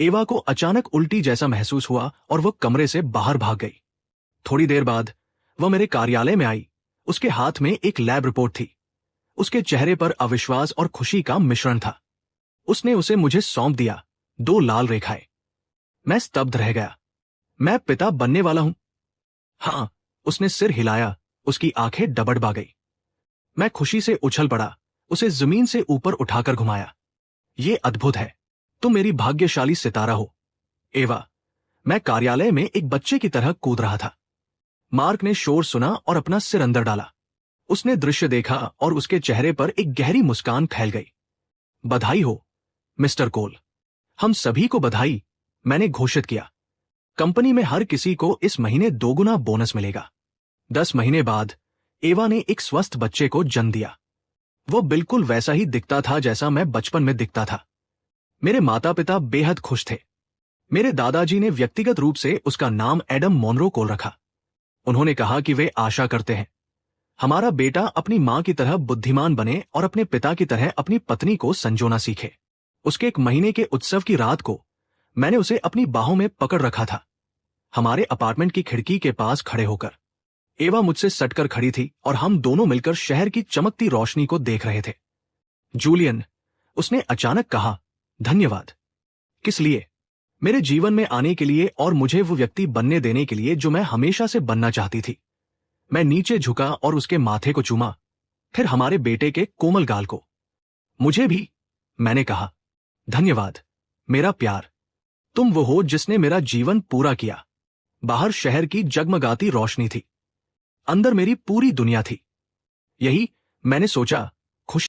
एवा को अचानक उल्टी जैसा महसूस हुआ और वह कमरे से बाहर भाग गई। थोड़ी देर बाद वह मेरे कार्यालय में आई। उसके हाथ में एक लैब रिपोर्ट थी। उसके चेहरे पर अविश्वास और खुशी का मिश्रण था। उसने उसे मुझे सौंप दिया, 2 लाल रेखाएं। मैं स्तब्ध रह गया। मैं पिता बनने वाला हूं? हाँ, उसने सिर हिलाया, उसकी आंखें डबडबा गई। मैं खुशी से उछल पड़ा, उसे जमीन से ऊपर उठाकर घुमाया। ये अद्भुत है, तुम मेरी भाग्यशाली सितारा हो, एवा। मैं कार्यालय में एक बच्चे की तरह कूद रहा था। मार्क ने शोर सुना और अपना सिर अंदर डाला। उसने दृश्य देखा और उसके चेहरे पर एक गहरी मुस्कान फैल गई। बधाई हो, मिस्टर कोल। हम सभी को बधाई, मैंने घोषित किया। कंपनी में हर किसी को इस महीने 2 गुना बोनस मिलेगा। 10 महीने बाद एवा ने एक स्वस्थ बच्चे को जन्म दिया। वो बिल्कुल वैसा ही दिखता था जैसा मैं बचपन में दिखता था। मेरे माता पिता बेहद खुश थे। मेरे दादाजी ने व्यक्तिगत रूप से उसका नाम एडम मोनरो कोल रखा। उन्होंने कहा कि वे आशा करते हैं हमारा बेटा अपनी मां की तरह बुद्धिमान बने और अपने पिता की तरह अपनी पत्नी को संजोना सीखे। उसके 1 महीने के उत्सव की रात को मैंने उसे अपनी बाहों में पकड़ रखा था, हमारे अपार्टमेंट की खिड़की के पास खड़े होकर। एवा मुझसे सटकर खड़ी थी और हम दोनों मिलकर शहर की चमकती रोशनी को देख रहे थे। जूलियन, उसने अचानक कहा, धन्यवाद। किस लिए? मेरे जीवन में आने के लिए और मुझे वो व्यक्ति बनने देने के लिए जो मैं हमेशा से बनना चाहती थी। मैं नीचे झुका और उसके माथे को चूमा, फिर हमारे बेटे के कोमल गाल को। मुझे भी, मैंने कहा। धन्यवाद, मेरा प्यार। तुम वो हो जिसने मेरा जीवन पूरा किया। बाहर शहर की जगमगाती रोशनी थी, अंदर मेरी पूरी दुनिया थी। यही मैंने सोचा